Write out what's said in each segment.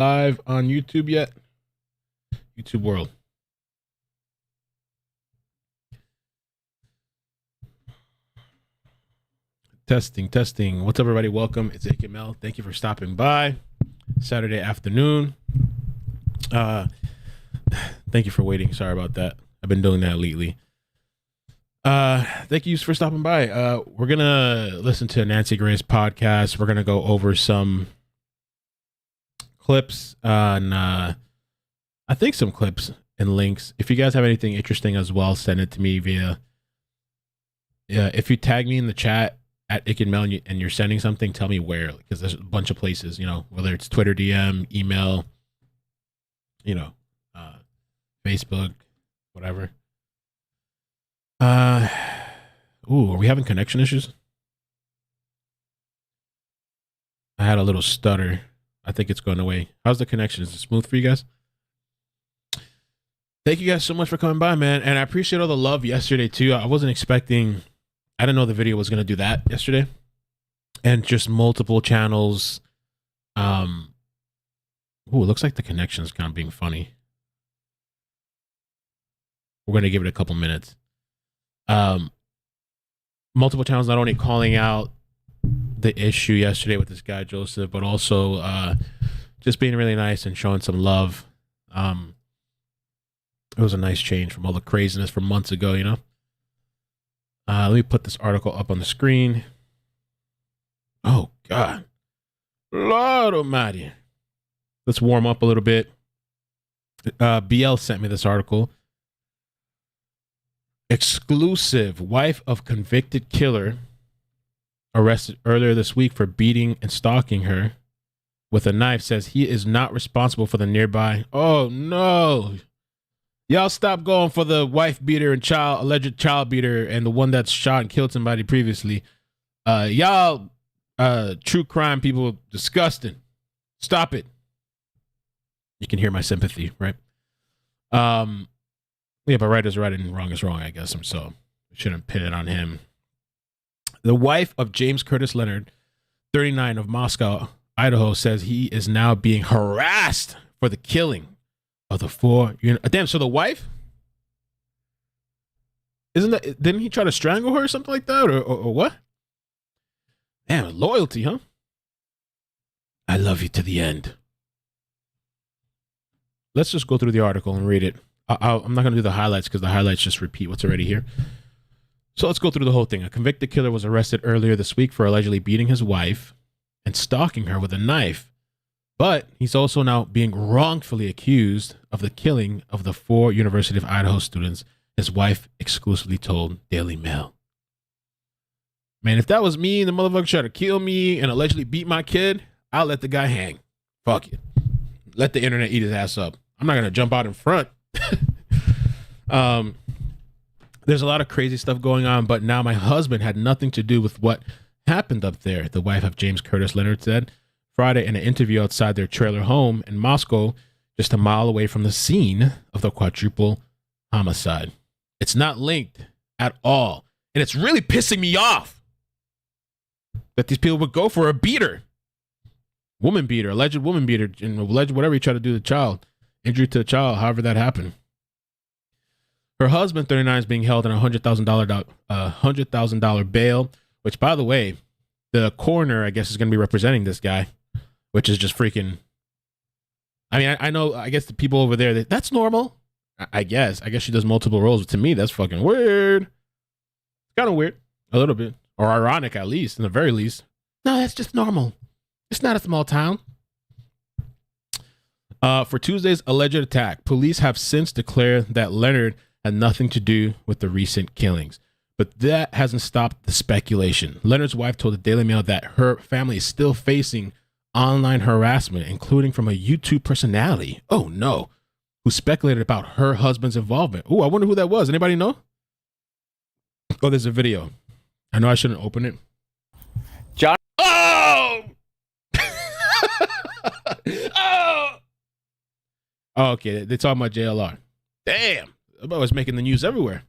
live on YouTube yet? YouTube world. Testing. What's up, everybody? Welcome. It's HYUNDai. Thank you for stopping by. Saturday afternoon. Thank you for waiting. Sorry about that. I've been doing that lately. Thank you for stopping by. We're gonna listen to Nancy Grace podcast. We're gonna go over some clips on I think some clips and links. If you guys have anything interesting as well, send it to me via if you tag me in the chat at iCkEdMeL and you're sending something, tell me where, because there's a bunch of places, whether it's Twitter DM, email, Facebook, whatever. Are we having connection issues? I had a little stutter. I think it's going away. How's the connection? Is it smooth for you guys? Thank you guys so much for coming by, man. And I appreciate all the love yesterday too. I didn't know the video was going to do that yesterday. And just multiple channels. It looks like the connection is kind of being funny. We're going to give it a couple minutes. Multiple channels not only calling out the issue yesterday with this guy Joseph, but also just being really nice and showing some love. It was a nice change from all the craziness from months ago, let me put this article up on the screen. Oh God, Lord Almighty. Let's warm up a little bit. BL sent me this article. Exclusive: wife of convicted killer arrested earlier this week for beating and stalking her with a knife says he is not responsible for the nearby. Oh no. Y'all stop going for the wife beater and alleged child beater and the one that's shot and killed somebody previously. Y'all true crime people, disgusting. Stop it. You can hear my sympathy, right? Yeah, but right is right and wrong is wrong, I guess. So we shouldn't pin it on him. The wife of James Curtis Leonard, 39, of Moscow, Idaho, says he is now being harassed for the killing of the four. Damn, so the wife? Didn't he try to strangle her or something like that? Or what? Damn, loyalty, huh? I love you to the end. Let's just go through the article and read it. I'm not going to do the highlights because the highlights just repeat what's already here. So let's go through the whole thing. A convicted killer was arrested earlier this week for allegedly beating his wife and stalking her with a knife. But he's also now being wrongfully accused of the killing of the 4 University of Idaho students, his wife exclusively told Daily Mail. Man, if that was me and the motherfucker tried to kill me and allegedly beat my kid, I'll let the guy hang. Fuck it. Let the internet eat his ass up. I'm not going to jump out in front. There's a lot of crazy stuff going on, but now my husband had nothing to do with what happened up there, the wife of James Curtis Leonard said Friday in an interview outside their trailer home in Moscow, just a mile away from the scene of the quadruple homicide. It's not linked at all, and it's really pissing me off that these people would go for a beater. Woman beater, alleged woman beater, and alleged whatever he tried to do to the child, injury to the child, however that happened. Her husband, 39, is being held on a $100,000 bail, which, by the way, the coroner, I guess, is going to be representing this guy, which is just freaking. I mean, I know, I guess the people over there, that's normal. I guess she does multiple roles, but to me, that's fucking weird. It's kind of weird, a little bit, or ironic, at least, in the very least. No, that's just normal. It's not a small town. For Tuesday's alleged attack, police have since declared that Leonard had nothing to do with the recent killings. But that hasn't stopped the speculation. Leonard's wife told the Daily Mail that her family is still facing online harassment, including from a YouTube personality, oh no, who speculated about her husband's involvement. Oh, I wonder who that was. Anybody know? Oh, there's a video. I know I shouldn't open it. John. Oh! Oh! Oh, okay. They're talking about JLR. Damn. I was making the news everywhere.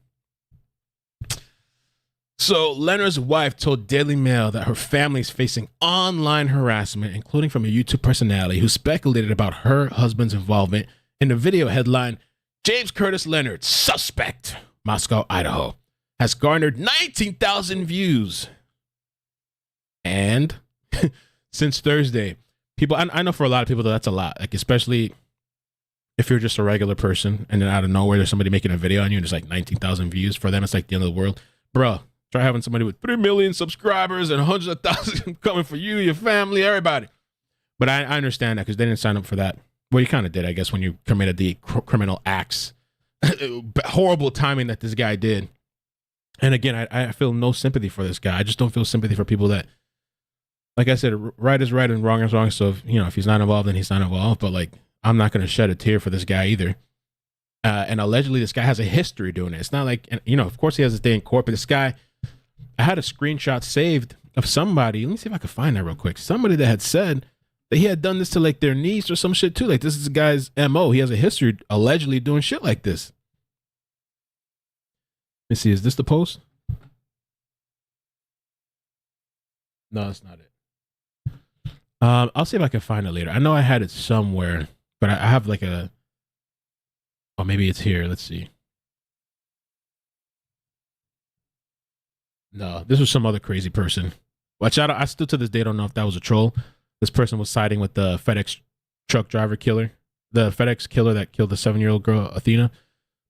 So Leonard's wife told Daily Mail that her family is facing online harassment, including from a YouTube personality who speculated about her husband's involvement in the video headline, James Curtis Leonard, suspect, Moscow, Idaho, has garnered 19,000 views. And since Thursday, people, I know for a lot of people that's a lot, like especially if you're just a regular person and then out of nowhere there's somebody making a video on you and there's like 19,000 views. For them, it's like the end of the world. Bro, try having somebody with 3 million subscribers and hundreds of thousands coming for you, your family, everybody. But I understand that because they didn't sign up for that. Well, you kind of did, I guess, when you committed the criminal acts. Horrible timing that this guy did. And again, I feel no sympathy for this guy. I just don't feel sympathy for people that, like I said, right is right and wrong is wrong. So, if he's not involved, then he's not involved. But, like, I'm not going to shed a tear for this guy either. And allegedly, this guy has a history doing it. It's not like, of course he has his day in court, but this guy, I had a screenshot saved of somebody. Let me see if I can find that real quick. Somebody that had said that he had done this to, like, their niece or some shit, too. Like, this is the guy's MO. He has a history allegedly doing shit like this. Let me see. Is this the post? No, that's not it. I'll see if I can find it later. I know I had it somewhere, but I have like oh, maybe it's here. Let's see. No, this was some other crazy person. Which I still to this day don't know if that was a troll. This person was siding with the FedEx truck driver killer, the FedEx killer that killed the 7-year-old girl, Athena.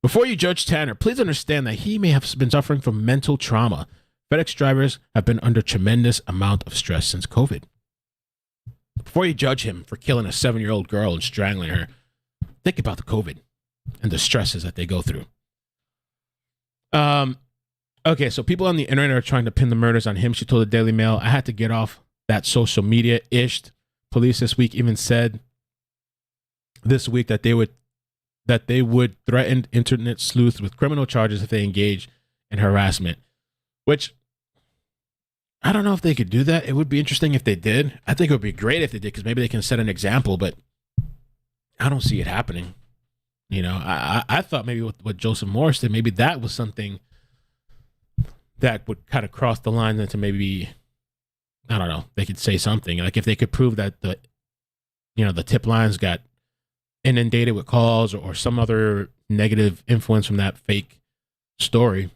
Before you judge Tanner, please understand that he may have been suffering from mental trauma. FedEx drivers have been under tremendous amount of stress since COVID. Before you judge him for killing a 7-year-old girl and strangling her, think about the COVID and the stresses that they go through. Okay, so people on the internet are trying to pin the murders on him. She told the Daily Mail, I had to get off that social media-ish. Police this week even said this week that they would threaten internet sleuths with criminal charges if they engage in harassment, which I don't know if they could do that. It would be interesting if they did. I think it would be great if they did because maybe they can set an example, but I don't see it happening. I thought maybe what Joseph Morris did, maybe that was something that would kind of cross the lines into maybe, I don't know, they could say something. Like if they could prove that the tip lines got inundated with calls or some other negative influence from that fake story,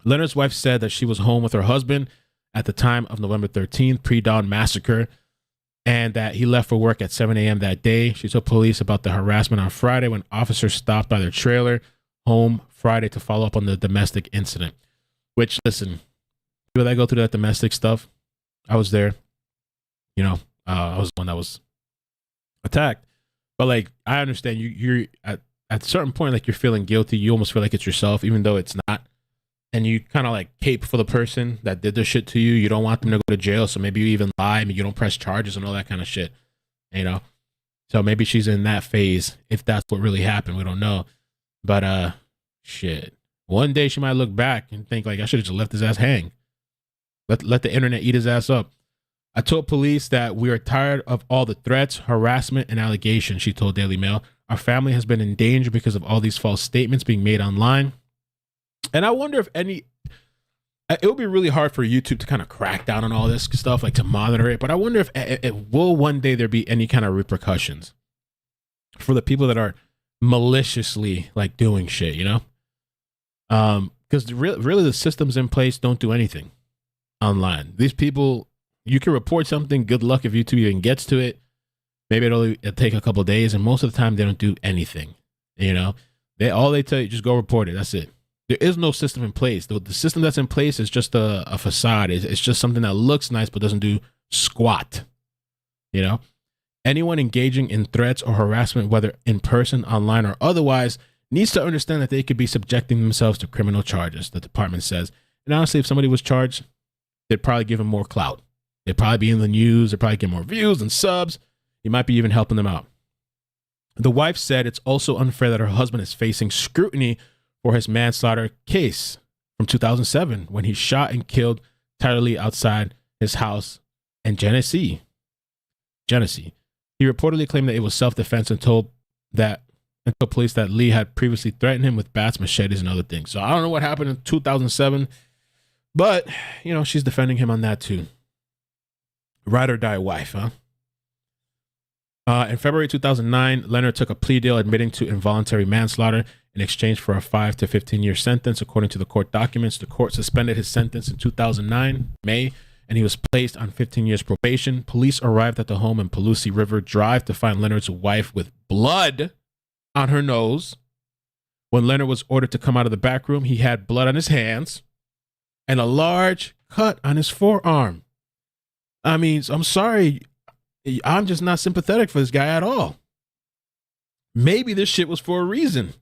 Leonard's wife said that she was home with her husband at the time of November 13th, pre-dawn massacre, and that he left for work at 7 a.m. that day. She told police about the harassment on Friday when officers stopped by their trailer home Friday to follow up on the domestic incident. Which, listen, people that go through that domestic stuff, I was there. I was the one that was attacked. But, like, I understand you're at a certain point, like, you're feeling guilty. You almost feel like it's yourself, even though it's not. And you kind of like cape for the person that did this shit to you. You don't want them to go to jail. So maybe you even lie. I mean, you don't press charges and all that kind of shit, So maybe she's in that phase. If that's what really happened, we don't know. But, shit. One day she might look back and think like, I should have just left his ass hang. Let the internet eat his ass up. I told police that we are tired of all the threats, harassment, and allegations, she told Daily Mail. Our family has been in danger because of all these false statements being made online. And I wonder if it would be really hard for YouTube to kind of crack down on all this stuff, like to monitor it. But I wonder if it will one day there be any kind of repercussions for the people that are maliciously like doing shit, Because really the systems in place don't do anything online. These people, you can report something. Good luck if YouTube even gets to it. Maybe it'll take a couple of days, and most of the time they don't do anything. All they tell you, just go report it. That's it. There is no system in place. The system that's in place is just a facade. It's just something that looks nice but doesn't do squat. Anyone engaging in threats or harassment, whether in person, online, or otherwise, needs to understand that they could be subjecting themselves to criminal charges, the department says. And honestly, if somebody was charged, they'd probably give them more clout. They'd probably be in the news. They'd probably get more views and subs. You might be even helping them out. The wife said it's also unfair that her husband is facing scrutiny for his manslaughter case from 2007 when he shot and killed Tyler Lee outside his house in Genesee. He reportedly claimed that it was self-defense and told that and told police that Lee had previously threatened him with bats, machetes, and other things. So I don't know what happened in 2007, but, you know, she's defending him on that too. Ride or die wife, huh? In February 2009, Leonard took a plea deal admitting to involuntary manslaughter in exchange for a 5 to 15-year sentence. According to the court documents, the court suspended his sentence in 2009, May, and he was placed on 15 years probation. Police arrived at the home in Palusi River Drive to find Leonard's wife with blood on her nose. When Leonard was ordered to come out of the back room, he had blood on his hands and a large cut on his forearm. I mean, I'm sorry. I'm just not sympathetic for this guy at all. Maybe this shit was for a reason.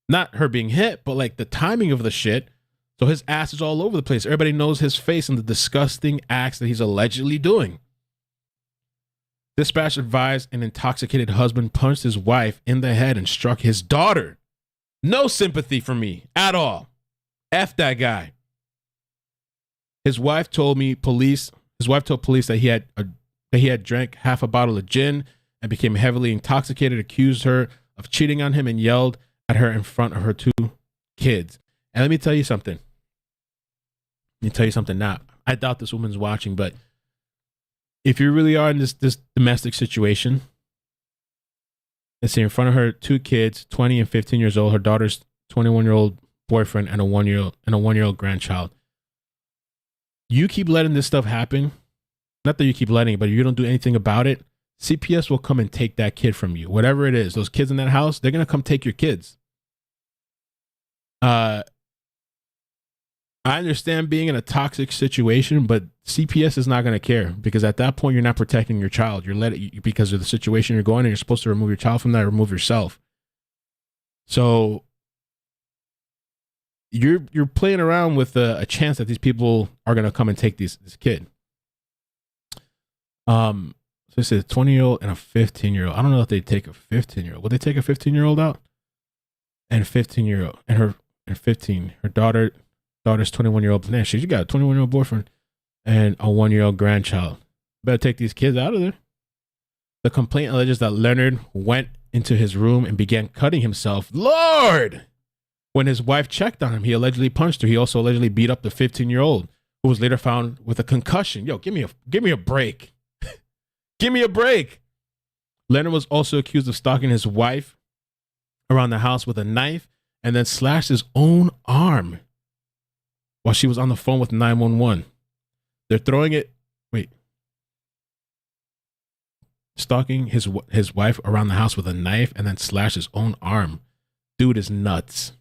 Not her being hit, but like the timing of the shit. So his ass is all over the place. Everybody knows his face and the disgusting acts that he's allegedly doing. Dispatch advised an intoxicated husband punched his wife in the head and struck his daughter. No sympathy for me at all. F that guy. His wife told police that he had drank half a bottle of gin and became heavily intoxicated, accused her of cheating on him, and yelled at her in front of her 2 kids. And let me tell you something. Now, I doubt this woman's watching, but if you really are in this domestic situation, let's see, in front of her 2 kids, 20 and 15 years old, her daughter's 21-year-old boyfriend, and a 1-year-old grandchild. You keep letting this stuff happen. Not that you keep letting it, but you don't do anything about it. CPS will come and take that kid from you. Whatever it is, those kids in that house, they're going to come take your kids. I understand being in a toxic situation, but CPS is not going to care, because at that point, you're not protecting your child. Because of the situation you're going in, you're supposed to remove your child from that, remove yourself. So you're playing around with a chance that these people are going to come and take this kid. So it's a 20-year-old and a 15-year-old. I don't know if they take a 15-year-old. Would they take a 15-year-old out? And 15-year-old and her 15. Her daughter's 21-year-old. Man, she got a 21-year-old boyfriend and a 1-year-old grandchild. Better take these kids out of there. The complaint alleges that Leonard went into his room and began cutting himself. Lord! When his wife checked on him, he allegedly punched her. He also allegedly beat up the 15-year-old, who was later found with a concussion. Yo, give me a break. Give me a break. Leonard was also accused of stalking his wife around the house with a knife and then slashed his own arm while she was on the phone with 911. They're throwing it. Stalking his wife around the house with a knife and then slashed his own arm. Dude is nuts.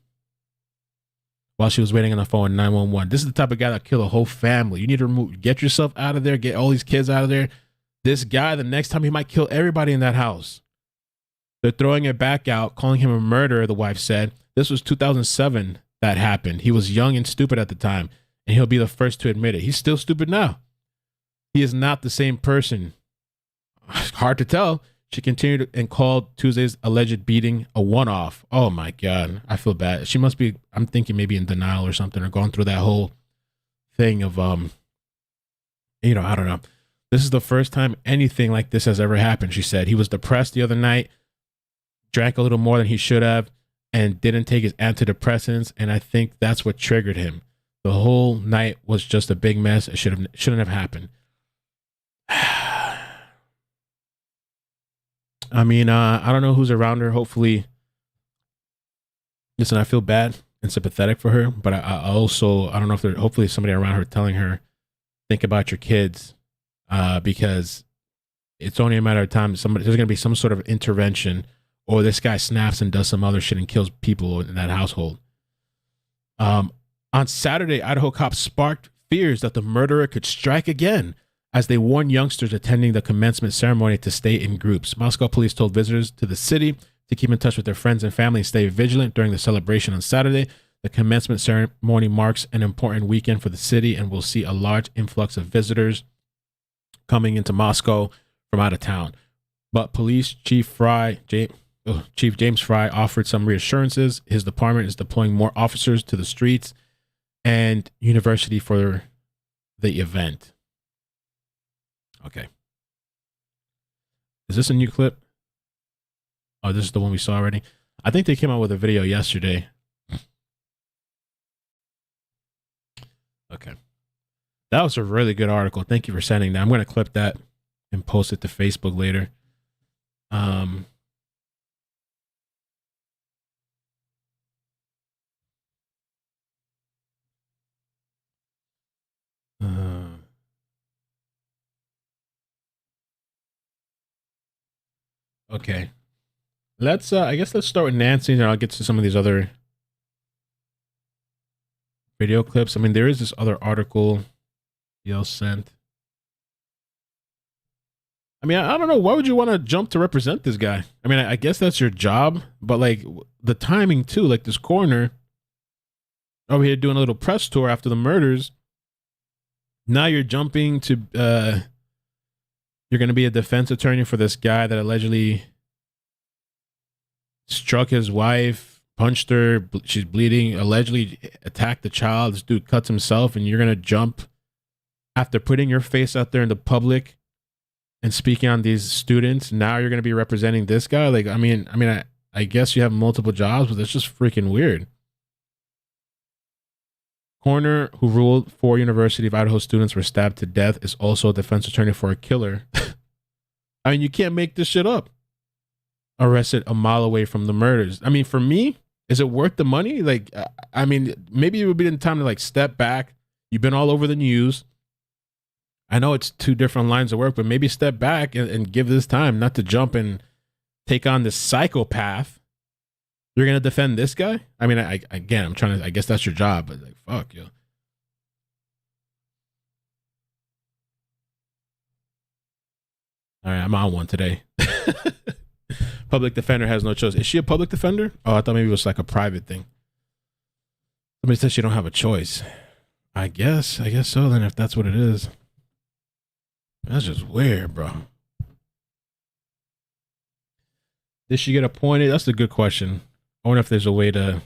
While she was waiting on the phone with 911. This is the type of guy that killed a whole family. You need to get yourself out of there. Get all these kids out of there. This guy, the next time, he might kill everybody in that house. They're throwing it back out, calling him a murderer, the wife said. This was 2007 that happened. He was young and stupid at the time, and he'll be the first to admit it. He's still stupid now. He is not the same person. Hard to tell. She continued and called Tuesday's alleged beating a one-off. Oh, my God. I feel bad. She must be, I'm thinking, maybe in denial or something, or going through that whole thing of, I don't know. This is the first time anything like this has ever happened, she said. He was depressed the other night, drank a little more than he should have, and didn't take his antidepressants, and I think that's what triggered him. The whole night was just a big mess. It shouldn't have happened. I mean, I don't know who's around her. Hopefully, listen, I feel bad and sympathetic for her, but I also, I don't know if there's hopefully somebody around her telling her, think about your kids, because it's only a matter of time. There's going to be some sort of intervention, or this guy snaps and does some other shit and kills people in that household. On Saturday, Idaho cops sparked fears that the murderer could strike again, as they warned youngsters attending the commencement ceremony to stay in groups. Moscow police told visitors to the city to keep in touch with their friends and family and stay vigilant during the celebration on Saturday. The commencement ceremony marks an important weekend for the city and will see a large influx of visitors coming into Moscow from out of town. But police chief James Fry offered some reassurances. His department is deploying more officers to the streets and university for the event. Okay. Is this a new clip? Oh, this is the one we saw already. I think they came out with a video yesterday. Okay. That was a really good article. Thank you for sending that. I'm going to clip that and post it to Facebook later. Okay. Let's I guess let's start with Nancy and I'll get to some of these other video clips. I mean, there is this other article Yale sent. I mean, I don't know. Why would you want to jump to represent this guy? I mean, I guess that's your job, but like the timing too, like this coroner over here doing a little press tour after the murders. Now you're jumping to, you're going to be a defense attorney for this guy that allegedly struck his wife, punched her, she's bleeding, allegedly attacked the child. This dude cuts himself, and you're going to jump after putting your face out there in the public and speaking on these students. Now you're going to be representing this guy. Like, I guess you have multiple jobs, but it's just freaking weird. Coroner who ruled 4 University of Idaho students were stabbed to death is also a defense attorney for a killer. I mean, you can't make this shit up. Arrested a mile away from the murders. I mean, for me, is it worth the money? Like, I mean, maybe it would be the time to like step back. You've been all over the news. I know it's 2 different lines of work, but maybe step back and give this time, not to jump and take on this psychopath. You're going to defend this guy? I mean, again, I'm trying to, I guess that's your job, but like, fuck, yo. All right, I'm on one today. Public defender has no choice. Is she a public defender? Oh, I thought maybe it was like a private thing. Somebody said she don't have a choice. I guess so then, if that's what it is. That's just weird, bro. Did she get appointed? That's a good question. I wonder if there's a way to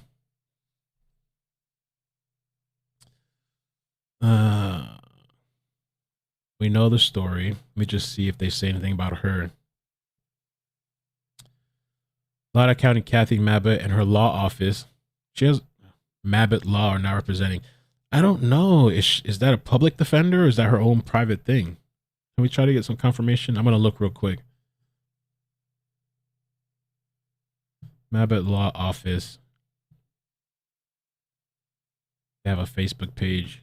we know the story. Let me just see if they say anything about her. Loudoun County Kathy Mabott and her law office. She has Mabott Law are now representing. I don't know. Is that a public defender or is that her own private thing? Can we try to get some confirmation? I'm going to look real quick. Mabott Law Office. They have a Facebook page.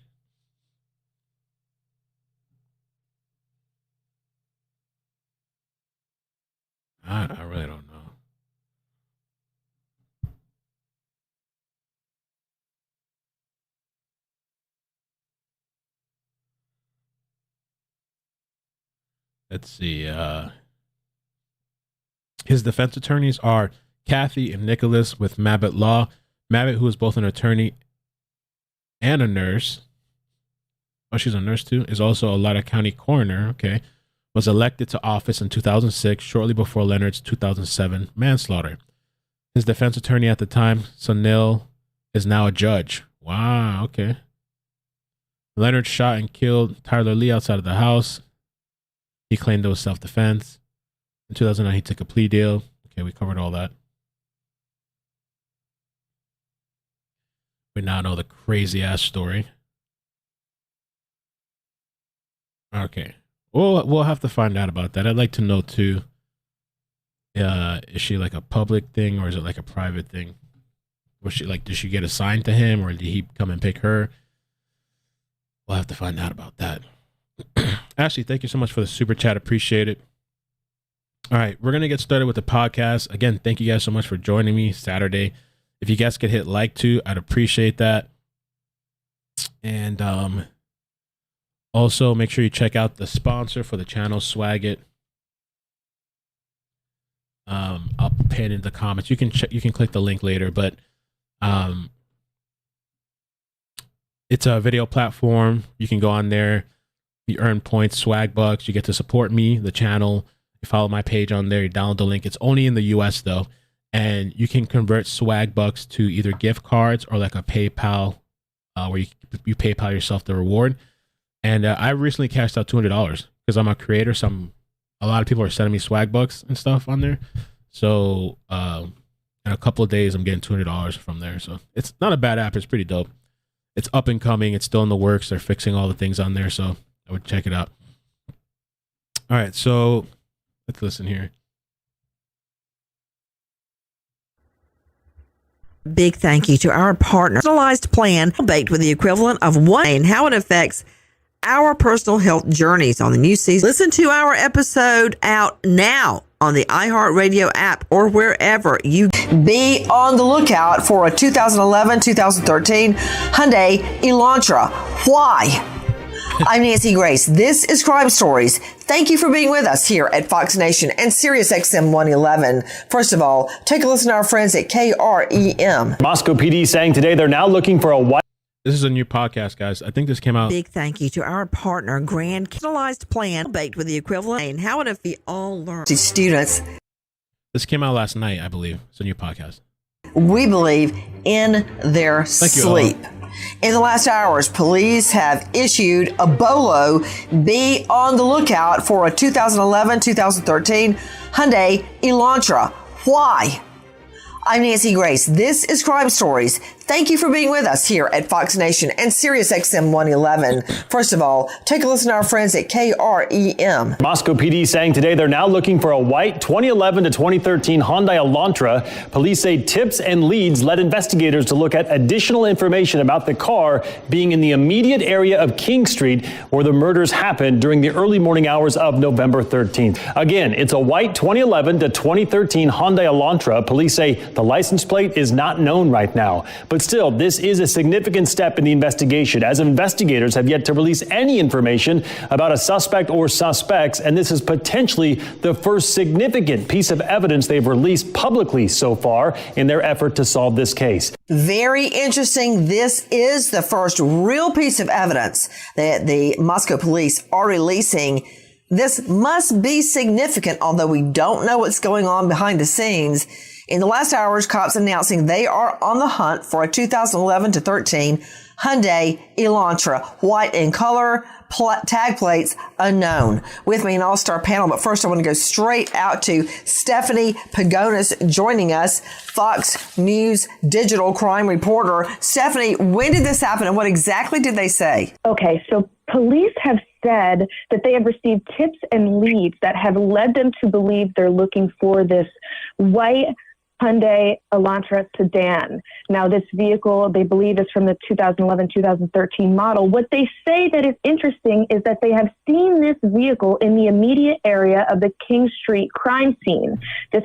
I really don't know. Let's see. His defense attorneys are Kathy and Nicholas with Mabott Law. Mabott, who is both an attorney and a nurse. Oh, she's a nurse too. Is also a Loudoun County coroner. Okay. Was elected to office in 2006, shortly before Leonard's 2007 manslaughter. His defense attorney at the time, Sunil, is now a judge. Wow. Okay. Leonard shot and killed Tyler Lee outside of the house. He claimed it was self-defense. In 2009, he took a plea deal. Okay, we covered all that. We now know the crazy-ass story. Okay. We'll have to find out about that. I'd like to know, too. Is she like a public thing or is it like a private thing? Was she like, did she get assigned to him or did he come and pick her? We'll have to find out about that. Ashley, thank you so much for the super chat. Appreciate it. All right, we're going to get started with the podcast. Again, thank you guys so much for joining me Saturday. If you guys could hit like too, I'd appreciate that. And also make sure you check out the sponsor for the channel, Swag It. I'll pin in the comments. You can click the link later, but it's a video platform. You can go on there. You earn points, swag bucks. You get to support me, the channel. You follow my page on there. You download the link. It's only in the US though. And you can convert swag bucks to either gift cards or like a PayPal, where you PayPal yourself the reward. And I recently cashed out $200 because I'm a creator. A lot of people are sending me swag bucks and stuff on there. So In a couple of days, I'm getting $200 from there. So it's not a bad app. It's pretty dope. It's up and coming. It's still in the works. They're fixing all the things on there. So I would check it out. All right. So let's listen here. Big thank you to our partner. Personalized plan baked with the equivalent of one and how it affects our personal health journeys on the new season. Listen to our episode out now on the iHeartRadio app or wherever you be on the lookout for a 2011-2013 Hyundai Elantra. Why? I'm Nancy Grace. This is Crime Stories. Thank you for being with us here at Fox Nation and Sirius XM 111. First of all, take a listen to our friends at KREM. Moscow PD saying today they're now looking for a white. This is a new podcast, guys. I think this came out. Big thank you to our partner, Grand Personalized Plan, baked with the equivalent and how it we all learn. To students. This came out last night, I believe. It's a new podcast. We believe in their sleep. In the last hours, police have issued a BOLO. Be on the lookout for a 2011-2013 Hyundai Elantra. Why? I'm Nancy Grace. This is Crime Stories. Thank you for being with us here at Fox Nation and Sirius XM 111. First of all, take a listen to our friends at KREM. Moscow PD saying today they're now looking for a white 2011 to 2013 Hyundai Elantra. Police say tips and leads led investigators to look at additional information about the car being in the immediate area of King Street where the murders happened during the early morning hours of November 13th. Again, it's a white 2011 to 2013 Hyundai Elantra. Police say the license plate is not known right now. But still, this is a significant step in the investigation, as investigators have yet to release any information about a suspect or suspects, and this is potentially the first significant piece of evidence they've released publicly so far in their effort to solve this case. Very interesting. This is the first real piece of evidence that the Moscow police are releasing. This must be significant, although we don't know what's going on behind the scenes. In the last hours, cops announcing they are on the hunt for a 2011 to 13 Hyundai Elantra, white in color, tag plates unknown. With me, an all-star panel, but first I want to go straight out to Stephanie Pagonis joining us, Fox News digital crime reporter. Stephanie, when did this happen and what exactly did they say? Okay, so police have said that they have received tips and leads that have led them to believe they're looking for this white Hyundai Elantra sedan. Now, this vehicle, they believe, is from the 2011-2013 model. What they say that is interesting is that they have seen this vehicle in the immediate area of the King Street crime scene. This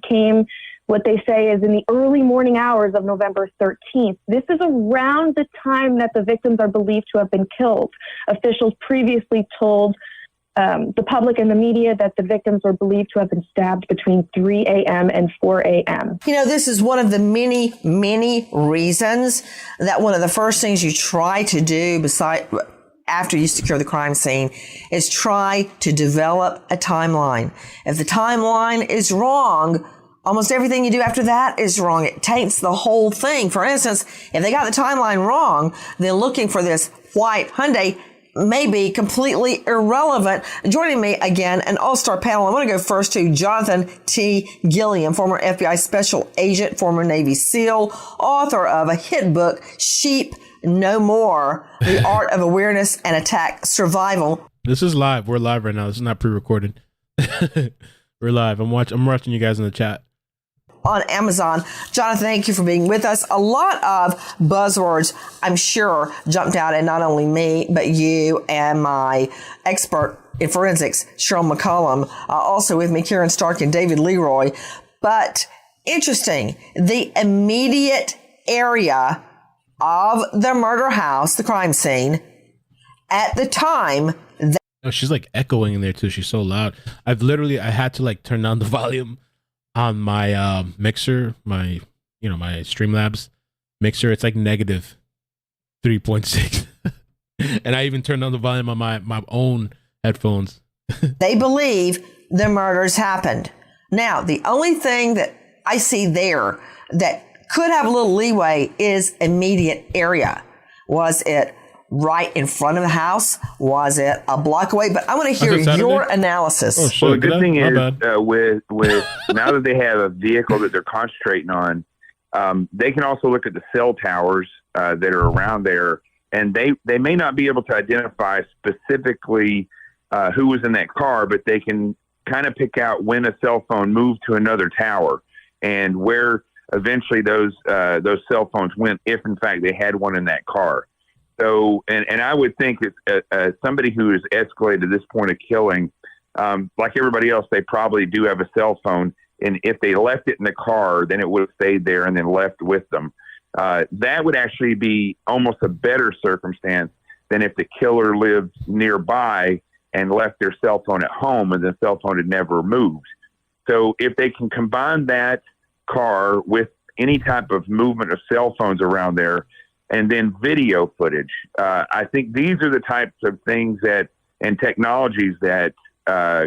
came, what they say, is in the early morning hours of November 13th. This is around the time that the victims are believed to have been killed. Officials previously told the public and the media that the victims were believed to have been stabbed between 3 a.m. and 4 a.m. You know, this is one of the many, many reasons that one of the first things you try to do after you secure the crime scene is try to develop a timeline. If the timeline is wrong, almost everything you do after that is wrong. It taints the whole thing. For instance, if they got the timeline wrong, then looking for this white Hyundai may be completely irrelevant. Joining me again, an all-star panel. I want to go first to Jonathan T. Gilliam, former FBI special agent, former Navy SEAL, author of a hit book, Sheep No More, The Art of Awareness and Attack Survival. This is live. We're live right now. This is not pre-recorded. We're live. I'm watching you guys in the chat. On Amazon. Jonathan, thank you for being with us. A lot of buzzwords, I'm sure, jumped out at not only me, but you and my expert in forensics, Cheryl McCollum, also with me, Karen Stark and David Leroy. But interesting, the immediate area of the murder house, the crime scene, at the time. Oh, she's like echoing in there too. She's so loud. I had to like turn down the volume on my mixer, my Streamlabs mixer. It's like negative 3.6. And I even turned down the volume on my own headphones. They believe the murders happened. Now, the only thing that I see there that could have a little leeway is immediate area. Was it right in front of the house? Was it a block away? But I want to hear your analysis. Oh, shit. Well, the good thing is bad. with now that they have a vehicle that they're concentrating on, they can also look at the cell towers that are around there, and they may not be able to identify specifically who was in that car, but they can kind of pick out when a cell phone moved to another tower and where eventually those cell phones went, if in fact they had one in that car. So, and I would think it's somebody who has escalated to this point of killing, like everybody else, they probably do have a cell phone. And if they left it in the car, then it would have stayed there and then left with them. That would actually be almost a better circumstance than if the killer lived nearby and left their cell phone at home and the cell phone had never moved. So if they can combine that car with any type of movement of cell phones around there and then video footage, I think these are the types of things and technologies that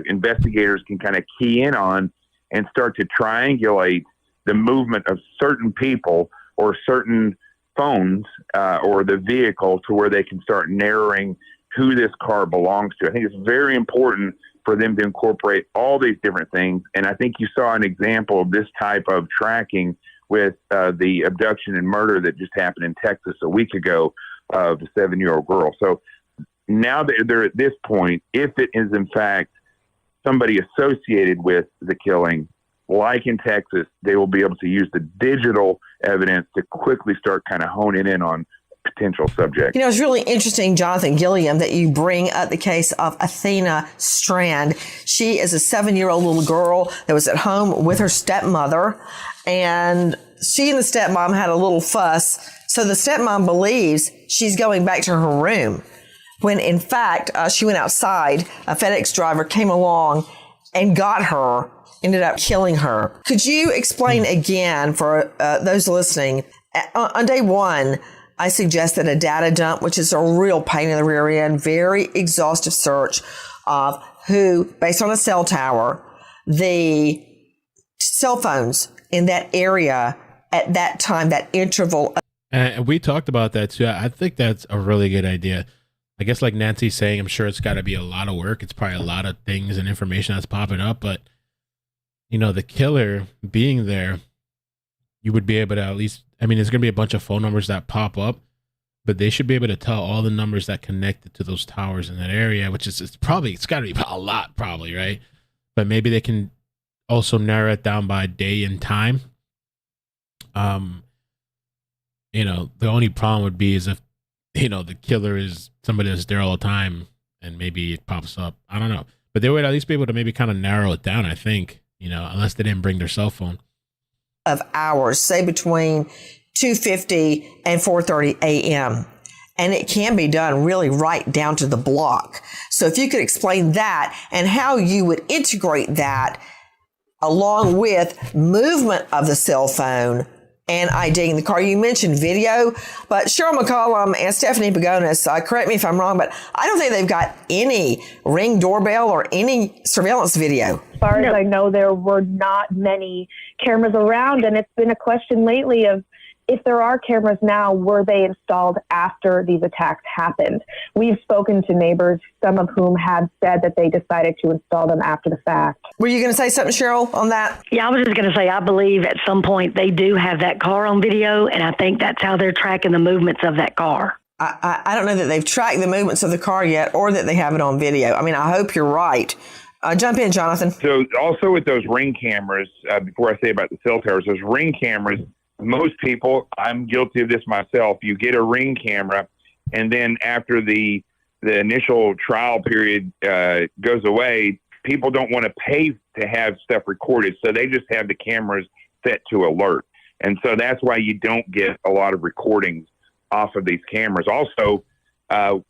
investigators can kind of key in on and start to triangulate the movement of certain people or certain phones or the vehicle to where they can start narrowing who this car belongs to. I think it's very important for them to incorporate all these different things. And I think you saw an example of this type of tracking with the abduction and murder that just happened in Texas a week ago of the 7-year-old girl. So now that they're at this point, if it is in fact somebody associated with the killing, like in Texas, they will be able to use the digital evidence to quickly start kind of honing in on potential subjects. You know, it's really interesting, Jonathan Gilliam, that you bring up the case of Athena Strand. She is a 7-year-old little girl that was at home with her stepmother, and she and the stepmom had a little fuss. So the stepmom believes she's going back to her room, when in fact she went outside. A FedEx driver came along and got her, ended up killing her. Could you explain again for those listening? On day one, I suggested a data dump, which is a real pain in the rear end, very exhaustive search of who, based on a cell tower, the cell phones in that area at that time, that interval. And we talked about that too. I think that's a really good idea. I guess like Nancy's saying, I'm sure it's got to be a lot of work. It's probably a lot of things and information that's popping up, but you know, the killer being there, you would be able to at least, I mean, there's going to be a bunch of phone numbers that pop up, but they should be able to tell all the numbers that connected to those towers in that area, which is, it's got to be a lot probably, right? But maybe they can also narrow it down by day and time. You know, the only problem would be is if, you know, the killer is somebody that's there all the time and maybe it pops up. I don't know. But they would at least be able to maybe kind of narrow it down, I think, you know, unless they didn't bring their cell phone. Of hours, say between 2:50 and 4:30 a.m. And it can be done really right down to the block. So if you could explain that and how you would integrate that along with movement of the cell phone and IDing the car. You mentioned video, but Cheryl McCollum and Stephanie Pagonis, correct me if I'm wrong, but I don't think they've got any Ring doorbell or any surveillance video. As far as I know, there were not many cameras around, and it's been a question lately of if there are cameras now, were they installed after these attacks happened? We've spoken to neighbors, some of whom have said that they decided to install them after the fact. Were you going to say something, Cheryl, on that? Yeah, I was just going to say, I believe at some point they do have that car on video, and I think that's how they're tracking the movements of that car. I don't know that they've tracked the movements of the car yet or that they have it on video. I mean, I hope you're right. Jump in, Jonathan. So also with those Ring cameras, before I say about the cell towers, those Ring cameras, most people, I'm guilty of this myself, you get a Ring camera, and then after the initial trial period goes away, people don't want to pay to have stuff recorded, so they just have the cameras set to alert. And so that's why you don't get a lot of recordings off of these cameras. Also,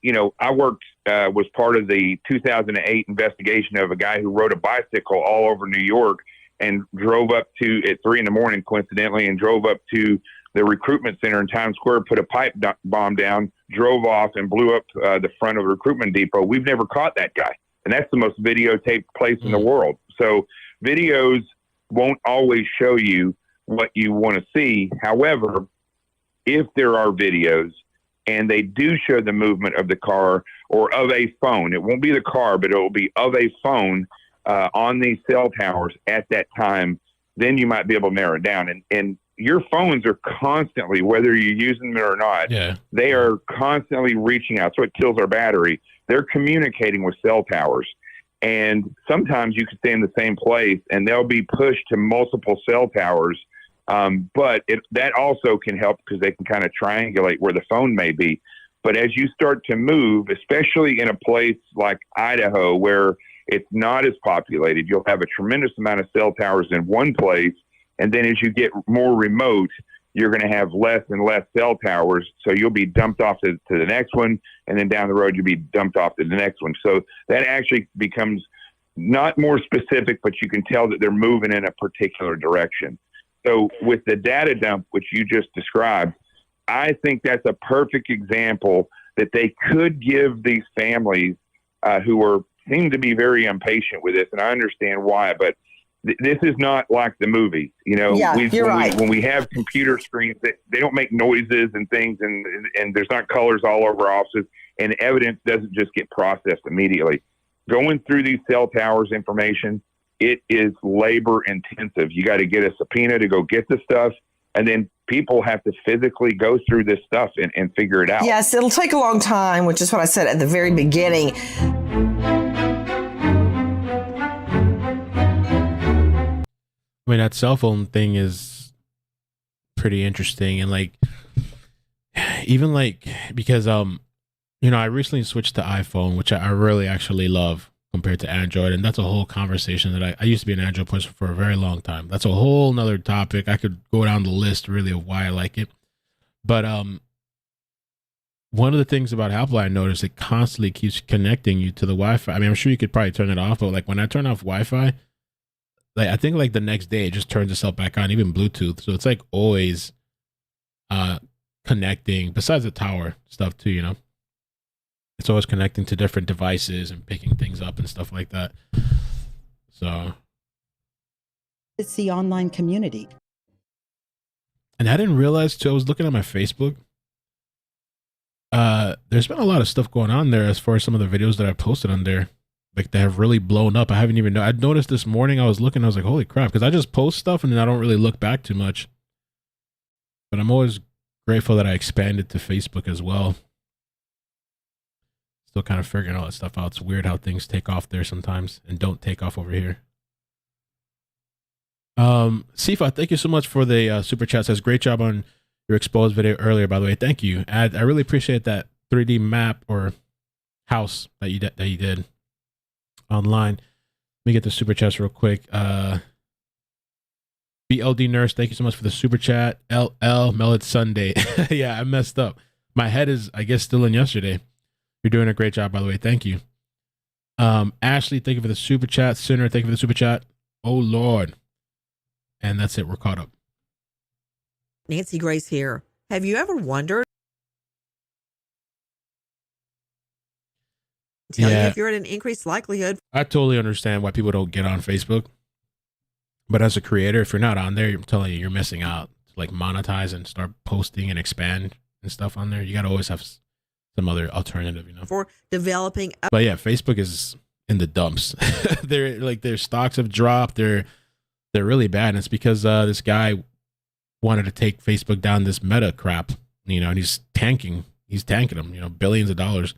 you know, I was part of the 2008 investigation of a guy who rode a bicycle all over New York and drove up to at 3 a.m, coincidentally, and drove up to the recruitment center in Times Square, put a pipe bomb down, drove off, and blew up the front of the recruitment depot. We've never caught that guy, and that's the most videotaped place in the world. So videos won't always show you what you want to see. However, if there are videos and they do show the movement of the car or of a phone. It won't be the car, but it will be of a phone on these cell towers at that time. Then you might be able to narrow it down. And your phones are constantly, whether you're using them or not, they are constantly reaching out. So it kills our battery. They're communicating with cell towers. And sometimes you can stay in the same place and they'll be pushed to multiple cell towers. But that also can help because they can kind of triangulate where the phone may be. But as you start to move, especially in a place like Idaho, where it's not as populated, you'll have a tremendous amount of cell towers in one place. And then as you get more remote, you're going to have less and less cell towers. So you'll be dumped off to the next one. And then down the road, you'll be dumped off to the next one. So that actually becomes not more specific, but you can tell that they're moving in a particular direction. So with the data dump, which you just described, I think that's a perfect example that they could give these families who seem to be very impatient with this. And I understand why, but this is not like the movie, you know. You're right. When we have computer screens, they don't make noises and things, and there's not colors all over offices, and evidence doesn't just get processed immediately. Going through these cell towers information, it is labor intensive. You got to get a subpoena to go get the stuff, and then people have to physically go through this stuff and figure it out. Yes, it'll take a long time, which is what I said at the very beginning. I mean, that cell phone thing is pretty interesting. And like, even like, because, you know, I recently switched to iPhone, which I really actually love compared to Android. And that's a whole conversation that I used to be an Android person for a very long time. That's a whole nother topic. I could go down the list really of why I like it. But, one of the things about Apple, I noticed, it constantly keeps connecting you to the Wi-Fi. I mean, I'm sure you could probably turn it off, but like when I turn off Wi-Fi, like I think like the next day it just turns itself back on, even Bluetooth. So it's like always connecting, besides the tower stuff too, you know. It's always connecting to different devices and picking things up and stuff like that. So it's the online community. And I didn't realize too, I was looking at my Facebook. There's been a lot of stuff going on there as far as some of the videos that I posted on there. Like they have really blown up. I haven't even know. I noticed this morning I was looking, I was like, holy crap, because I just post stuff and then I don't really look back too much. But I'm always grateful that I expanded to Facebook as well. Still kind of figuring all that stuff out. It's weird how things take off there sometimes and don't take off over here. Sifa, thank you so much for the super chat. Says great job on your exposed video earlier, by the way. Thank you. I really appreciate that 3D map or house that you did online. Let me get the super chats real quick. BLD Nurse, thank you so much for the super chat. LL Melod Sunday. Yeah, I messed up. My head is, I guess, still in yesterday. You're doing a great job, by the way. Thank you. Ashley, thank you for the super chat. Sinner, thank you for the super chat. Oh, Lord. And that's it. We're caught up. Nancy Grace here. Have you ever wondered you if you're at an increased likelihood? I totally understand why people don't get on Facebook. But as a creator, if you're not on there, I'm telling you, you're missing out. Like monetize and start posting and expand and stuff on there. You got to always have some other alternative, you know, for developing. But yeah, Facebook is in the dumps. Their stocks have dropped. They're really bad. And it's because this guy wanted to take Facebook down this Meta crap, you know, and he's tanking them, you know, billions of dollars.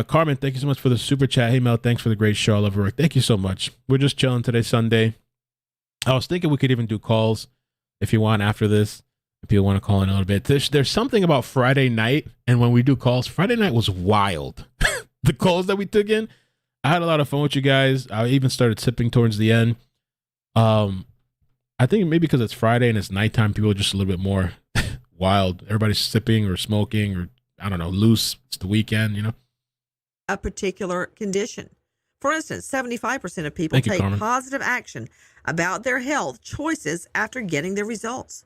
Carmen, thank you so much for the super chat. Hey, Mel, thanks for the great show. I love your work. Thank you so much. We're just chilling today, Sunday. I was thinking we could even do calls if you want after this, if you want to call in a little bit. There's something about Friday night, and when we do calls, Friday night was wild. The calls that we took in, I had a lot of fun with you guys. I even started sipping towards the end. I think maybe because it's Friday and it's nighttime, people are just a little bit more wild. Everybody's sipping or smoking or, I don't know, loose. It's the weekend, you know. A particular condition. For instance, 75% of people take positive action about their health choices after getting their results.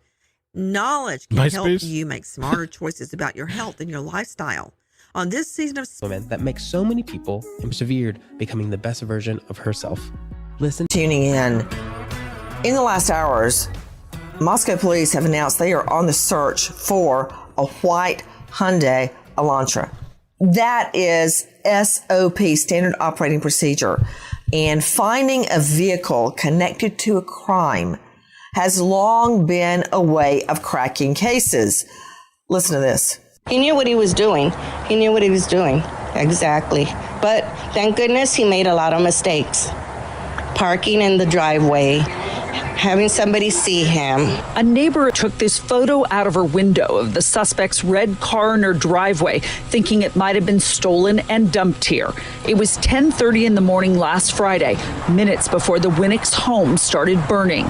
Knowledge can help you make smarter choices about your health and your lifestyle. On this season of women that makes so many people persevered, becoming the best version of herself. Tuning in the last hours, Moscow police have announced they are on the search for a white Hyundai Elantra. That is SOP, standard operating procedure. And finding a vehicle connected to a crime has long been a way of cracking cases. Listen to this. He knew what he was doing. Exactly. But thank goodness he made a lot of mistakes. Parking in the driveway, having somebody see him. A neighbor took this photo out of her window of the suspect's red car in her driveway, thinking it might have been stolen and dumped here. It was 10:30 in the morning last Friday, minutes before the Winnick's home started burning.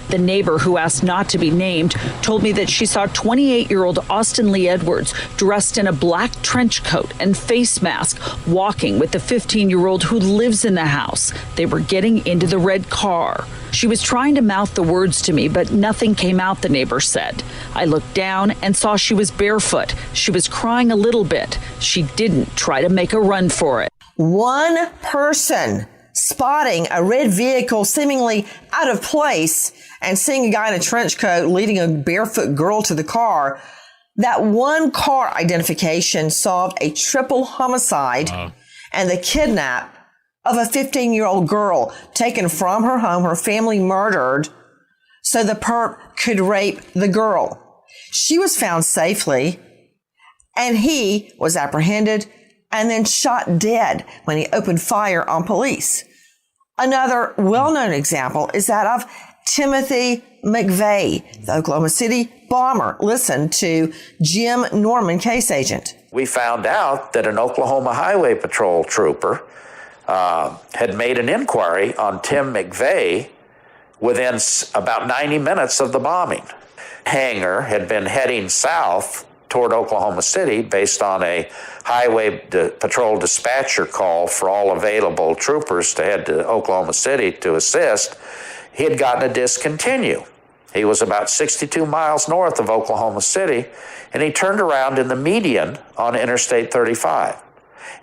The neighbor, who asked not to be named, told me that she saw 28-year-old Austin Lee Edwards dressed in a black trench coat and face mask, walking with the 15-year-old who lives in the house. They were getting into the red car. She was trying to mouth the words to me, but nothing came out, the neighbor said. I looked down and saw she was barefoot. She was crying a little bit. She didn't try to make a run for it. One person spotting a red vehicle seemingly out of place and seeing a guy in a trench coat leading a barefoot girl to the car, that one car identification solved a triple homicide and the kidnap of a 15-year-old girl taken from her home, her family murdered, so the perp could rape the girl. She was found safely, and he was apprehended and then shot dead when he opened fire on police. Another well-known example is that of Timothy McVeigh, the Oklahoma City bomber. Listen to Jim Norman, case agent. We found out that an Oklahoma Highway Patrol trooper had made an inquiry on Tim McVeigh within about 90 minutes of the bombing. Hanger had been heading south toward Oklahoma City based on a highway patrol dispatcher call for all available troopers to head to Oklahoma City to assist. He had gotten a discontinue. He was about 62 miles north of Oklahoma City, and he turned around in the median on Interstate 35.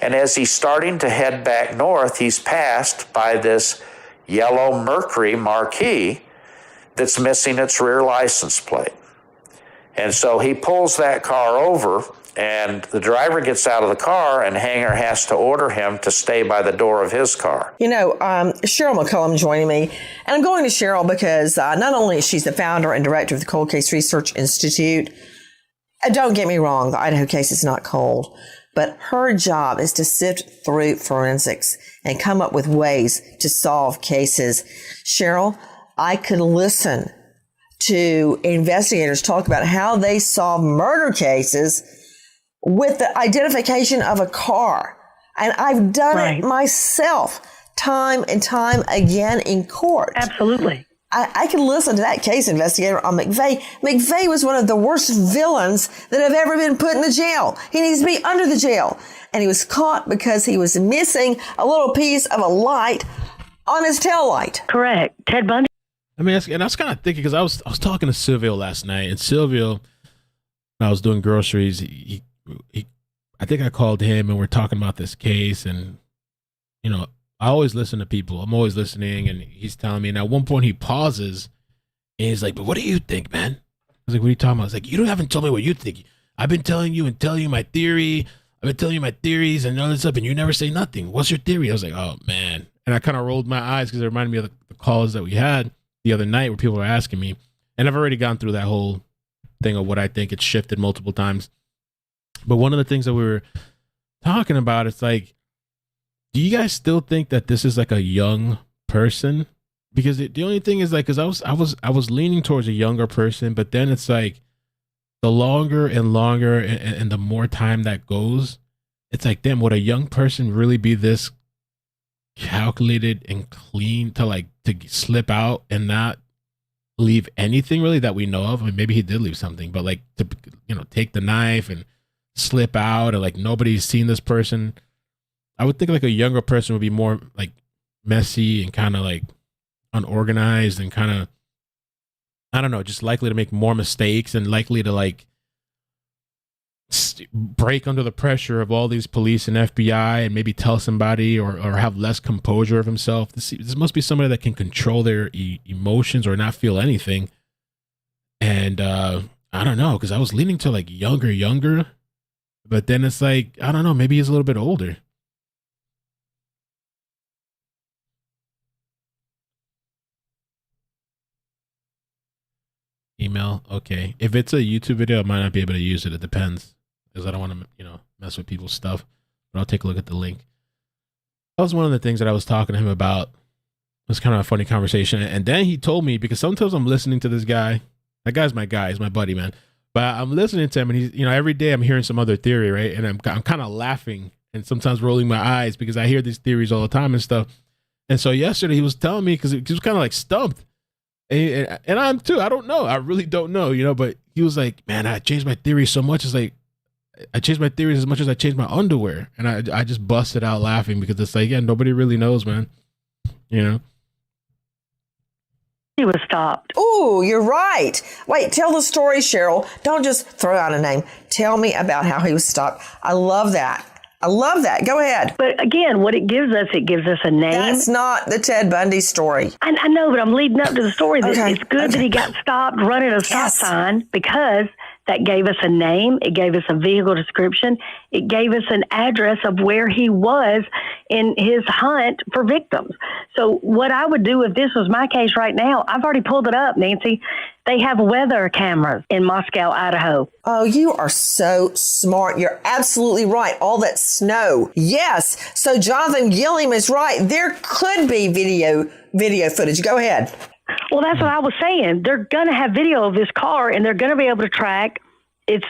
And as he's starting to head back north, he's passed by this yellow Mercury marquee that's missing its rear license plate. And so he pulls that car over, and the driver gets out of the car, and Hanger has to order him to stay by the door of his car. You know, Cheryl McCullum joining me, and I'm going to Cheryl because not only is she the founder and director of the Cold Case Research Institute, don't get me wrong, the Idaho case is not cold, but her job is to sift through forensics and come up with ways to solve cases. Cheryl, I could listen to investigators talk about how they solve murder cases with the identification of a car. And I've done it myself time and time again in court. Absolutely. I can listen to that case investigator on McVeigh. McVeigh was one of the worst villains that have ever been put in the jail. He needs to be under the jail. And he was caught because he was missing a little piece of a light on his tail light. Correct. Ted Bundy. I mean, and I was kind of thinking, because I was talking to Silvio last night, and Silvio, when I was doing groceries, he I think I called him, and we're talking about this case, and, you know, I always listen to people. I'm always listening, and he's telling me, and at one point he pauses, and he's like, but what do you think, man? I was like, what are you talking about? I was like, you haven't told me what you think. I've been telling you my theory. I've been telling you my theories and all this stuff, and you never say nothing. What's your theory? I was like, oh, man. And I kind of rolled my eyes because it reminded me of the calls that we had the other night where people were asking me, and I've already gone through that whole thing of what I think. It's shifted multiple times. But one of the things that we were talking about, it's like, do you guys still think that this is like a young person? Because the only thing is, like, because I was leaning towards a younger person, but then it's like the longer and longer and the more time that goes, it's like, damn, would a young person really be this calculated and clean to slip out and not leave anything really that we know of? I mean, maybe he did leave something, but like to, you know, take the knife and slip out, or like nobody's seen this person. I would think like a younger person would be more like messy and kind of like unorganized and kind of, I don't know, just likely to make more mistakes and likely to like break under the pressure of all these police and FBI and maybe tell somebody or have less composure of himself. This must be somebody that can control their emotions or not feel anything. And I don't know, because I was leaning to like younger, but then it's like, I don't know, maybe he's a little bit older. Email, okay. If it's a YouTube video, I might not be able to use it. It depends, because I don't want to, mess with people's stuff. But I'll take a look at the link. That was one of the things that I was talking to him about. It was kind of a funny conversation. And then he told me, because sometimes I'm listening to this guy. That guy's my guy. He's my buddy, man. But I'm listening to him, and he's, every day I'm hearing some other theory, right? And I'm kind of laughing and sometimes rolling my eyes because I hear these theories all the time and stuff. And so yesterday he was telling me, because he was kind of like stumped. And I'm too. I don't know. I really don't know, but he was like, man, I changed my theory so much. It's like, I changed my theories as much as I changed my underwear. And I just busted out laughing because it's like, yeah, nobody really knows, man. He was stopped. Oh, you're right. Wait, tell the story, Cheryl. Don't just throw out a name. Tell me about how he was stopped. I love that. Go ahead. But again, what it gives us a name. That's not the Ted Bundy story. I know, but I'm leading up to the story. Okay. It's good that he got stopped running a stop sign, because that gave us a name. It gave us a vehicle description. It gave us an address of where he was in his hunt for victims. So what I would do if this was my case right now, I've already pulled it up, Nancy. They have weather cameras in Moscow, Idaho. Oh, you are so smart. You're absolutely right. All that snow. Yes. So Jonathan Gilliam is right. There could be video footage. Go ahead. Well, that's what I was saying. They're going to have video of this car, and they're going to be able to track its,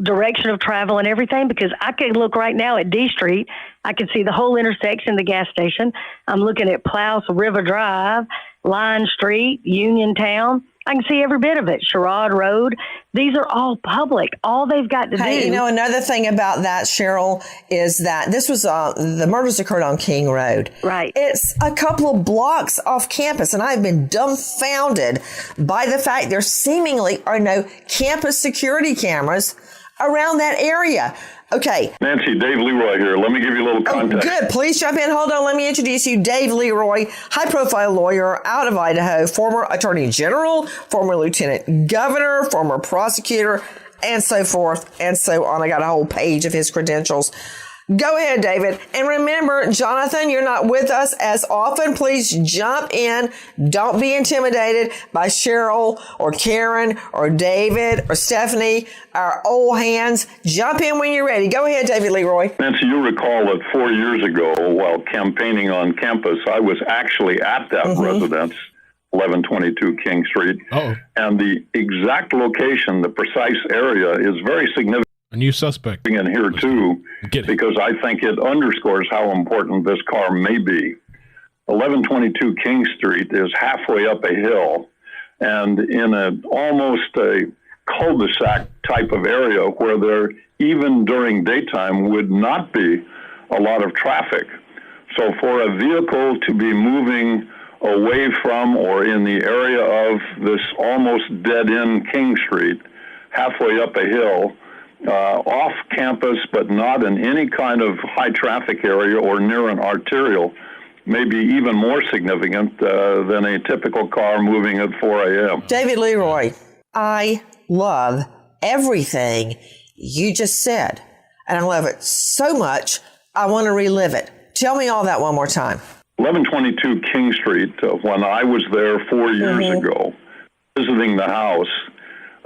direction of travel and everything, because I can look right now at D Street. I can see the whole intersection, the gas station. I'm looking at Plouse River Drive, Line Street, Uniontown. I can see every bit of it. Sherrod Road. These are all public. All they've got to do. Another thing about that, Cheryl, is that this was the murders occurred on King Road. Right. It's a couple of blocks off campus, and I've been dumbfounded by the fact there seemingly are no campus security cameras around that area. Okay. Nancy, Dave Leroy here. Let me give you a little context. Good. Please jump in. Hold on. Let me introduce you. Dave Leroy, high-profile lawyer out of Idaho, former attorney general, former lieutenant governor, former prosecutor, and so forth and so on. I got a whole page of his credentials. Go ahead, David. And remember, Jonathan, you're not with us as often. Please jump in. Don't be intimidated by Cheryl or Karen or David or Stephanie, our old hands. Jump in when you're ready. Go ahead, David Leroy. Nancy, you recall that 4 years ago, while campaigning on campus, I was actually at that residence, 1122 King Street. Oh. And the exact location, the precise area, is very significant. A new suspect in here too, because I think it underscores how important this car may be. 1122 King Street is halfway up a hill, and in almost a cul-de-sac type of area where there, even during daytime, would not be a lot of traffic. So for a vehicle to be moving away from or in the area of this almost dead-end King Street, halfway up a hill, off campus, but not in any kind of high traffic area or near an arterial, may be even more significant than a typical car moving at 4 a.m. David Leroy, I love everything you just said, and I love it so much, I want to relive it. Tell me all that one more time. 1122 King Street, when I was there 4 years ago, visiting the house,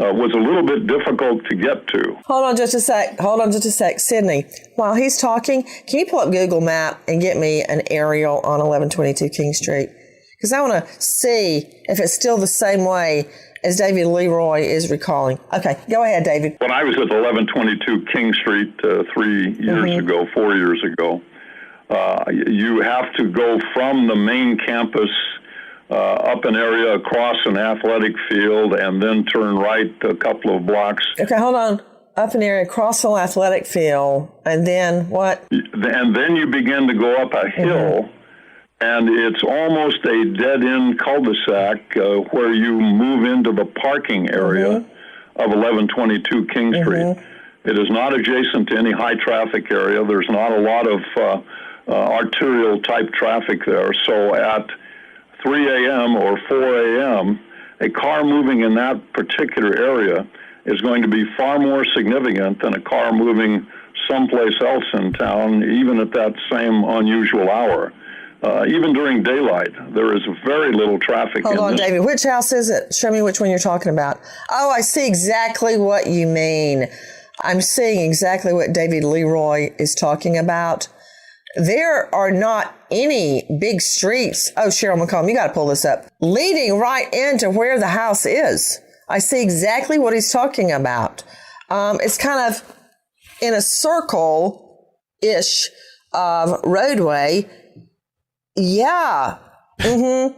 was a little bit difficult to get to. Hold on just a sec. Sydney, while he's talking, can you pull up Google Map and get me an aerial on 1122 King Street? Because I want to see if it's still the same way as David Leroy is recalling. Okay, go ahead, David. When I was at 1122 King Street 4 years ago, you have to go from the main campus up an area, across an athletic field, and then turn right a couple of blocks. Okay, hold on. Up an area, across an athletic field, and then what? And then you begin to go up a hill, and it's almost a dead-end cul-de-sac where you move into the parking area of 1122 King Street. It is not adjacent to any high-traffic area. There's not a lot of arterial-type traffic there. So at 3 a.m. or 4 a.m., a car moving in that particular area is going to be far more significant than a car moving someplace else in town, even at that same unusual hour. Even during daylight, there is very little traffic. Hold on, David. Which house is it? Show me which one you're talking about. Oh, I see exactly what you mean. I'm seeing exactly what David Leroy is talking about. There are not any big streets. Oh, Cheryl McComb, you got to pull this up. Leading right into where the house is. I see exactly what he's talking about. It's kind of in a circle-ish roadway. Yeah. Mm-hmm.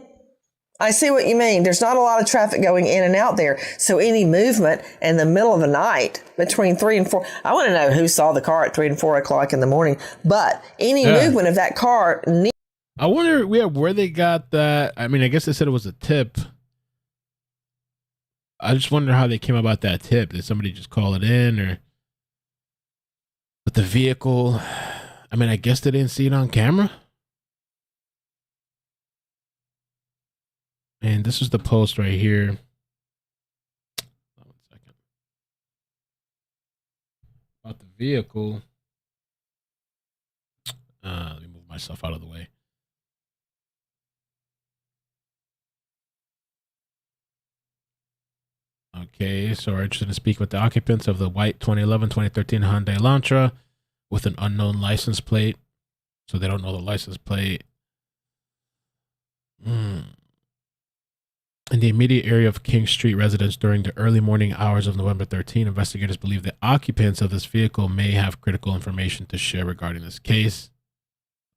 I see what you mean. There's not a lot of traffic going in and out there. So any movement in the middle of the night between 3 and 4, I want to know who saw the car at 3 and 4 o'clock in the morning. But any movement of that car. I wonder where they got that. I mean, I guess they said it was a tip. I just wonder how they came about that tip. Did somebody just call it in, or with the vehicle? I mean, I guess they didn't see it on camera. And this is the post right here. 1 second. About the vehicle. Let me move myself out of the way. Okay, so we're interested in speaking with the occupants of the white 2011-2013 Hyundai Elantra with an unknown license plate. So they don't know the license plate. In the immediate area of King Street residence during the early morning hours of November 13, investigators believe the occupants of this vehicle may have critical information to share regarding this case.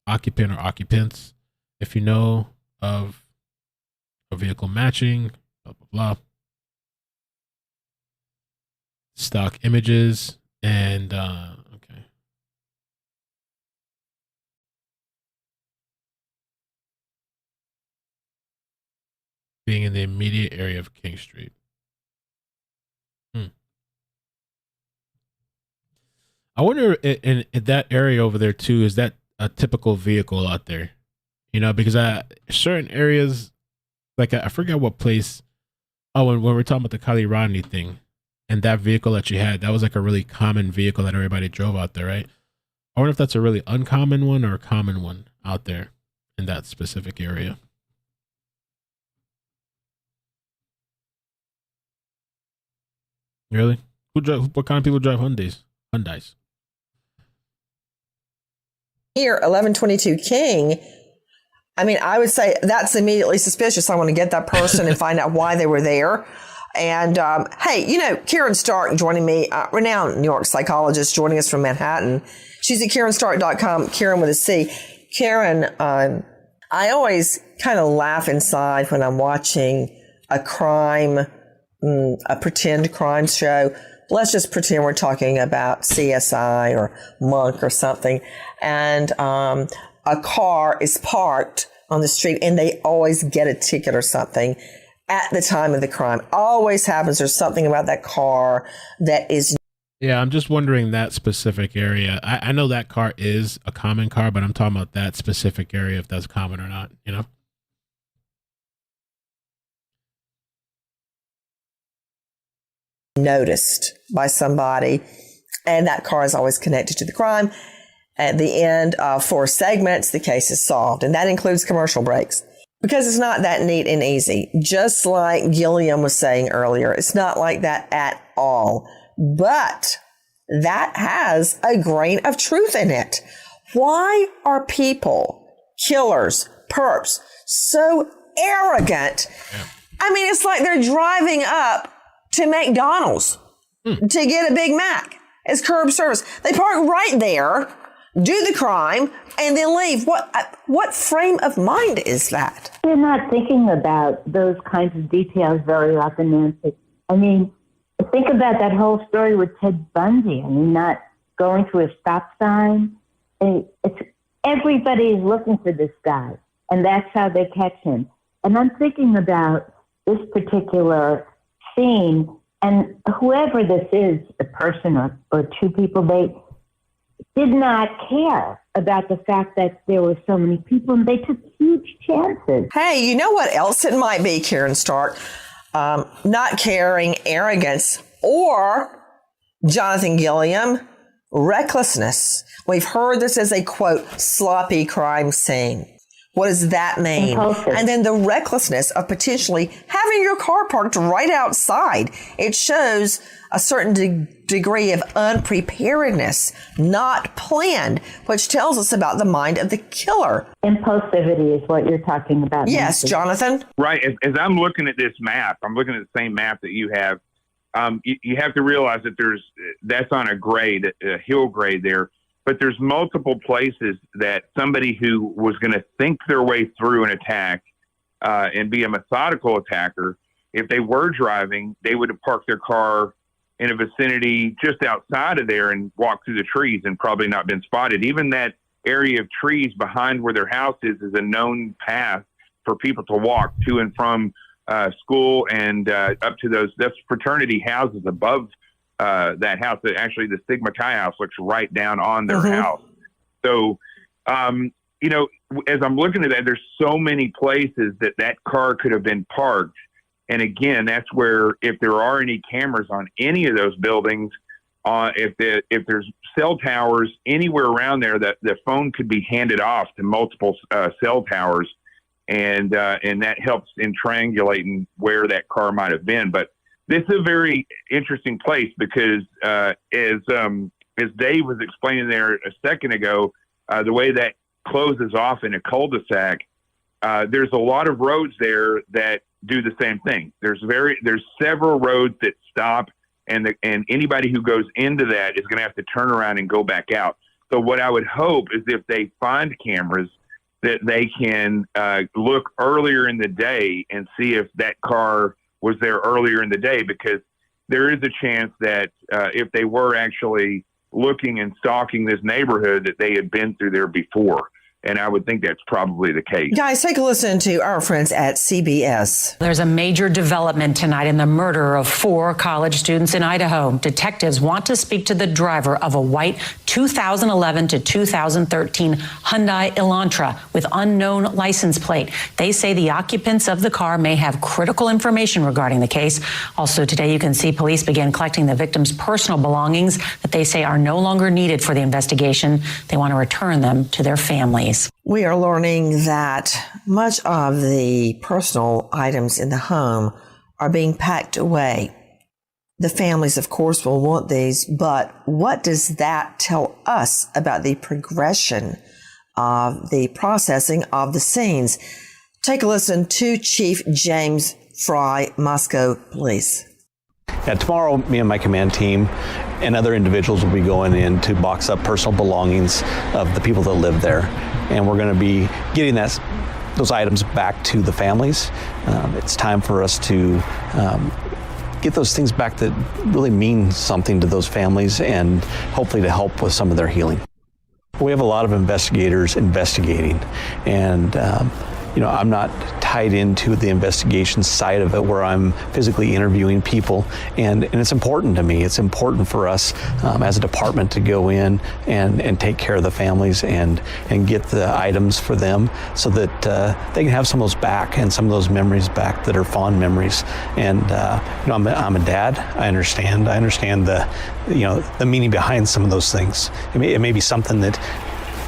Occupant or occupants, if you know of a vehicle matching, blah, blah, blah. Stock images and, okay. Being in the immediate area of King Street. I wonder in that area over there too, is that a typical vehicle out there? You know, because certain areas, like I forget what place. Oh, when we're talking about the Kaylee Rodney thing and that vehicle that you had, that was like a really common vehicle that everybody drove out there, right? I wonder if that's a really uncommon one or a common one out there in that specific area. Really? What kind of people drive Hyundais? Here, 1122 King. I mean, I would say that's immediately suspicious. I want to get that person and find out why they were there. And hey, you know, Karen Stark joining me, renowned New York psychologist joining us from Manhattan. She's at KarenStark.com, Karen with a C. Karen, I always kind of laugh inside when I'm watching a crime, a pretend crime show. Let's just pretend we're talking about CSI or Monk or something. And a car is parked on the street and they always get a ticket or something at the time of the crime. Always happens. There's something about that car that is. Yeah, I'm just wondering that specific area. I know that car is a common car, but I'm talking about that specific area, if that's common or not, you know? Noticed by somebody, and that car is always connected to the crime. At the end of 4 segments, the case is solved, and that includes commercial breaks. Because it's not that neat and easy. Just like Gilliam was saying earlier, it's not like that at all. But that has a grain of truth in it. Why are people, killers, perps, so arrogant? Yeah. I mean, it's like they're driving up to McDonald's to get a Big Mac as curb service. They park right there, do the crime, and then leave. What frame of mind is that? They're not thinking about those kinds of details very often, Nancy. I mean, think about that whole story with Ted Bundy. I mean, not going through a stop sign. Everybody is looking for this guy, and that's how they catch him. And I'm thinking about this particular scene, and whoever this is, a person or 2 people, they did not care about the fact that there were so many people, and they took huge chances. Hey, you know what else it might be, Karen Stark? Not caring, arrogance, or, Jonathan Gilliam, recklessness. We've heard this as a, quote, sloppy crime scene. What does that mean? Impulsive. And then the recklessness of potentially having your car parked right outside. It shows a certain degree of unpreparedness, not planned, which tells us about the mind of the killer. Impulsivity is what you're talking about. Yes, Nancy. Jonathan. Right. As I'm looking at this map, I'm looking at the same map that you have. You have to realize that that's on a hill grade there. But there's multiple places that somebody who was going to think their way through an attack and be a methodical attacker, if they were driving, they would have parked their car in a vicinity just outside of there and walked through the trees and probably not been spotted. Even that area of trees behind where their house is a known path for people to walk to and from school and up to that's fraternity houses above that house. That actually the Sigma Chi house looks right down on their house. So, as I'm looking at that, there's so many places that car could have been parked. And again, that's where, if there are any cameras on any of those buildings, if there's cell towers anywhere around there, that the phone could be handed off to multiple cell towers, and that helps in triangulating where that car might have been. But this is a very interesting place because, as Dave was explaining there a second ago, the way that closes off in a cul-de-sac, there's a lot of roads there that do the same thing. There's several roads that stop, and anybody who goes into that is going to have to turn around and go back out. So what I would hope is if they find cameras, that they can look earlier in the day and see if that car was there earlier in the day, because there is a chance that if they were actually looking and stalking this neighborhood, that they had been through there before. And I would think that's probably the case. Guys, take a listen to our friends at CBS. There's a major development tonight in the murder of 4 college students in Idaho. Detectives want to speak to the driver of a white 2011 to 2013 Hyundai Elantra with unknown license plate. They say the occupants of the car may have critical information regarding the case. Also today, you can see police began collecting the victims' personal belongings that they say are no longer needed for the investigation. They want to return them to their families. We are learning that much of the personal items in the home are being packed away. The families, of course, will want these, but what does that tell us about the progression of the processing of the scenes? Take a listen to Chief James Fry, Moscow Police. Yeah, tomorrow, me and my command team and other individuals will be going in to box up personal belongings of the people that live there. And we're going to be getting those items back to the families. It's time for us to get those things back that really mean something to those families, and hopefully to help with some of their healing. We have a lot of investigators investigating, and I'm not tied into the investigation side of it where I'm physically interviewing people, and it's important to me. It's important for us as a department to go in and take care of the families and get the items for them so that they can have some of those back and some of those memories back that are fond memories. And I'm a dad. I understand the meaning behind some of those things. It may be something that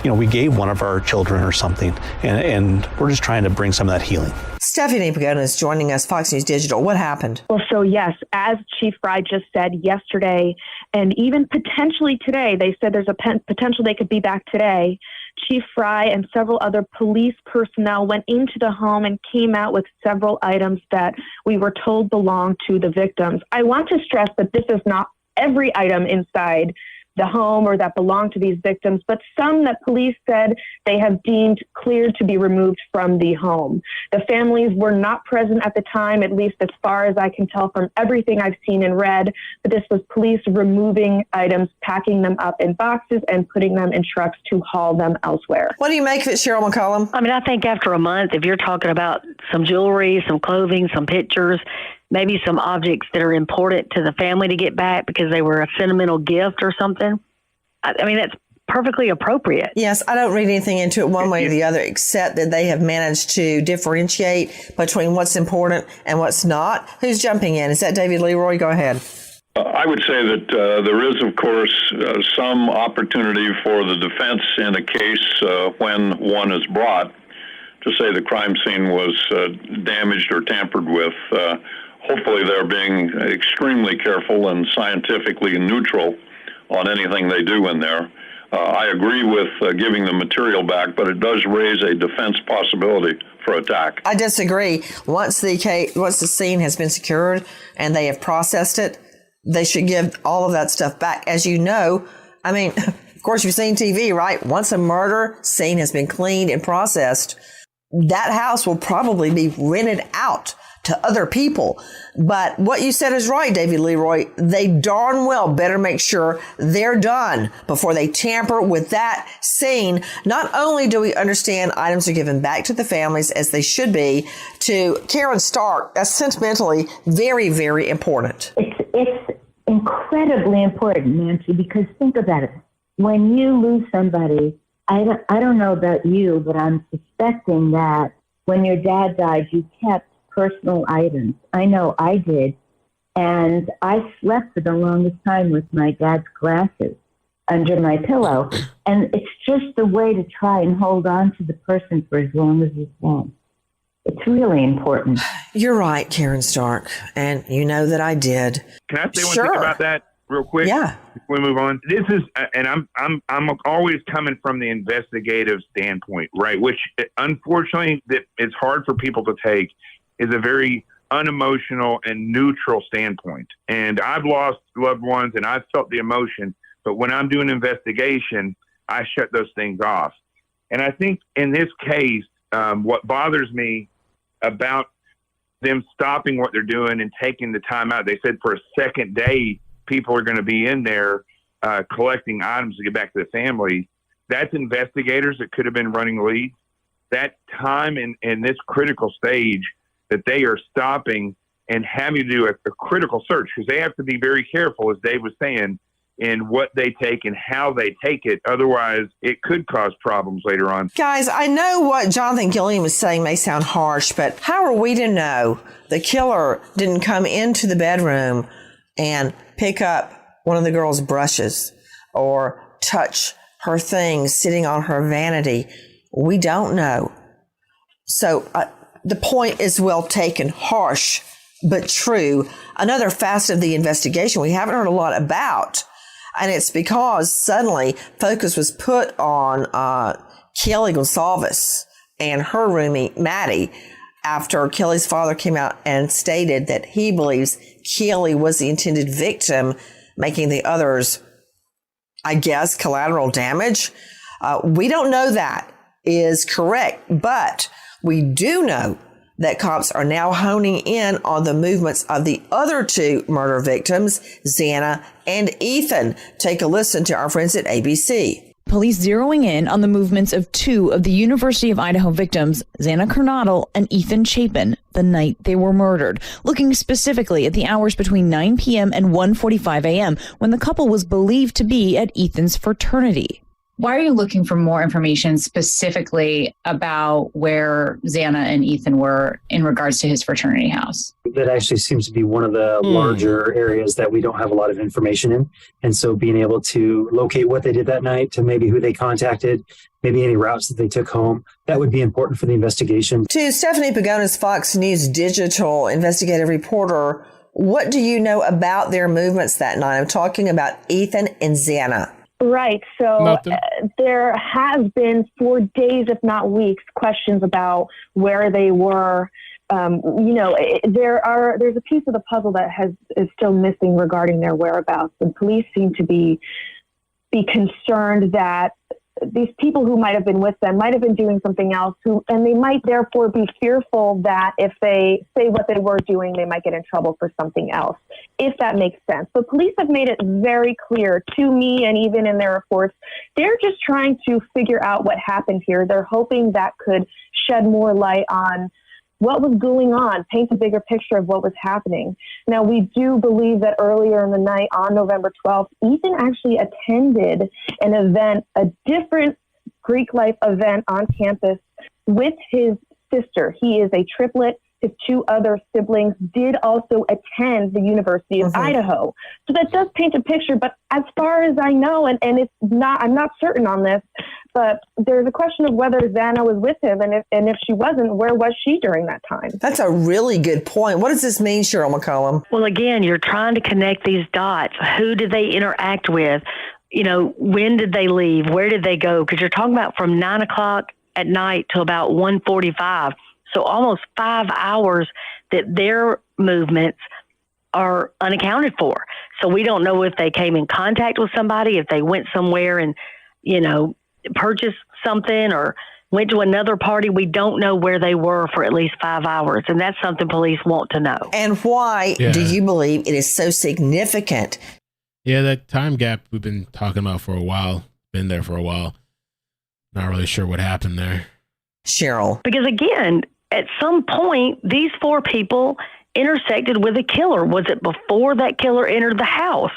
we gave one of our children or something, and we're just trying to bring some of that healing. Stephanie Pagoda is joining us, Fox News Digital. What happened? Well, so yes, as Chief Fry just said yesterday, and even potentially today, they said there's a potential they could be back today. Chief Fry and several other police personnel went into the home and came out with several items that we were told belonged to the victims. I want to stress that this is not every item inside the home or that belong to these victims, but some that police said they have deemed cleared to be removed from the home. The families were not present at the time, at least as far as I can tell from everything I've seen and read, but this was police removing items, packing them up in boxes and putting them in trucks to haul them elsewhere. What do you make of it, Cheryl McCollum? I mean, I think after a month, if you're talking about some jewelry, some clothing, some pictures, maybe some objects that are important to the family to get back because they were a sentimental gift or something. I mean, that's perfectly appropriate. Yes, I don't read anything into it one way or the other, except that they have managed to differentiate between what's important and what's not. Who's jumping in? Is that David Leroy? Go ahead. I would say that there is, of course, some opportunity for the defense in a case when one is brought to say the crime scene was damaged or tampered with. Hopefully they're being extremely careful and scientifically neutral on anything they do in there. I agree with giving the material back, but it does raise a defense possibility for attack. I disagree. Once the scene has been secured and they have processed it, they should give all of that stuff back. As you know, I mean, of course, you've seen TV, right? Once a murder scene has been cleaned and processed, that house will probably be rented out to other people. But what you said is right, David Leroy. They darn well better make sure they're done before they tamper with that scene. Not only do we understand items are given back to the families as they should be, to Karen Stark, that's sentimentally very, very important. It's incredibly important, Nancy, because think about it. When you lose somebody, I don't know about you, but I'm suspecting that when your dad died, you kept personal items. I know I did. And I slept for the longest time with my dad's glasses under my pillow. And it's just a way to try and hold on to the person for as long as you can. It's really important. You're right, Karen Stark. And you know that I did. Can I say one thing about that real quick? Yeah. Before we move on. This is, and I'm always coming from the investigative standpoint, right? Which unfortunately that it's hard for people to take, is a very unemotional and neutral standpoint. And I've lost loved ones and I've felt the emotion, but when I'm doing investigation, I shut those things off. And I think in this case, what bothers me about them stopping what they're doing and taking the time out, they said for a second day, people are going to be in there collecting items to get back to the family. That's investigators that could have been running leads. That time in this critical stage that they are stopping and having to do a critical search, because they have to be very careful, as Dave was saying, in what they take and how they take it. Otherwise, it could cause problems later on. Guys, I know what Jonathan Gilliam was saying may sound harsh, but how are we to know the killer didn't come into the bedroom and pick up one of the girl's brushes or touch her things sitting on her vanity? We don't know. So the point is well taken, harsh, but true. Another facet of the investigation we haven't heard a lot about, and it's because suddenly focus was put on Kaylee Goncalves and her roomie, Maddie, after Kelly's father came out and stated that he believes Kaylee was the intended victim, making the others, I guess, collateral damage. We don't know that is correct, but we do know that cops are now honing in on the movements of the other two murder victims, Xana and Ethan. Take a listen to our friends at ABC. Police zeroing in on the movements of two of the University of Idaho victims, Xana Kernodle and Ethan Chapin, the night they were murdered, looking specifically at the hours between 9 p.m. and 1:45 a.m. when the couple was believed to be at Ethan's fraternity. Why are you looking for more information specifically about where Xana and Ethan were in regards to his fraternity house? That actually seems to be one of the larger areas that we don't have a lot of information in. And so being able to locate what they did that night, to maybe who they contacted, maybe any routes that they took home, that would be important for the investigation. To Stephanie Pagonis, Fox News digital investigative reporter, what do you know about their movements that night? I'm talking about Ethan and Xana. Right. So there has been for days, if not weeks, questions about where they were. There's a piece of the puzzle that is still missing regarding their whereabouts. And police seem to be concerned that these people who might have been with them might have been doing something else, and they might therefore be fearful that if they say what they were doing, they might get in trouble for something else, if that makes sense. But police have made it very clear to me, and even in their reports, they're just trying to figure out what happened here. They're hoping that could shed more light on what was going on, paint a bigger picture of what was happening. Now, we do believe that earlier in the night on November 12th, Ethan actually attended an event, a different Greek life event on campus with his sister. He is a triplet. his two other siblings did also attend the University of Idaho. So that does paint a picture, but as far as I know, and it's not, I'm not certain on this, but there's a question of whether Xana was with him, and if she wasn't, where was she during that time? That's a really good point. What does this mean, Cheryl McCollum? Well, again, you're trying to connect these dots. Who did they interact with? You know, when did they leave? Where did they go? Because you're talking about from 9 o'clock at night till about 1:45. So almost 5 hours that their movements are unaccounted for. So we don't know if they came in contact with somebody, if they went somewhere and, you know, purchased something or went to another party. We don't know where they were for at least 5 hours. And that's something police want to know. And why do you believe it is so significant? Yeah, that time gap we've been talking about for a while, been there for a while. Not really sure what happened there. Cheryl. Because again, at some point, these four people intersected with a killer. Was it before that killer entered the house?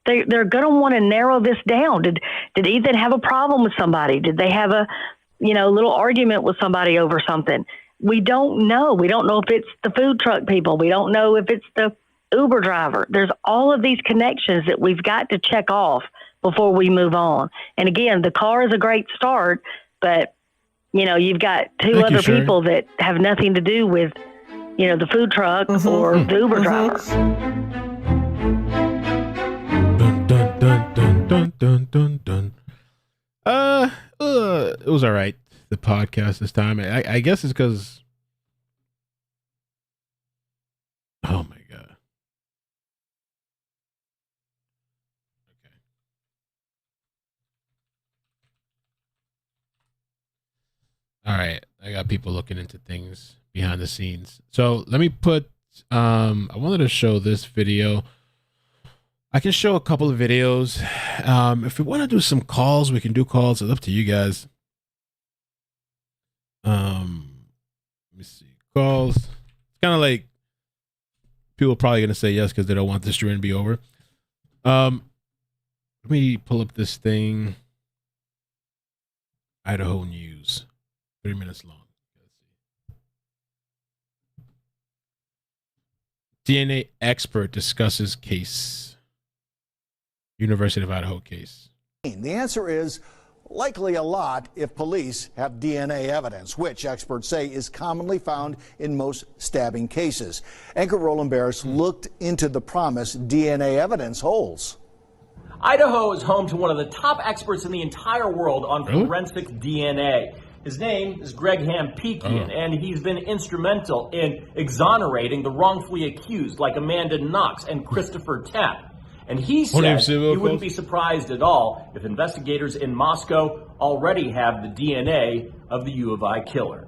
They're going to want to narrow this down. Did Ethan have a problem with somebody? Did they have a, you know, little argument with somebody over something? We don't know. We don't know if it's the food truck people. We don't know if it's the Uber driver. There's all of these connections that we've got to check off before we move on. And again, the car is a great start, but you know, you've got two other people that have nothing to do with, you know, the food truck or the Uber driver. Dun, dun, dun, dun, dun, dun, dun, dun. It was all right, the podcast this time. I guess it's because, oh my God. Okay. All right. I got people looking into things behind the scenes. So let me put, I wanted to show this video. I can show a couple of videos. If we want to do some calls, we can do calls. It's up to you guys. Let me see. Calls. It's kind of like people are probably going to say yes because they don't want this stream to be over. Let me pull up this thing. Idaho News. 3 minutes long. DNA expert discusses case. University of Idaho case. The answer is likely a lot if police have DNA evidence, which experts say is commonly found in most stabbing cases. Anchor Roland Barris looked into the promise DNA evidence holds. Idaho is home to one of the top experts in the entire world on forensic DNA. His name is Greg Hampikian, and he's been instrumental in exonerating the wrongfully accused like Amanda Knox and Christopher Tapp. And he said he wouldn't be surprised at all if investigators in Moscow already have the DNA of the U of I killer.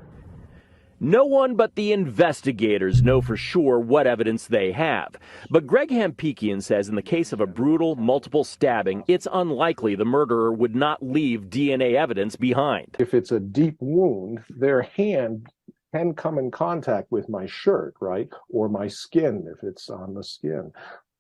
No one but the investigators know for sure what evidence they have. But Greg Hampikian says in the case of a brutal, multiple stabbing, it's unlikely the murderer would not leave DNA evidence behind. If it's a deep wound, their hand can come in contact with my shirt, right? Or my skin if it's on the skin.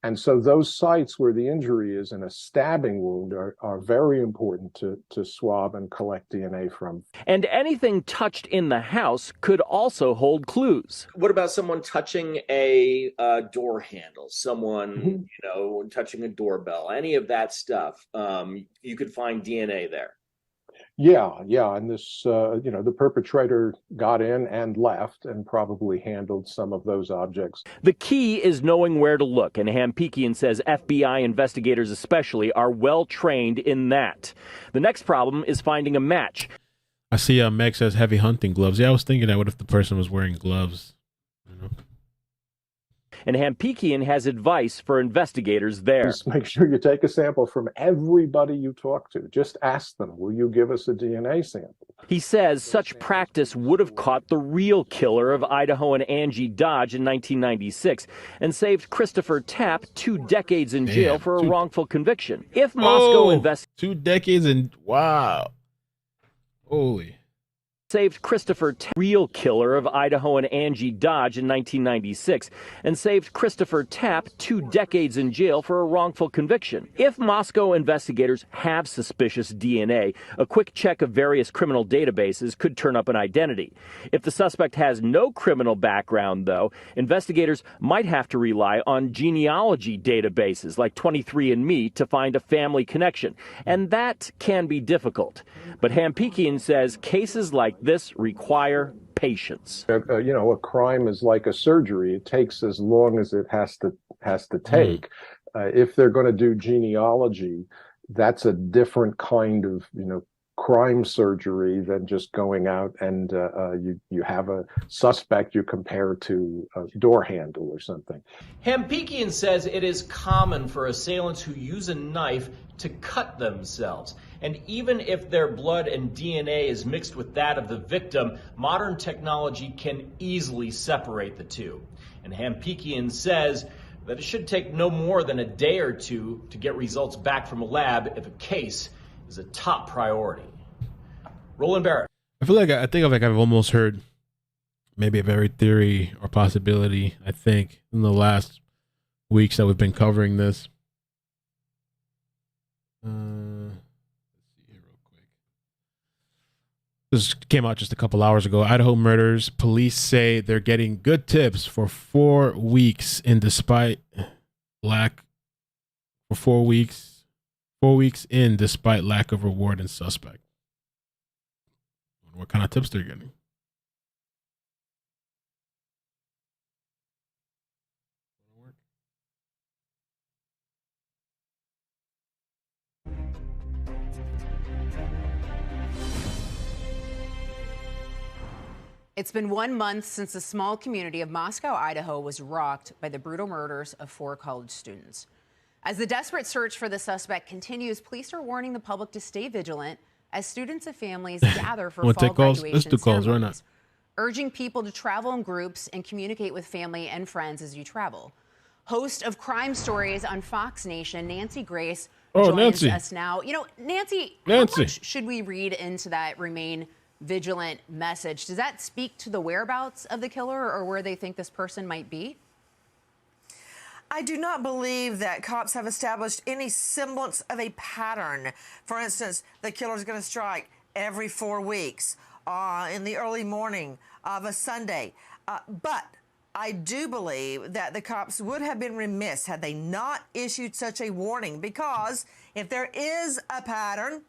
And so those sites where the injury is in a stabbing wound are very important to swab and collect DNA from. And anything touched in the house could also hold clues. What about someone touching a door handle, someone, you know, touching a doorbell, any of that stuff? You could find DNA there. Yeah. And this, you know, the perpetrator got in and left and probably handled some of those objects. The key is knowing where to look, and Hampikian says FBI investigators especially are well trained in that. The next problem is finding a match. I see Meg says heavy hunting gloves. Yeah, I was thinking that what if the person was wearing gloves? You know? And Hampikian has advice for investigators there. Just make sure you take a sample from everybody you talk to. Just ask them, will you give us a DNA sample? He says such practice would have caught the real killer of Idaho and Angie Dodge in 1996 and saved Christopher Tapp 2 decades in jail for a wrongful conviction. If Moscow 2 decades and wow. Holy. saved Christopher, real killer of Idaho and Angie Dodge in 1996, and saved Christopher Tapp 2 decades in jail for a wrongful conviction. If Moscow investigators have suspicious DNA, a quick check of various criminal databases could turn up an identity. If the suspect has no criminal background, though, investigators might have to rely on genealogy databases like 23andMe to find a family connection, and that can be difficult. But Hampikian says cases like this require patience. A crime is like a surgery. It takes as long as it has to take. If they're going to do genealogy, that's a different kind of, crime surgery than just going out and you have a suspect you compare to a door handle or something. Hampikian says it is common for assailants who use a knife to cut themselves. And even if their blood and DNA is mixed with that of the victim, modern technology can easily separate the two. And Hampikian says that it should take no more than a day or two to get results back from a lab if a case is a top priority. Roland Barrett. I think I've almost heard maybe a very theory or possibility, I think, in the last weeks that we've been covering this. Let's see here real quick. This came out just a couple hours ago. Idaho murders. Police say they're getting good tips for 4 weeks in despite lack of reward and suspect. What kind of tips they're getting? It's been 1 month since the small community of Moscow, Idaho was rocked by the brutal murders of 4 college students. As the desperate search for the suspect continues, police are warning the public to stay vigilant as students and families gather for fall graduation ceremonies, urging people to travel in groups and communicate with family and friends as you travel. Host of Crime Stories on Fox Nation, Nancy Grace, joins us now. Nancy, how much should we read into that remain vigilant message? Does that speak to the whereabouts of the killer or where they think this person might be? I do not believe that cops have established any semblance of a pattern. For instance, the killer is going to strike every 4 weeks in the early morning of a Sunday. But I do believe that the cops would have been remiss had they not issued such a warning, because if there is a pattern,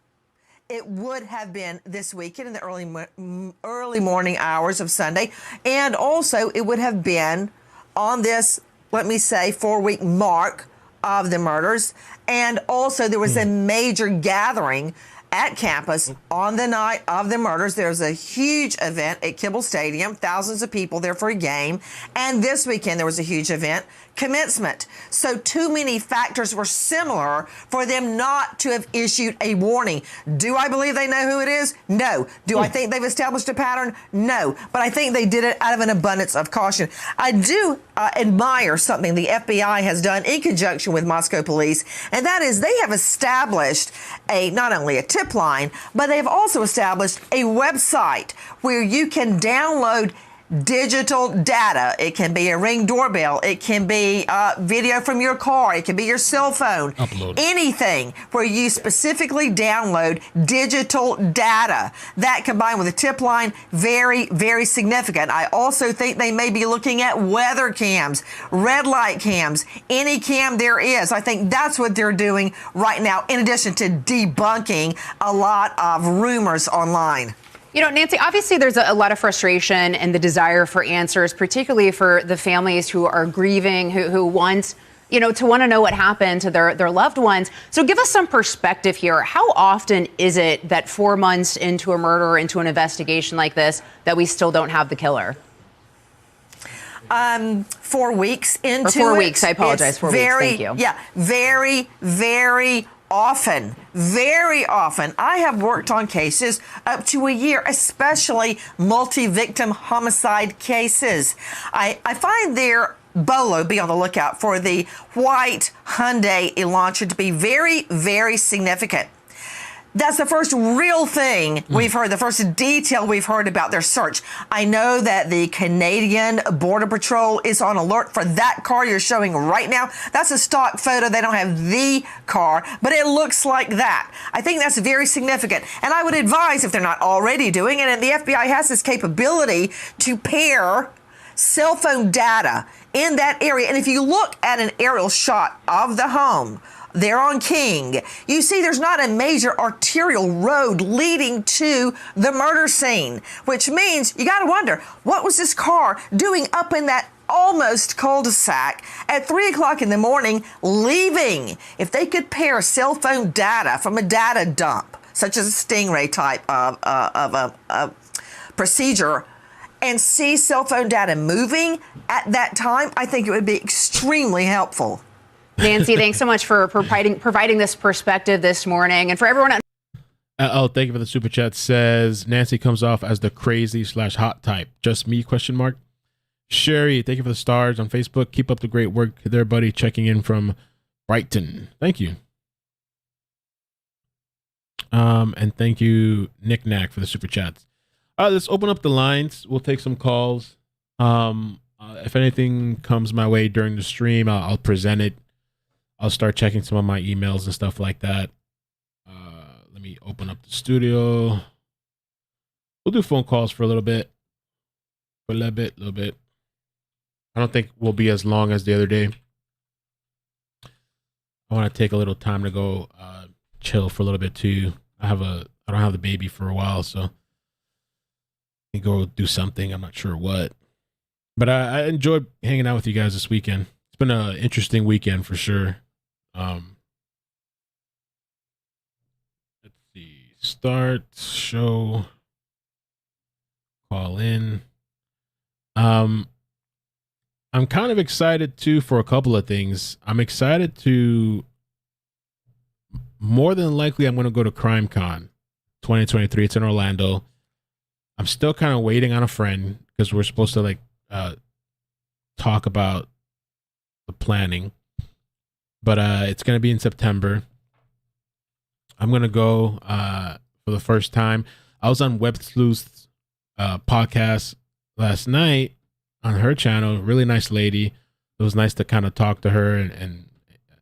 it would have been this weekend in the early morning hours of Sunday. And also it would have been on this, let me say, 4-week mark of the murders. And also there was a major gathering at campus on the night of the murders. There's a huge event at Kibble Stadium, thousands of people there for a game. And this weekend there was a huge event, commencement. So too many factors were similar for them not to have issued a warning. Do I believe they know who it is? No. Do I think they've established a pattern? No. But I think they did it out of an abundance of caution. I do admire something the FBI has done in conjunction with Moscow police, and that is they have established not only a tip line, but they've also established a website where you can download digital data. It can be a Ring doorbell. It can be video from your car. It can be your cell phone. Upload. Anything where you specifically download digital data. That combined with a tip line, very, very significant. I also think they may be looking at weather cams, red light cams, any cam there is. I think that's what they're doing right now, in addition to debunking a lot of rumors online. Nancy, obviously there's a lot of frustration and the desire for answers, particularly for the families who are grieving, who want, to want to know what happened to their loved ones. So give us some perspective here. How often is it that 4 months into a murder, into an investigation like this, that we still don't have the killer? 4 weeks into 4 weeks. I apologize. 4 weeks. Thank you. Yeah, very, very often. Very often. I have worked on cases up to a year, especially multi-victim homicide cases. I find their Bolo, be on the lookout for the white Hyundai Elantra to be very, very significant. That's the first real thing we've heard, the first detail we've heard about their search. I know that the Canadian Border Patrol is on alert for that car you're showing right now. That's a stock photo. They don't have the car, but it looks like that. I think that's very significant. And I would advise, if they're not already doing it, and the FBI has this capability to pair cell phone data in that area. And if you look at an aerial shot of the home, there on King, you see there's not a major arterial road leading to the murder scene, which means you got to wonder, what was this car doing up in that almost cul-de-sac at 3 o'clock in the morning, leaving? If they could pair cell phone data from a data dump, such as a Stingray type of a procedure, and see cell phone data moving at that time, I think it would be extremely helpful. Nancy, thanks so much for providing this perspective this morning. And for everyone thank you for the super chat. Says Nancy comes off as the crazy/hot type. Just me? ? Sherry, thank you for the stars on Facebook. Keep up the great work there, buddy. Checking in from Brighton. Thank you. And thank you, Nick Knack, for the super chats. Let's open up the lines. We'll take some calls. If anything comes my way during the stream, I'll present it. I'll start checking some of my emails and stuff like that. Let me open up the studio. We'll do phone calls for a little bit. A little bit. I don't think we'll be as long as the other day. I want to take a little time to go chill for a little bit too. I don't have the baby for a while, so I go do something. I'm not sure what. But I enjoyed hanging out with you guys this weekend. It's been an interesting weekend for sure. Let's see. Start show. Call in. I'm kind of excited too for a couple of things. I'm excited to, more than likely, I'm going to go to CrimeCon 2023. It's in Orlando. I'm still kind of waiting on a friend because we're supposed to talk about the planning, but it's going to be in September. I'm going to go for the first time. I was on Web Sleuth's podcast last night on her channel. Really nice lady. It was nice to kind of talk to her, and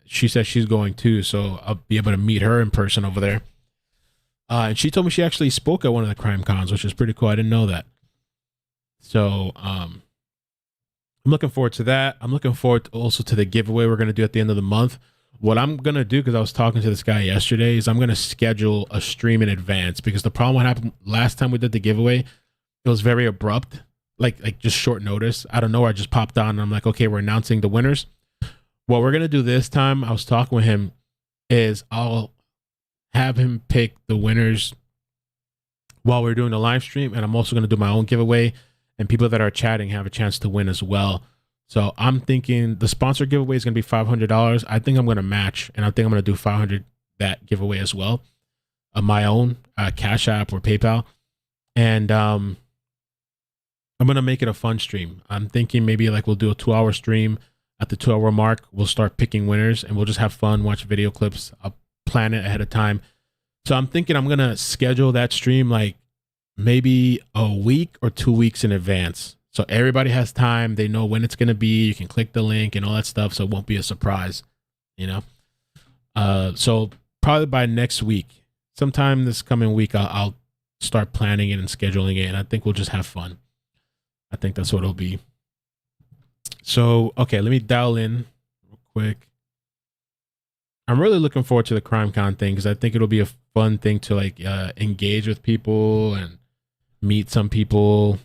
she said she's going too, so I'll be able to meet her in person over there. And she told me she actually spoke at one of the crime cons, which is pretty cool. I didn't know that. So I'm looking forward to that. I'm looking forward also to the giveaway we're going to do at the end of the month. What I'm going to do, because I was talking to this guy yesterday, is I'm going to schedule a stream in advance, because the problem what happened last time we did the giveaway, it was very abrupt, like just short notice. I don't know, I just popped on and I'm like, okay, we're announcing the winners. What we're going to do this time, I was talking with him, is I'll have him pick the winners while we're doing the live stream, and I'm also going to do my own giveaway, and people that are chatting have a chance to win as well. So I'm thinking the sponsor giveaway is going to be $500. I think I'm going to match, and I think I'm going to do $500 that giveaway as well, my own Cash App or PayPal. And I'm going to make it a fun stream. I'm thinking maybe we'll do a 2-hour stream. At the 2-hour mark, we'll start picking winners, and we'll just have fun, watch video clips. I'll plan it ahead of time. So I'm thinking I'm going to schedule that stream maybe a week or 2 weeks in advance. So everybody has time. They know when it's going to be. You can click the link and all that stuff, so it won't be a surprise, So probably by next week, sometime this coming week, I'll start planning it and scheduling it, and I think we'll just have fun. I think that's what it'll be. So, okay, let me dial in real quick. I'm really looking forward to the CrimeCon thing, because I think it'll be a fun thing to engage with people and meet some people.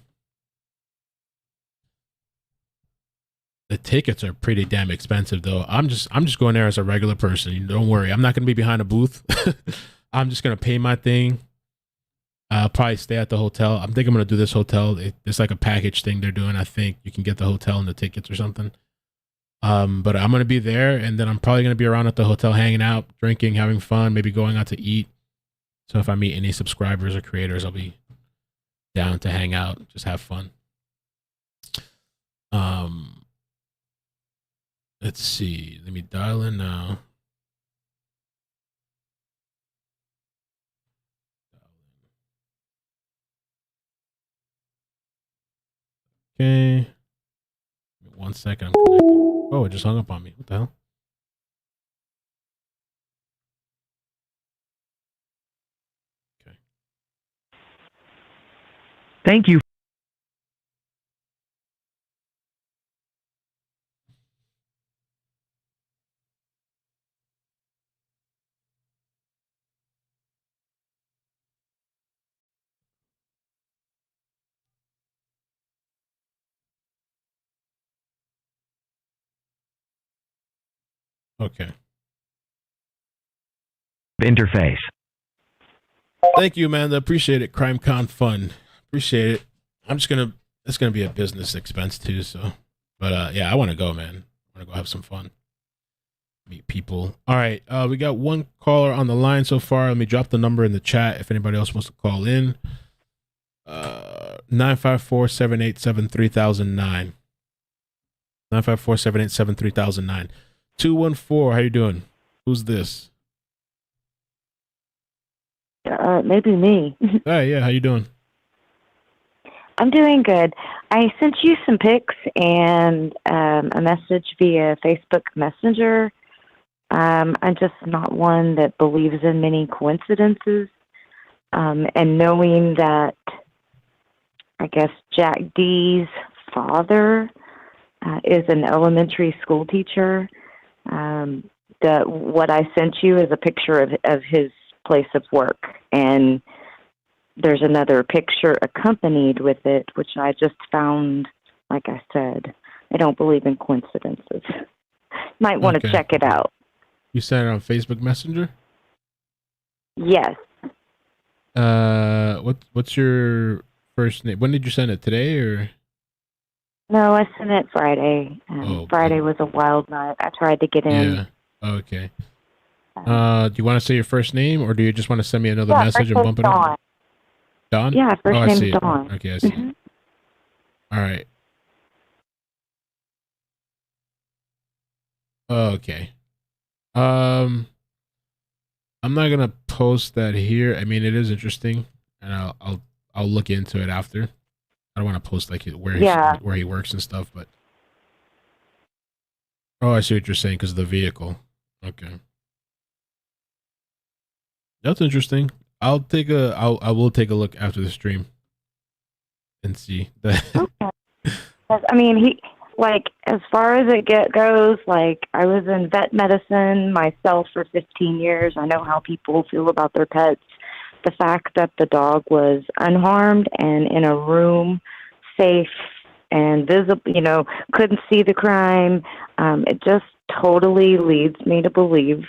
The tickets are pretty damn expensive, though. I'm just going there as a regular person. Don't worry, I'm not going to be behind a booth. I'm just going to pay my thing. I'll probably stay at the hotel. I think I'm going to do this hotel. It's like a package thing they're doing. I think you can get the hotel and the tickets or something. But I'm going to be there, and then I'm probably going to be around at the hotel hanging out, drinking, having fun, maybe going out to eat. So if I meet any subscribers or creators, I'll be down to hang out, just have fun. Let's see. Let me dial in now. Okay. 1 second. I'm connecting. Oh, it just hung up on me. What the hell? Okay. Thank you. Okay. Interface. Thank you, man. I appreciate it. CrimeCon fun. Appreciate it. It's gonna be a business expense too. So, but yeah, I want to go, man. I want to go have some fun. Meet people. All right. We got one caller on the line so far. Let me drop the number in the chat if anybody else wants to call in. 954-787-3009. 954-787-3009. 214. How you doing? Who's this? Maybe me. Hey, yeah. How you doing? I'm doing good. I sent you some pics and a message via Facebook Messenger. I'm just not one that believes in many coincidences. And knowing that, I guess, Jack D's father is an elementary school teacher, what I sent you is a picture of his place of work. And there's another picture accompanied with it, which I just found, like I said, I don't believe in coincidences. Might want to check it out. You sent it on Facebook Messenger? Yes. What's your first name? When did you send it? Today or? No, I sent it Friday. Friday was a wild night. I tried to get in. Yeah. Okay. Do you want to say your first name, or do you just want to send me another message and bump it up? Dawn? Yeah, first I name's see it. Dawn. Okay, I see it. All right. Okay. I'm not gonna post that here. I mean, it is interesting, and I'll look into it after. I don't want to post like where he works and stuff, but oh, I see what you're saying because of the vehicle. Okay, that's interesting. I will take a look after the stream and see that. Okay. I mean, as far as it goes, like, I was in vet medicine myself for 15 years. I know how people feel about their pets. The fact that the dog was unharmed and in a room, safe and visible, couldn't see the crime, it just totally leads me to believe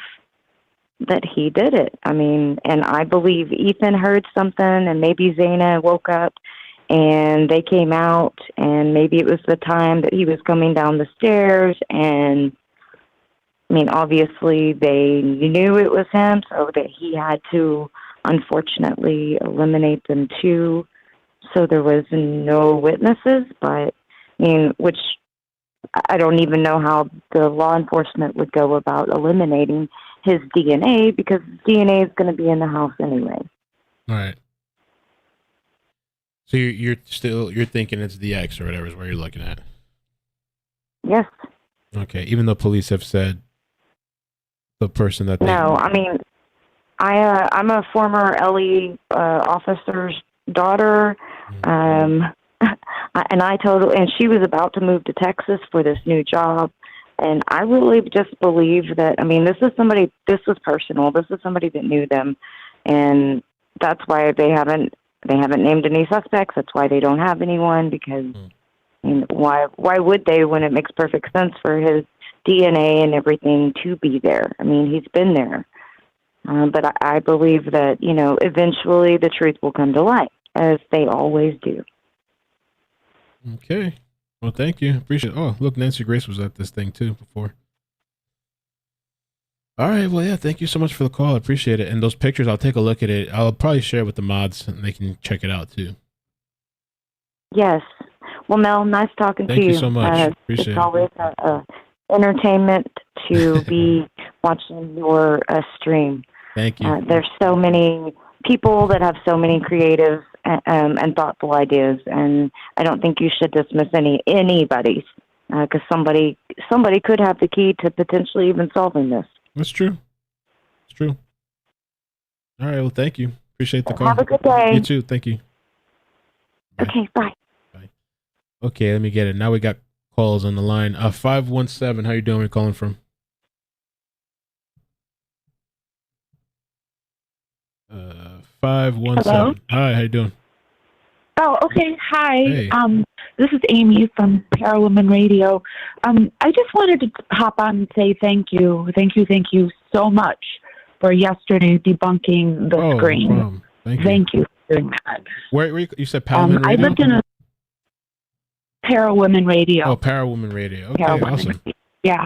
that he did it. I mean, and I believe Ethan heard something, and maybe Xana woke up and they came out, and maybe it was the time that he was coming down the stairs. And I mean, obviously they knew it was him, so that he had to unfortunately eliminate them too. So there was no witnesses, but I mean, which I don't even know how the law enforcement would go about eliminating his DNA, because DNA is going to be in the house anyway. All right. So you're thinking it's the X or whatever is where you're looking at. Yes. Okay. Even though police have said the person that No, I mean, I'm a former LE officer's daughter, and and she was about to move to Texas for this new job. And I really just believe that, I mean, this was personal. This is somebody that knew them. And that's why they haven't named any suspects. That's why they don't have anyone, because I mean, why would they, when it makes perfect sense for his DNA and everything to be there? I mean, he's been there. But I believe that, eventually the truth will come to light, as they always do. Okay. Well, thank you. Appreciate it. Oh, look, Nancy Grace was at this thing too before. All right. Well, yeah, thank you so much for the call. I appreciate it. And those pictures, I'll take a look at it. I'll probably share it with the mods and they can check it out too. Yes. Well, Mel, nice talking to you. Thank you so much. Appreciate it. It's always a entertainment to be watching your stream. Thank you. There's so many people that have so many creative and thoughtful ideas. And I don't think you should dismiss anybody's, because somebody could have the key to potentially even solving this. That's true. It's true. All right. Well, thank you. Appreciate the call. Have a good day. You too. Thank you. Bye. Okay, bye. Okay, let me get it. Now we got calls on the line. 517, how you doing? Where you calling from? 517. Hello? Hi, how you doing? Oh, okay. Hi. Hey. This is Amy from Parawoman Radio. I just wanted to hop on and say thank you. Thank you so much for yesterday debunking the screen. No problem. Thank you for doing that. Where you said Parawoman I Radio? lived in a Parawoman Radio. Oh, Parawoman Radio. Okay, Parawoman awesome. Yeah.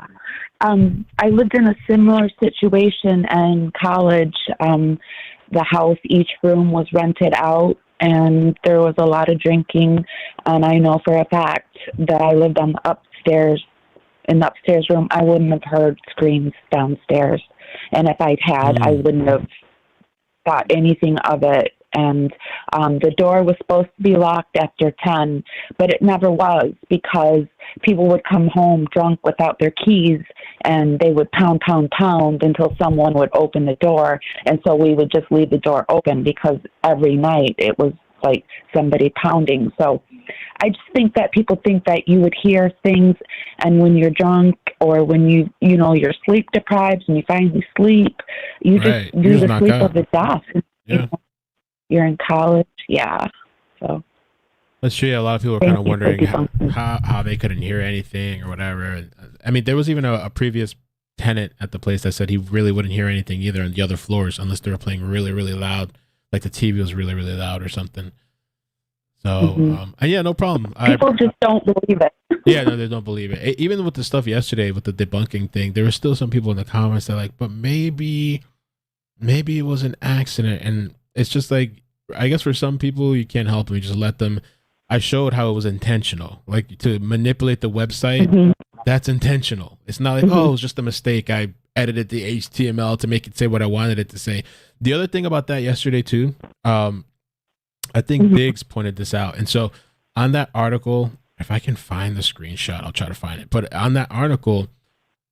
I lived in a similar situation in college. The house, each room was rented out, and there was a lot of drinking. And I know for a fact that I lived on the upstairs. In the upstairs room, I wouldn't have heard screams downstairs. And if I'd had, I wouldn't have thought anything of it. And the door was supposed to be locked after 10, but it never was, because people would come home drunk without their keys, and they would pound until someone would open the door. And so we would just leave the door open, because every night it was like somebody pounding. So I just think that people think that you would hear things, and when you're drunk or when you're sleep deprived and you finally sleep, you just do the sleep of the deaf. Yeah. You're in college, yeah. So that's true. Yeah, a lot of people are kind of wondering how they couldn't hear anything or whatever. I mean, there was even a previous tenant at the place that said he really wouldn't hear anything either on the other floors unless they were playing really, really loud, like the TV was really, really loud or something. So, and yeah, no problem. People just don't believe it. Yeah, no, they don't believe it. Even with the stuff yesterday with the debunking thing, there were still some people in the comments that like, but maybe it was an accident. And it's just like, I guess for some people, you can't help them. You just let them. I showed how it was intentional, like to manipulate the website. That's intentional. It's not like, oh, it was just a mistake. I edited the HTML to make it say what I wanted it to say. The other thing about that yesterday too, I think Biggs pointed this out. And so on that article, if I can find the screenshot, I'll try to find it. But on that article,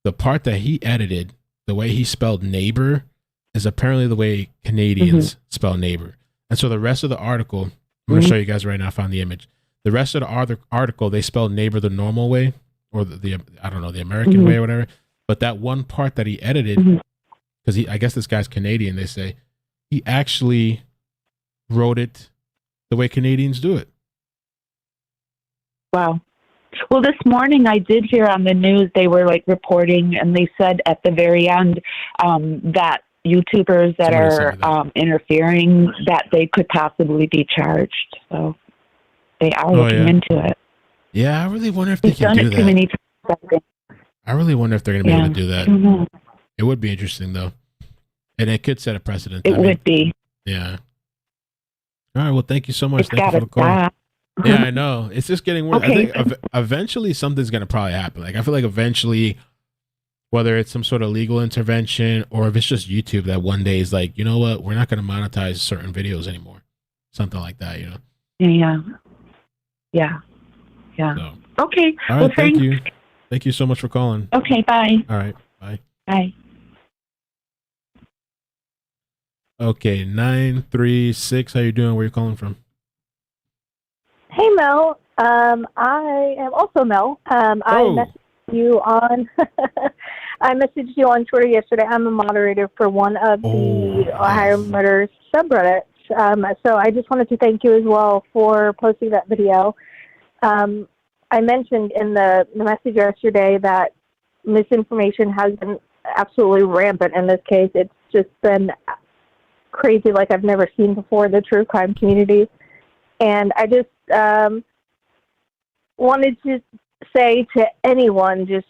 the part that he edited, the way he spelled neighbor is apparently the way Canadians spell neighbor. And so the rest of the article, I'm going to show you guys right now. I found the image. The rest of the article, they spell neighbor the normal way, or the I don't know, the American way or whatever. But that one part that he edited, because I guess this guy's Canadian, they say, he actually wrote it the way Canadians do it. Wow. Well, this morning I did hear on the news, they were like reporting, and they said at the very end that YouTubers that are interfering, that they could possibly be charged. So they are looking into it. Yeah, I really wonder if they can do that. Too many times. I really wonder if they're going to be able to do that. It would be interesting, though. And it could set a precedent. It would be. Yeah. All right. Well, thank you so much. Thank you for the call. Yeah, I know. It's just getting worse. Okay. I think eventually something's going to probably happen. Like, I feel like eventually, whether it's some sort of legal intervention or if it's just YouTube that one day is like, you know what, we're not going to monetize certain videos anymore. Something like that, you know? Yeah. So. Okay. All right. Thank you. Thank you so much for calling. Okay. Bye. All right. Bye. Bye. Okay. 936. How you doing? Where you calling from? Hey, Mel. I am also Mel. I messaged you on I messaged you on Twitter yesterday. I'm a moderator for one of the Ohio Murders subreddits. So I just wanted to thank you as well for posting that video. I mentioned in the message yesterday that misinformation has been absolutely rampant in this case. It's just been crazy like I've never seen before, the true crime community. And I just wanted to say to anyone, just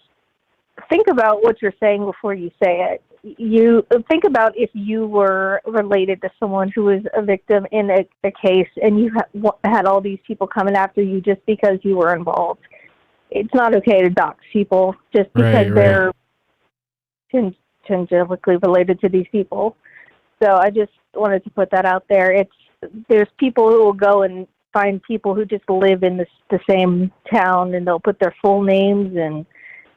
think about what you're saying before you say it. You think about if you were related to someone who was a victim in a case and you had all these people coming after you just because you were involved. It's not okay to dox people just because they're tangentially related to these people. So I just wanted to put that out there. there's people who will go and find people who just live in the same town, and they'll put their full names and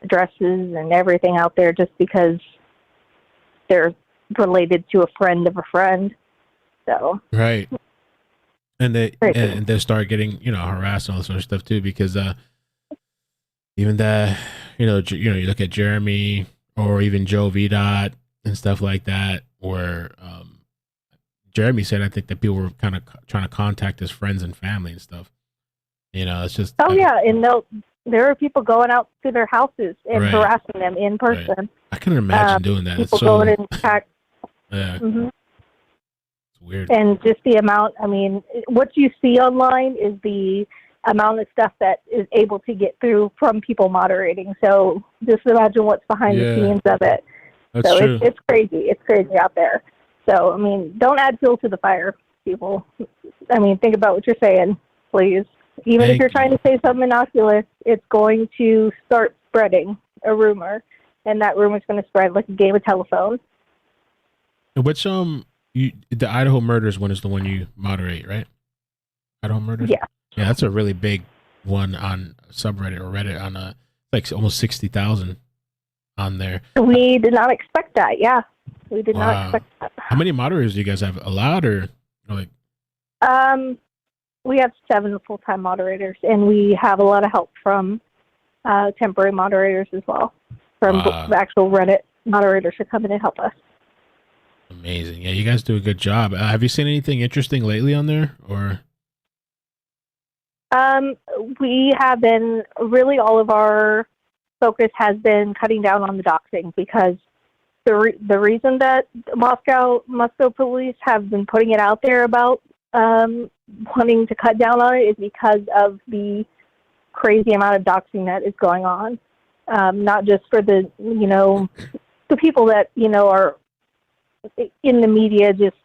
addresses and everything out there just because they're related to a friend of a friend. So right, and they start getting harassed and all this sort of stuff too, because even that you look at Jeremy or even Joe VDOT and stuff like that, where Jeremy said I think that people were kind of trying to contact his friends and family and stuff. It's just yeah, and there are people going out to their houses and harassing them in person. Right. I couldn't imagine doing that. People It's so going in attack. yeah. Mm-hmm. It's weird. And just the amount, I mean, what you see online is the amount of stuff that is able to get through from people moderating. So just imagine what's behind the scenes of it. That's so true. It's crazy. It's crazy out there. So, I mean, don't add fuel to the fire, people. I mean, think about what you're saying, please. Even if you're trying to say something innocuous, it's going to start spreading a rumor, and that rumor is going to spread like a game of telephone. Which the Idaho murders one is the one you moderate, right? Idaho murders. Yeah. Yeah, that's a really big one on subreddit or Reddit on like almost 60,000 on there. We did not expect that. Yeah, we did not expect that. How many moderators do you guys have? A lot or like? We have 7 full-time moderators, and we have a lot of help from temporary moderators as well, from the actual Reddit moderators who come in and help us. Amazing. Yeah, you guys do a good job. Have you seen anything interesting lately on there, or? We have been, really all of our focus has been cutting down on the doxing, because the reason that Moscow police have been putting it out there about wanting to cut down on it is because of the crazy amount of doxing that is going on. Not just for the people that, are in the media, just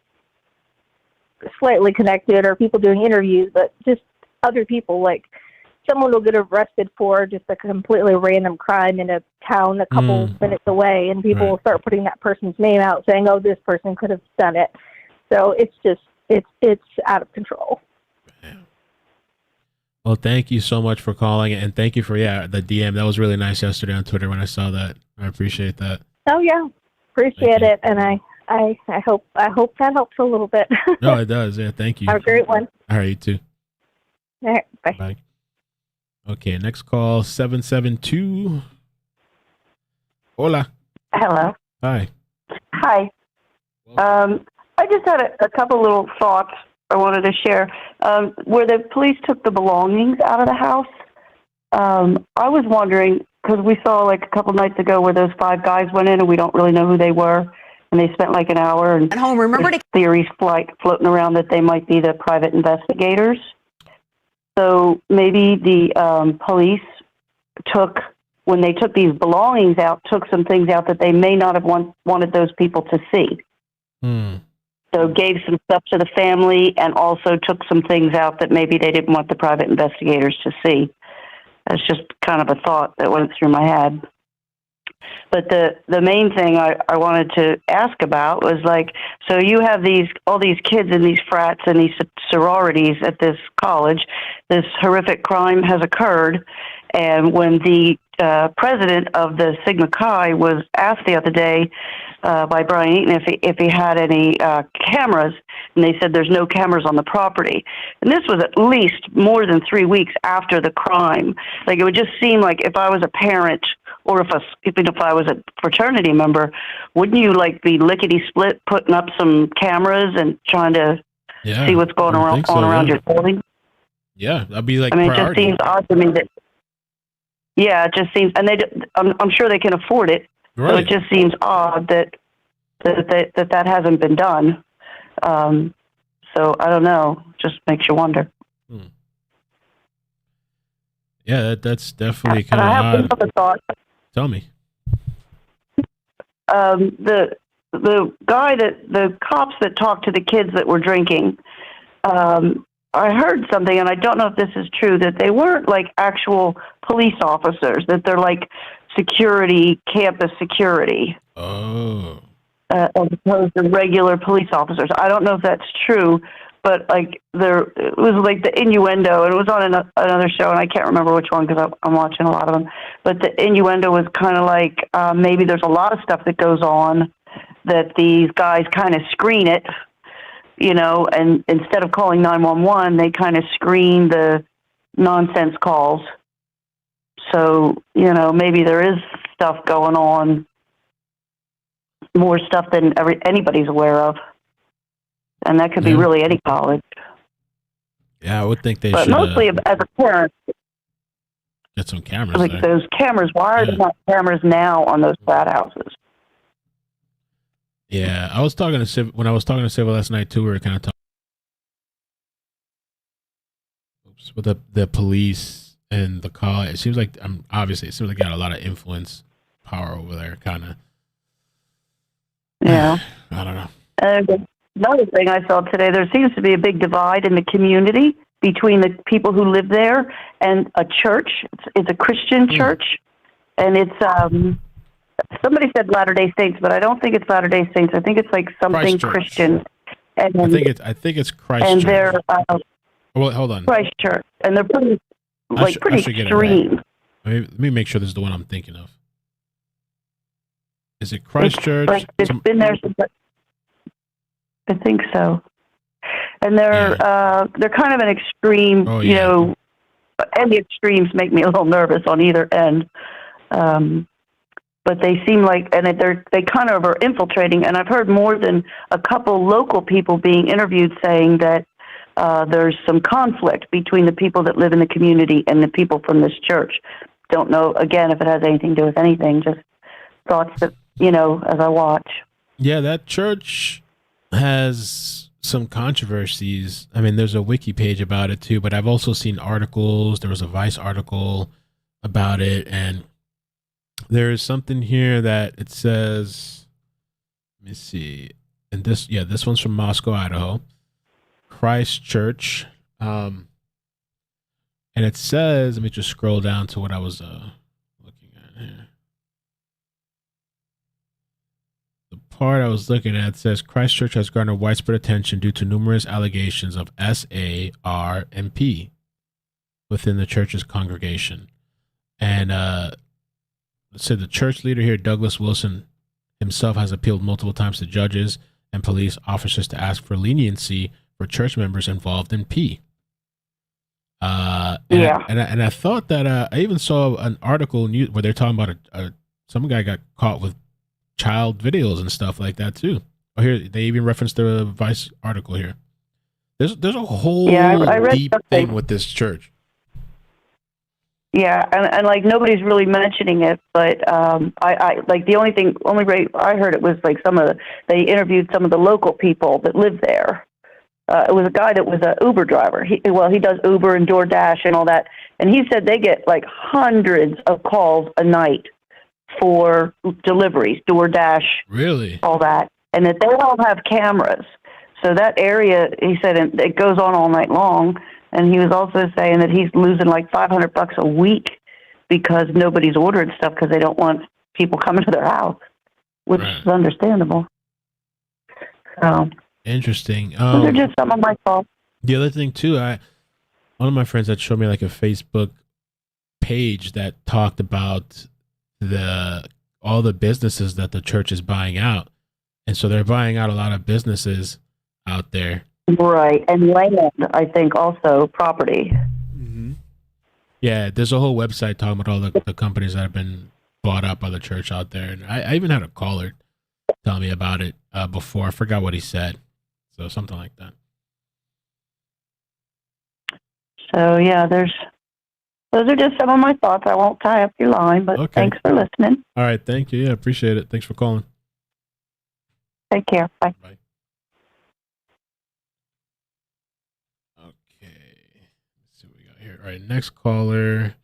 slightly connected, or people doing interviews, but just other people. Like, someone will get arrested for just a completely random crime in a town a couple minutes away, and people will start putting that person's name out, saying, oh, this person could have done it. So it's just, it's out of control. Well, thank you so much for calling, and thank you for the DM. That was really nice yesterday on Twitter when I saw that. I appreciate that. Oh yeah, appreciate it, and I hope that helps a little bit. No, it does. Yeah, thank you. Have a great one. All right, you too. All right, bye. Bye. Okay, next call 772. Hola. Hello. Hi. Hi. I just had a couple little thoughts I wanted to share. Where the police took the belongings out of the house, I was wondering, because we saw like a couple nights ago where those 5 guys went in and we don't really know who they were, and they spent like an hour, and theories floating around that they might be the private investigators. So maybe the police when they took these belongings out, took some things out that they may not have wanted those people to see. So gave some stuff to the family, and also took some things out that maybe they didn't want the private investigators to see. That's just kind of a thought that went through my head. But the main thing I wanted to ask about was, like, so you have all these kids in these frats and these sororities at this college. This horrific crime has occurred, and when the president of the Sigma Chi was asked the other day by Brian Eaton if he had any cameras, and they said there's no cameras on the property. And this was at least more than 3 weeks after the crime. Like, it would just seem like if I was a parent, or even if I was a fraternity member, wouldn't you like be lickety-split putting up some cameras and trying to see what's going around your building? Yeah, that'd be like. I mean, priority. it just seems odd to me that. Yeah, it just seems, and I'm sure they can afford it. Right. So it just seems odd that hasn't been done. So I don't know. Just makes you wonder. Yeah, that's definitely kind And of I have odd. another thought. Tell me. The cops that talked to the kids that were drinking, I heard something, and I don't know if this is true, that they weren't like actual police officers, that they're like campus security. Oh. As opposed to regular police officers. I don't know if that's true, but like it was like the innuendo, and it was on another show, and I can't remember which one because I'm watching a lot of them. But the innuendo was kind of like maybe there's a lot of stuff that goes on that these guys kind of screen it, and instead of calling 911, they kind of screen the nonsense calls. So, maybe there is stuff going on, more stuff than anybody's aware of. And that could be really any college. Yeah, I would think they but should. Mostly as a parent. Get some cameras like there. those cameras, why are there not cameras now on those frat houses? Yeah, I was talking to Civ when I was talking to Civil last night too. We were kind of talking with the police and the call. It seems like obviously it seems like they got a lot of influence, power over there, kind of. Yeah, I don't know. Another thing I saw today, there seems to be a big divide in the community between the people who live there and a church. It's a Christian church, and it's somebody said Latter-day Saints, but I don't think it's Latter-day Saints. I think it's like something Christian. And I think it's Christ and Church. they're well, hold on. Christ Church, and they're pretty pretty extreme. Let me make sure this is the one I'm thinking of. Is it Christ Church? It's been there since. I think so. And they're kind of an extreme, and the extremes make me a little nervous on either end. But they seem like, and they kind of are infiltrating. And I've heard more than a couple local people being interviewed saying that there's some conflict between the people that live in the community and the people from this church. Don't know, again, if it has anything to do with anything, just thoughts that, as I watch. Yeah, that church has some controversies. I mean, there's a wiki page about it too, but I've also seen articles. There was a Vice article about it, and there's something here that it says, let me see. And this one's from Moscow, Idaho. Christ Church. And it says, let me just scroll down to what I was looking at here. The part I was looking at says Christ Church has garnered widespread attention due to numerous allegations of SARMP within the church's congregation. And it said the church leader here, Douglas Wilson, himself has appealed multiple times to judges and police officers to ask for leniency for church members involved in P. And I thought that I even saw an article where they're talking about some guy got caught with child videos and stuff like that too. Oh, here they even referenced the Vice article here. There's a whole I read deep thing with this church. Yeah, and like nobody's really mentioning it, but I like the only way I heard it was like they interviewed some of the local people that live there. It was a guy that was an Uber driver. He does Uber and DoorDash and all that, and he said they get like hundreds of calls a night for deliveries, DoorDash, really, all that, and that they all have cameras. So that area, he said, it goes on all night long. And he was also saying that he's losing like $500 a week because nobody's ordering stuff because they don't want people coming to their house, which is understandable. So interesting. Those are just some of my thoughts. The other thing too, one of my friends had showed me like a Facebook page that talked about all the businesses that the church is buying out, and so they're buying out a lot of businesses out there. Right, and land, I think, also property. Mm-hmm. Yeah, there's a whole website talking about all the companies that have been bought up by the church out there. And I even had a caller tell me about it before. I forgot what he said. So something like that. So, yeah, those are just some of my thoughts. I won't tie up your line, but thanks for listening. All right, thank you. Yeah, appreciate it. Thanks for calling. Take care. Bye. Bye. All right, next caller.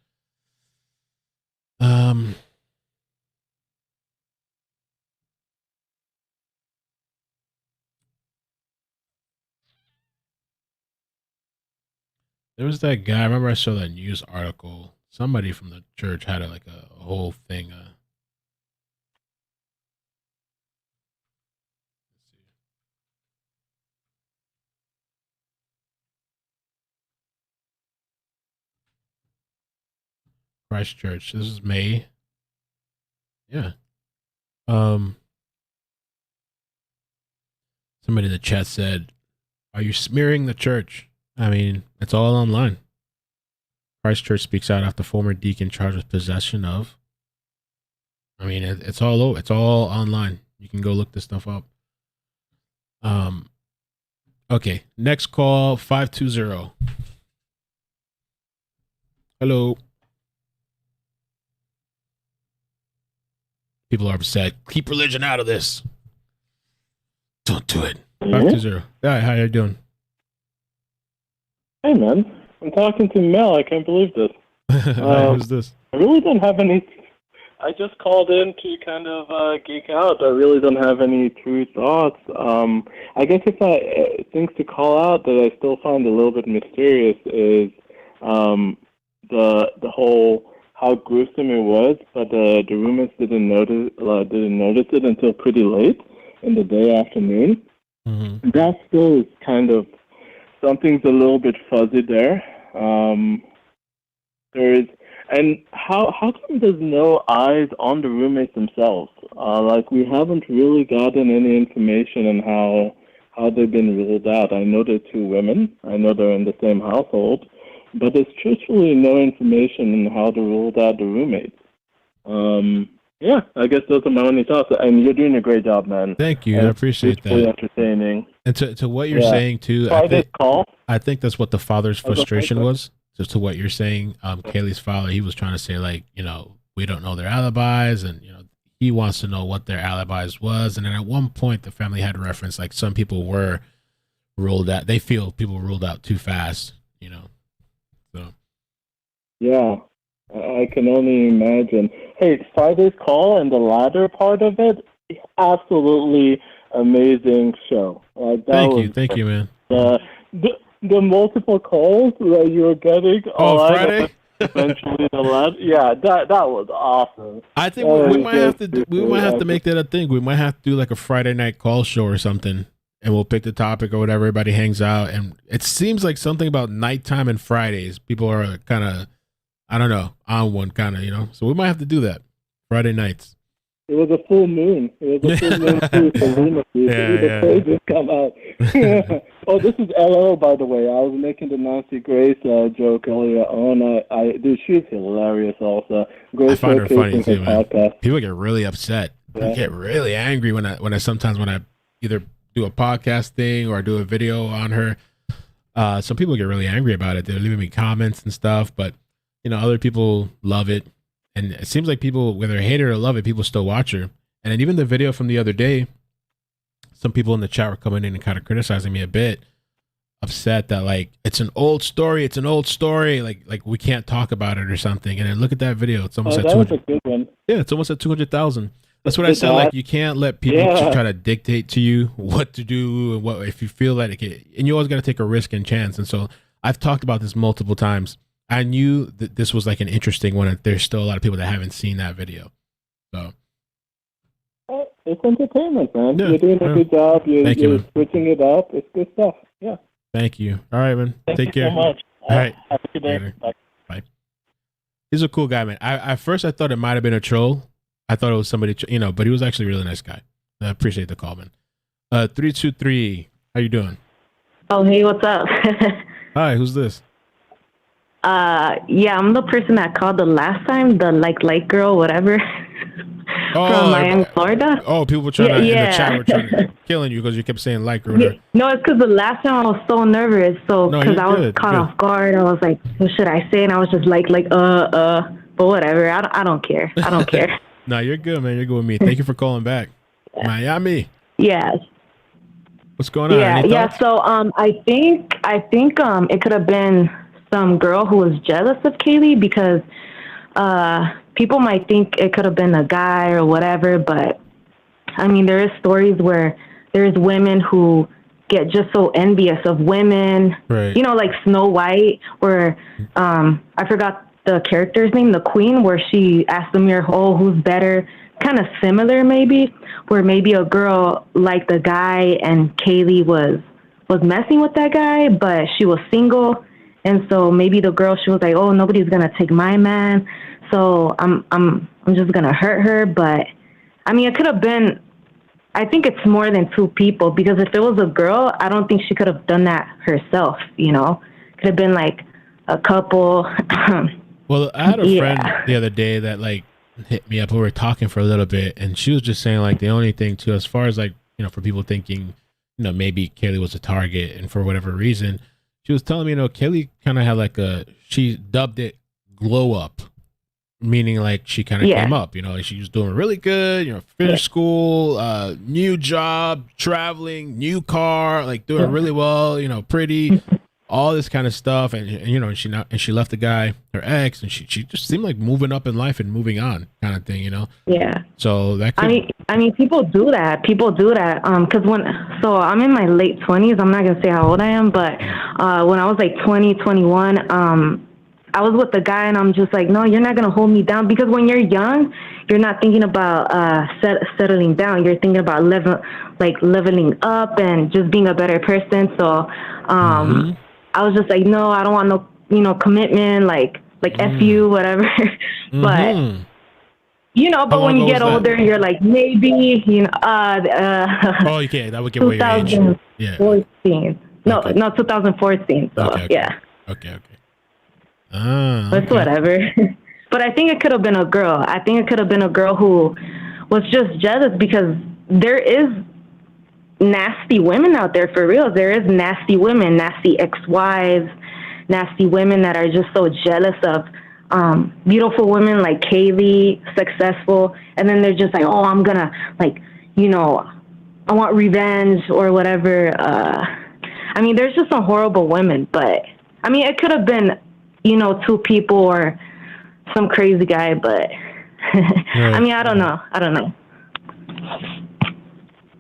There was that guy. I remember I saw that news article. Somebody from the church had a whole thing. Christchurch. This is May. Yeah. Somebody in the chat said, "Are you smearing the church?" I mean, it's all online. Christchurch speaks out after former deacon charged with possession of. I mean, it's all over. It's all online. You can go look this stuff up. Okay. Next call, 520. Hello. People are upset. Keep religion out of this. Don't do it. 520. Hi, how you doing? Hey, man. I'm talking to Mel. I can't believe this. Who's this? I really don't have any... I just called in to kind of geek out. I really don't have any true thoughts. I guess if things to call out that I still find a little bit mysterious is the whole how gruesome it was, but the roommates didn't notice it until pretty late in the day afternoon. Mm-hmm. That still is kind of something's a little bit fuzzy there. And how come there's no eyes on the roommates themselves? Like, we haven't really gotten any information on how they've been ruled out. I know they're two women. I know they're in the same household. But there's truthfully no information on how they ruled out the roommates. Yeah, I guess those are my only thoughts. And you're doing a great job, man. Thank you. I appreciate that. Really entertaining. And to what you're saying, too, I think that's what the father's frustration was. Just to what you're saying, Kaylee's father, he was trying to say, like, we don't know their alibis, and he wants to know what their alibis was. And then at one point, the family had referenced, like, some people were ruled out. They feel people were ruled out too fast, So. Yeah, I can only imagine. Hey, Friday's call and the latter part of it, absolutely amazing show. Thank you, man. The multiple calls that you were getting. Friday. Eventually, the latter. Yeah, that was awesome. I think we might have to make that a thing. We might have to do like a Friday night call show or something, and we'll pick the topic or whatever. Everybody hangs out, and it seems like something about nighttime and Fridays. People are kind of, I don't know, on one kind of, So we might have to do that Friday nights. It was a full moon. It was a full moon too for lunacy. The praises come out. Oh, this is LO, by the way. I was making the Nancy Grace joke earlier on. Dude, she's hilarious also. Grace, I find her funny too, man. Podcast. People get really upset. I get really angry when I sometimes when I either do a podcast thing or I do a video on her. Some people get really angry about it. They're leaving me comments and stuff, but other people love it. And it seems like people, whether hate it or love it, people still watch her. And then even the video from the other day, some people in the chat were coming in and kind of criticizing me a bit, upset that, like, it's an old story. Like we can't talk about it or something. And then look at that video. It's almost at 200. That was a good one. Yeah, it's almost at 200,000. That's what I said. Like, you can't let people try to dictate to you what to do and what, if you feel that it can, and you always got to take a risk and chance. And so I've talked about this multiple times. I knew that this was like an interesting one. There's still a lot of people that haven't seen that video. So it's entertainment, man. Yeah, you're doing a good job. You're switching it up. It's good stuff. Yeah. Thank you. All right, man. Take care. Thank you so much. All right. Have a good day. Bye. He's a cool guy, man. At first I thought it might have been a troll. I thought it was somebody, but he was actually a really nice guy. I appreciate the call, man. 323. How you doing? Oh, hey, what's up? Hi, who's this? Yeah, I'm the person that called the last time, the light girl, whatever, from Miami, Florida. Oh, people were trying to, in the chat were trying to killing you because you kept saying light girl. No, it's because the last time I was so nervous. So, because I was caught off guard, I was like, what should I say? And I was just like, but whatever. I don't care. I don't care. No, you're good, man. You're good with me. Thank you for calling back. Miami. Yes. What's going on? Yeah. So, I think it could have been some girl who was jealous of Kaylee because people might think it could have been a guy or whatever, but I mean, there is stories where there's women who get just so envious of women, right? Like Snow White, where I forgot the character's name, the queen, where she asked the mirror, oh, who's better? Kind of similar, maybe, where maybe a girl liked the guy and Kaylee was messing with that guy, but she was single. And so maybe the girl, she was like, oh, nobody's going to take my man. so I'm just gonna hurt her. But I mean, it could have been. I think it's more than two people, because if it was a girl, I don't think she could have done that herself. You know, could have been like a couple. Well, I had a friend the other day that like hit me up. We were talking for a little bit, and she was just saying like the only thing too, as far as like, you know, for people thinking, you know, maybe Kaylee was a target, and for whatever reason, she was telling me, you know, Kaylee kind of had like she dubbed it glow up, meaning like she kind of came up, you know, like she was doing really good, you know, finished school, new job, traveling, new car, like doing really well, you know, pretty, all this kind of stuff, and you know, she left the guy, her ex, and she just seemed like moving up in life and moving on, kind of thing, you know. Yeah. So that could, I mean, people do that. Because so I'm in my late 20s. I'm not gonna say how old I am, but when I was like 20, 21, I was with the guy, and I'm just like, no, you're not gonna hold me down, because when you're young, you're not thinking about settling down. You're thinking about leveling up and just being a better person. So I was just like, no, I don't want no, you know, commitment, like F you, whatever. But you know, but when you get older, you're like, maybe, you know, oh, you can't. That would give away your age. 2014. No, 2014. So yeah. Okay. It's whatever. But I think it could have been a girl. I think it could have been a girl who was just jealous, because there is nasty women out there, for real. There is nasty women, nasty ex-wives, nasty women that are just so jealous of beautiful women like Kaylee, successful, and then they're just like, oh, I'm gonna, like, you know, I want revenge or whatever. I mean, there's just some horrible women, but I mean, it could have been, you know, two people or some crazy guy, but I mean, I don't know.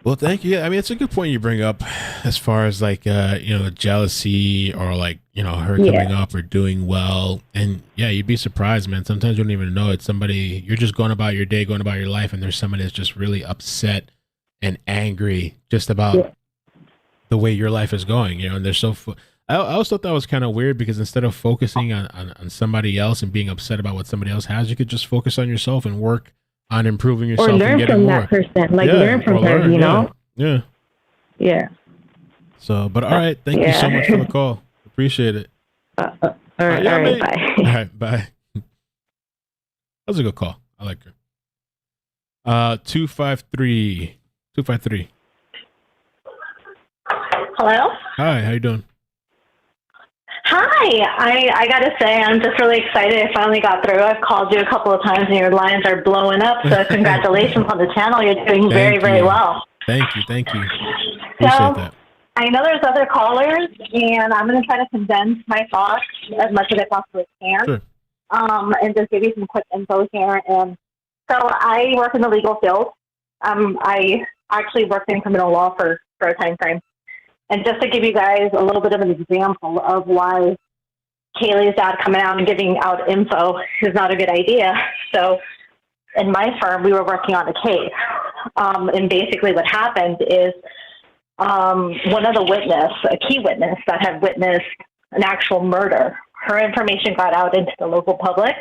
Well, thank you. Yeah, I mean, it's a good point you bring up as far as like, you know, jealousy or like, you know, her coming up or doing well. And yeah, you'd be surprised, man. Sometimes you don't even know it's somebody, you're just going about your day, going about your life, and there's somebody that's just really upset and angry just about the way your life is going, you know, and they're so, I always thought that was kind of weird, because instead of focusing on somebody else and being upset about what somebody else has, you could just focus on yourself and work on improving yourself, or learn and getting from more. that person, like learn from her, you know. Yeah. So, but all right, thank you so much for the call. Appreciate it. All right, bye. All right, bye. That was a good call. I like her. 253. Hello? Hi, how you doing? Hi. I got to say, I'm just really excited I finally got through. I've called you a couple of times, and your lines are blowing up, so congratulations on the channel. You're doing very, very well. Thank you. Appreciate that. I know there's other callers, and I'm going to try to condense my thoughts as much as I possibly can, Sure. And just give you some quick info here. And so I work in the legal field. I actually worked in criminal law for a time frame. And just to give you guys a little bit of an example of why Kaylee's dad coming out and giving out info is not a good idea. So in my firm, we were working on a case. And basically what happened is one of the a key witness that had witnessed an actual murder, her information got out into the local public.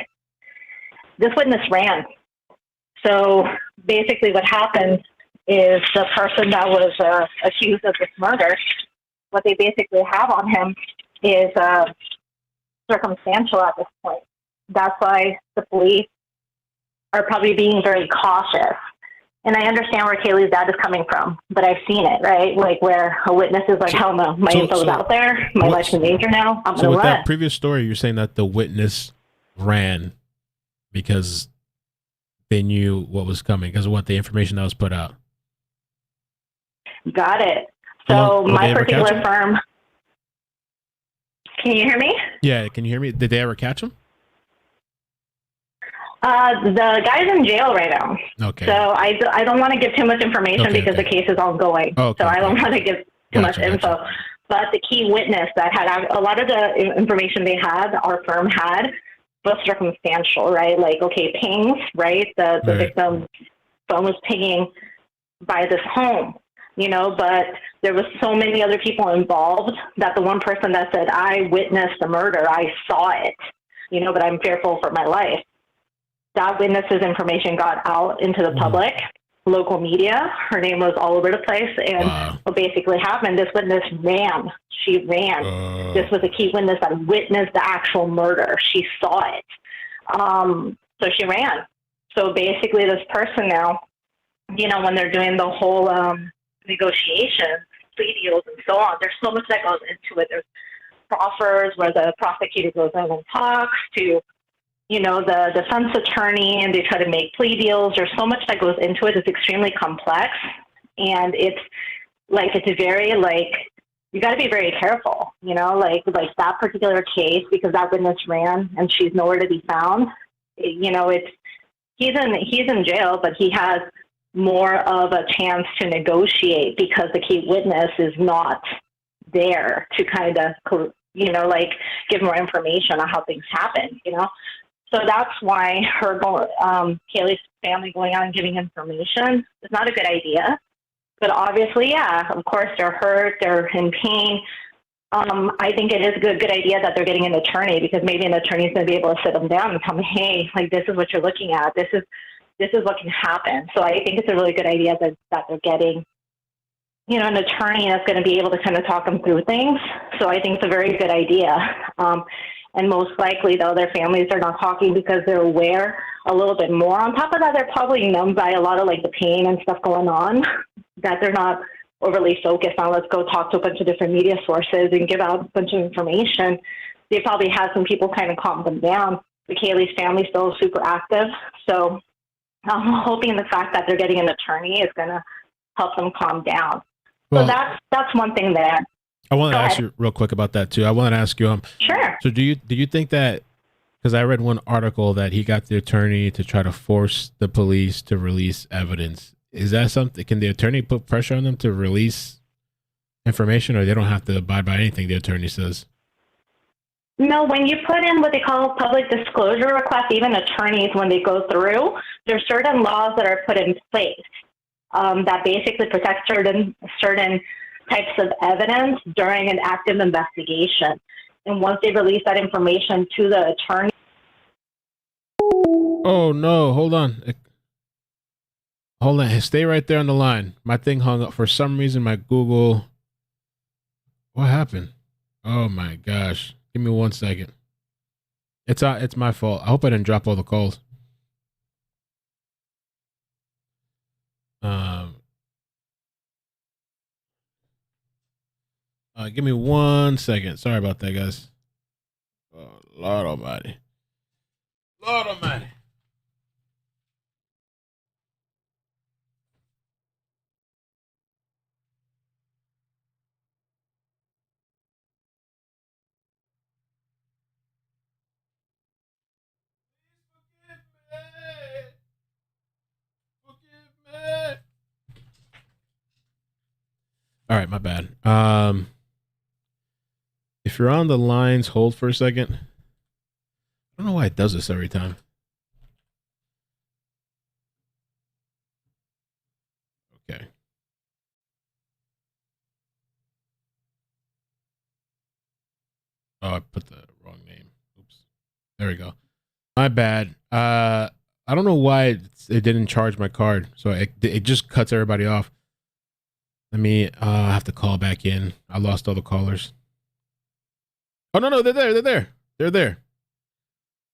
This witness ran. So basically what happened is the person that was accused of this murder, what they basically have on him is circumstantial at this point. That's why the police are probably being very cautious. And I understand where Kaylee's dad is coming from, but I've seen it, right? Like where a witness is like, hell no, my info is out there, my life's in danger now, I'm going to run. With that previous story, you're saying that the witness ran because they knew what was coming, because of what the information that was put out. Got it. So my particular firm. Can you hear me? Yeah, can you hear me? Did they ever catch him? The guy's in jail right now. Okay. So I don't want to give too much information because the case is ongoing. So I don't want to give too much info. But the key witness that had a lot of the information they had, our firm had, was circumstantial, right? Like, okay, pings, right? The victim's phone was pinging by this home. You know, but there was so many other people involved that the one person that said, I witnessed the murder, I saw it, you know, but I'm fearful for my life. that witness's information got out into the public, local media. Her name was all over the place. And what basically happened, this witness ran. She ran. This was a key witness that witnessed the actual murder. She saw it. So she ran. So basically this person now, you know, when they're doing the whole negotiation, plea deals and so on, there's so much that goes into it. There's proffers where the prosecutor goes in and talks to, you know, the defense attorney, and they try to make plea deals. There's so much that goes into it. It's extremely complex, and it's very, like, you got to be very careful, you know, like that particular case, because that witness ran and she's nowhere to be found. You know, he's in jail, but he has more of a chance to negotiate because the key witness is not there to kind of, you know, like, give more information on how things happen, you know. So that's why Kaylee's family going out and giving information is not a good idea. But obviously, yeah, of course, they're hurt, they're in pain. I think it is a good idea that they're getting an attorney, because maybe an attorney is going to be able to sit them down and tell them, hey, like, this is what you're looking at. This is what can happen. So I think it's a really good idea that they're getting, you know, an attorney that's going to be able to kind of talk them through things. So I think it's a very good idea. And most likely, though, their families are not talking because they're aware a little bit more. On top of that, they're probably numbed by a lot of, like, the pain and stuff going on, that they're not overly focused on, let's go talk to a bunch of different media sources and give out a bunch of information. They probably had some people kind of calm them down. The Kaylee's family still is super active. So I'm hoping the fact that they're getting an attorney is going to help them calm down. Well, so that's one thing there. I want to ask you real quick about that too. I want to ask you, sure. So do you think that, because I read one article that he got the attorney to try to force the police to release evidence. Is that something? Can the attorney put pressure on them to release information, or they don't have to abide by anything the attorney says? No, when you put in what they call a public disclosure request, even attorneys, when they go through, there's certain laws that are put in place that basically protect certain types of evidence during an active investigation. And once they release that information to the attorney. Oh, no. Hold on. Stay right there on the line. My thing hung up. For some reason, my Google. What happened? Oh, my gosh. Give me 1 second. It's my fault. I hope I didn't drop all the calls. Give me 1 second. Sorry about that, guys. Oh, Lord Almighty. Lord Almighty. All right, my bad. If you're on the lines, hold for a second. I don't know why it does this every time. Okay. Oh, I put the wrong name. Oops. There we go. My bad. I don't know why it didn't charge my card, so it just cuts everybody off. Let me have to call back in. I lost all the callers. Oh, no, they're there.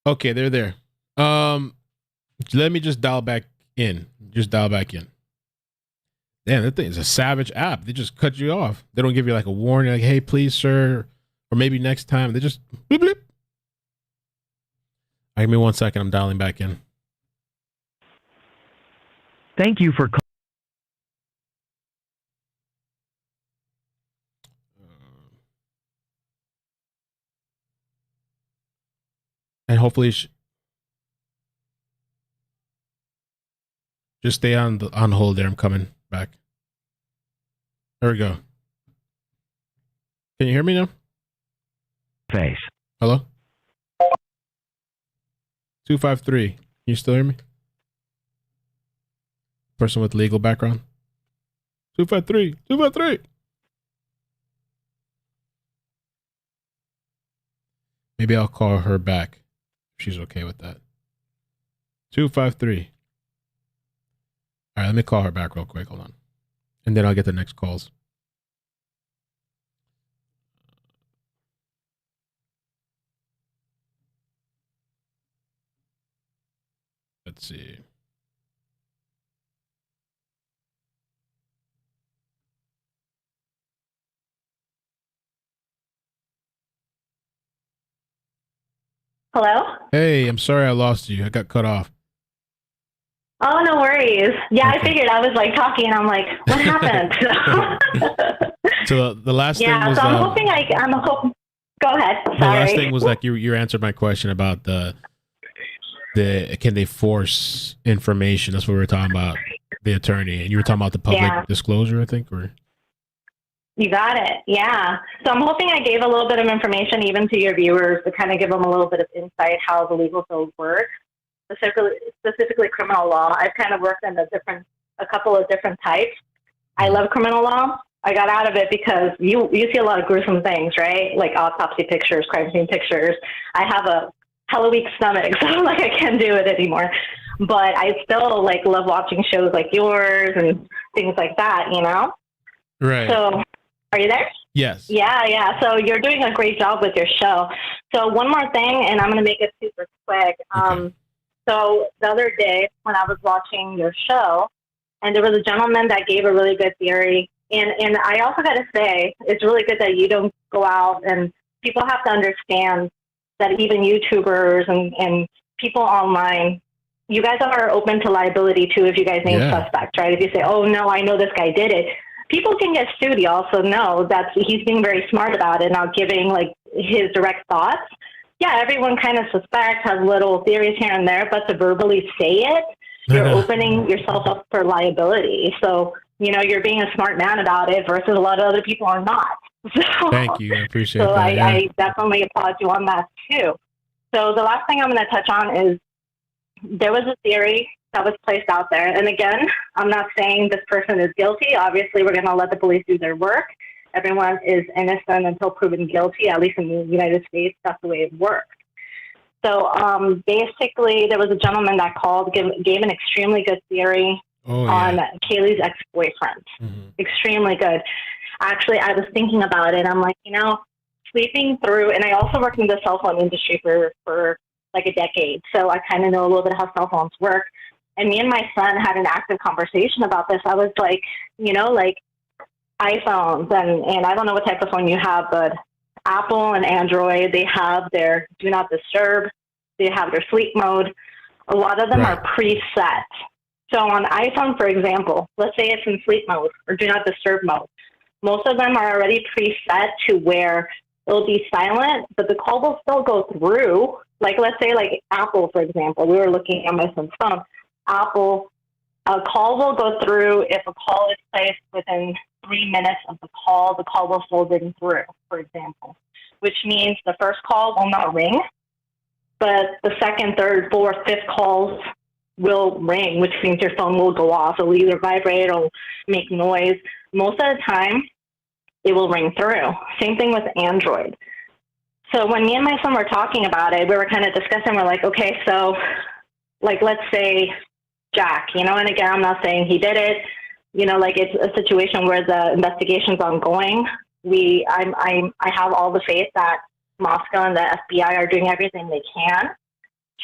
Okay, they're there. Let me just dial back in. Damn, that thing is a savage app. They just cut you off. They don't give you like a warning, like, hey, please, sir, or maybe next time. They just bloop, bloop. Give me 1 second. I'm dialing back in. Thank you for calling. And hopefully, just stay on hold there. I'm coming back. There we go. Can you hear me now? Face. Hello? 253. Can you still hear me? Person with legal background. 253. Maybe I'll call her back. If she's okay with that. 253. All right, let me call her back real quick. Hold on. And then I'll get the next calls. Let's see. Hello? Hey, I'm sorry I lost you. I got cut off. Oh, no worries. Yeah, I figured. I was like talking and I'm like, what happened? So the last thing Yeah, was so I'm hoping I'm hoping. Go ahead. the Sorry. last thing was like you answered my question about the can they force information? That's what we were talking about, the attorney, and you were talking about the public disclosure, I think, or You got it. Yeah. So I'm hoping I gave a little bit of information even to your viewers to kind of give them a little bit of insight how the legal field works, specifically criminal law. I've kind of worked in a couple of different types. I love criminal law. I got out of it because you see a lot of gruesome things, right? Like autopsy pictures, crime scene pictures. I have a hella weak stomach, so like I can't do it anymore. But I still like love watching shows like yours and things like that, you know? right? So are you there? Yes. Yeah. So you're doing a great job with your show. So one more thing, and I'm going to make it super quick. So the other day when I was watching your show, and there was a gentleman that gave a really good theory. And I also got to say, it's really good that you don't go out, and people have to understand that even YouTubers and people online, you guys are open to liability too if you guys name suspects, right? If you say, oh, no, I know this guy did it. People can get sued. You also know that he's being very smart about it, not giving like his direct thoughts. Yeah, everyone kind of suspects, has little theories here and there, but to verbally say it, you're opening yourself up for liability. So, you know, you're being a smart man about it versus a lot of other people are not. So, thank you. I appreciate so that. I definitely applaud you on that too. So the last thing I'm going to touch on is there was a theory that was placed out there. And again, I'm not saying this person is guilty. Obviously, we're going to let the police do their work. Everyone is innocent until proven guilty, at least in the United States. That's the way it works. So basically, there was a gentleman that called, gave an extremely good theory on Kaylee's ex-boyfriend. Extremely good. Actually, I was thinking about it. I'm like, you know, sweeping through, and I also worked in the cell phone industry for like a decade. So I kind of know a little bit how cell phones work. And me and my son had an active conversation about this. I was like, you know, like iPhones, and I don't know what type of phone you have, but Apple and Android, they have their do not disturb, they have their sleep mode. A lot of them are preset. So on iPhone, for example, let's say it's in sleep mode or do not disturb mode. Most of them are already preset to where it'll be silent, but the call will still go through. Like, let's say like Apple, for example, we were looking at my son's phone. Apple, a call will go through if a call is placed within 3 minutes of the call will still ring through, for example, which means the first call will not ring, but the second, third, fourth, fifth calls will ring, which means your phone will go off. It'll either vibrate or make noise. Most of the time, it will ring through. Same thing with Android. So when me and my son were talking about it, we were kind of discussing, we're like, okay, so like, let's say Jack, you know, and again, I'm not saying he did it, you know, like it's a situation where the investigation's ongoing. I have all the faith that Moscow and the FBI are doing everything they can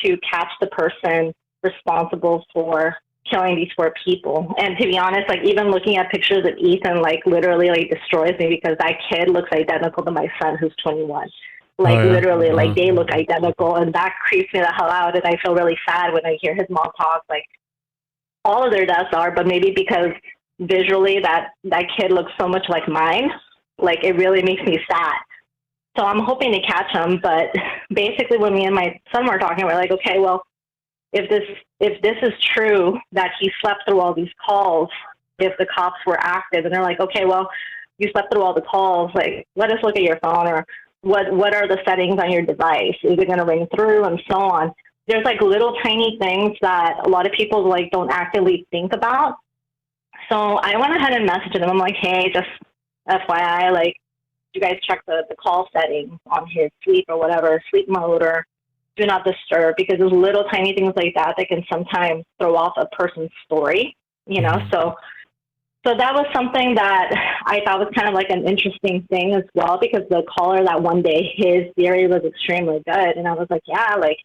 to catch the person responsible for killing these 4 people. And to be honest, like even looking at pictures of Ethan, like literally like destroys me because that kid looks identical to my son who's 21. Like literally, like they look identical, and that creeps me the hell out. And I feel really sad when I hear his mom talk. Like all of their deaths are, but maybe because visually that kid looks so much like mine, like it really makes me sad. So I'm hoping to catch him. But basically, when me and my son were talking, we're like, okay, well, if this is true that he slept through all these calls, if the cops were active, and they're like, okay, well, you slept through all the calls, like let us look at your phone, or what are the settings on your device? Is it going to ring through, and so on? There's like little tiny things that a lot of people like don't actively think about. So I went ahead and messaged him. I'm like, hey, just FYI, like, you guys check the call settings on his sleep or whatever, sleep mode, or do not disturb, because there's little tiny things like that that can sometimes throw off a person's story, you know? So that was something that I thought was kind of like an interesting thing as well, because the caller that one day, his theory was extremely good. And I was like, yeah, like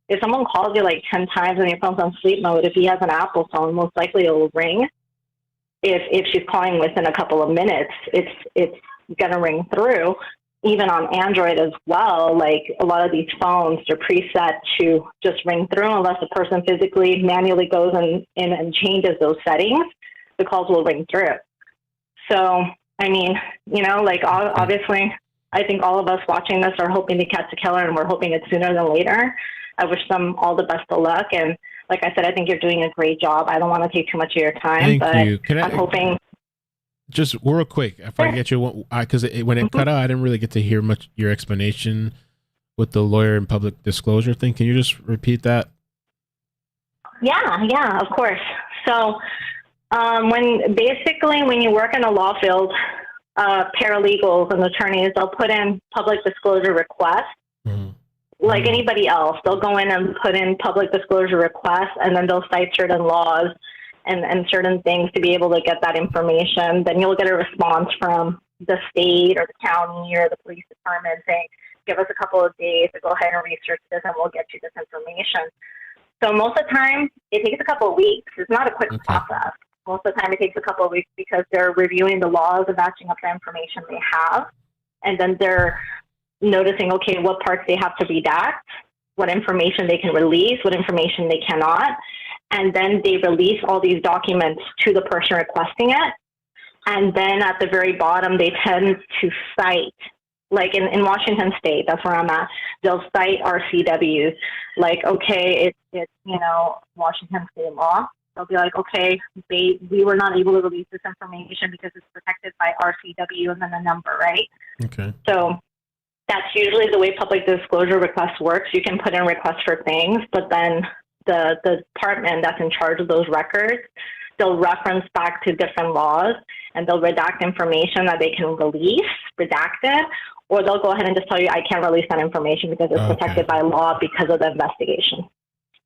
if someone calls you like 10 times and your phone's on sleep mode, if he has an Apple phone, most likely it will ring. If she's calling within a couple of minutes, it's going to ring through. Even on Android as well, like a lot of these phones, they're preset to just ring through unless the person physically manually goes in and changes those settings, the calls will ring through. So, I mean, you know, like obviously, I think all of us watching this are hoping to catch the killer, and we're hoping it's sooner than later. I wish them all the best of luck. And like I said, I think you're doing a great job. I don't want to take too much of your time, but I'm hoping. Just real quick, if I get you, because when it cut out, I didn't really get to hear much your explanation with the lawyer and public disclosure thing. Can you just repeat that? Yeah, of course. So when you work in a law field, paralegals and attorneys, they'll put in public disclosure requests. Like anybody else, they'll go in and put in public disclosure requests, and then they'll cite certain laws and certain things to be able to get that information. Then you'll get a response from the state or the county or the police department saying, give us a couple of days to go ahead and research this, and we'll get you this information. So most of the time, it takes a couple of weeks. It's not a quick process. Most of the time, it takes a couple of weeks because they're reviewing the laws and matching up the information they have. And then they're noticing, okay, what parts they have to redact, what information they can release, what information they cannot. And then they release all these documents to the person requesting it. And then at the very bottom, they tend to cite, like in Washington State, that's where I'm at, they'll cite RCWs. Like, okay, it's you know, Washington State law. They'll be like, okay, we were not able to release this information because it's protected by RCW and then a number, right? Okay. So that's usually the way public disclosure requests works. You can put in requests for things, but then the department that's in charge of those records, they'll reference back to different laws, and they'll redact information that they can release, redacted, or they'll go ahead and just tell you, I can't release that information because it's protected by law because of the investigation.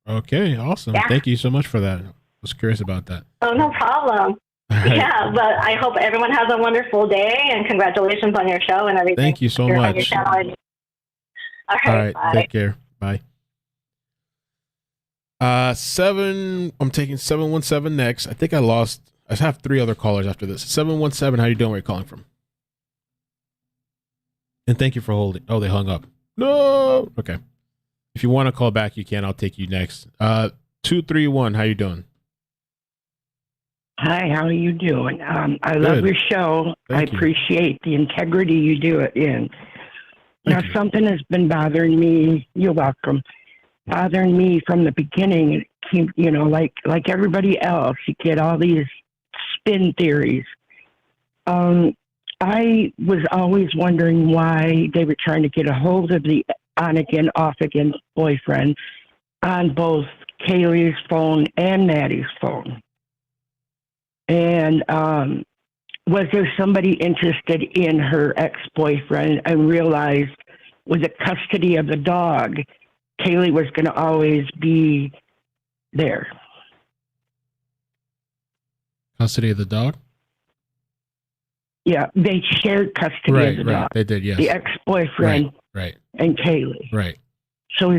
Okay, awesome. Yeah. Thank you so much for that. I was curious about that. Oh, no problem. Right. Yeah, but I hope everyone has a wonderful day, and congratulations on your show and everything. Thank you so On your much. channel. All right, bye. Take care. Bye. I'm taking 717 next. I think I have 3 other callers after this. 717, how you doing? Where are you calling from? And thank you for holding. Oh, they hung up. No. Okay. If you want to call back, you can. I'll take you next. 231, how you doing? Hi, how are you doing? I love your show. Thank you. Appreciate the integrity you do it in. Now, something has been bothering me. You're welcome. Bothering me from the beginning. You know, like everybody else, you get all these spin theories. I was always wondering why they were trying to get a hold of the on-again, off-again boyfriend on both Kaylee's phone and Maddie's phone. And was there somebody interested in her ex-boyfriend and realized with the custody of the dog, Kaylee was going to always be there? Custody of the dog? Yeah, they shared custody of the dog. They did, yes. The ex-boyfriend right. and Kaylee. Right. So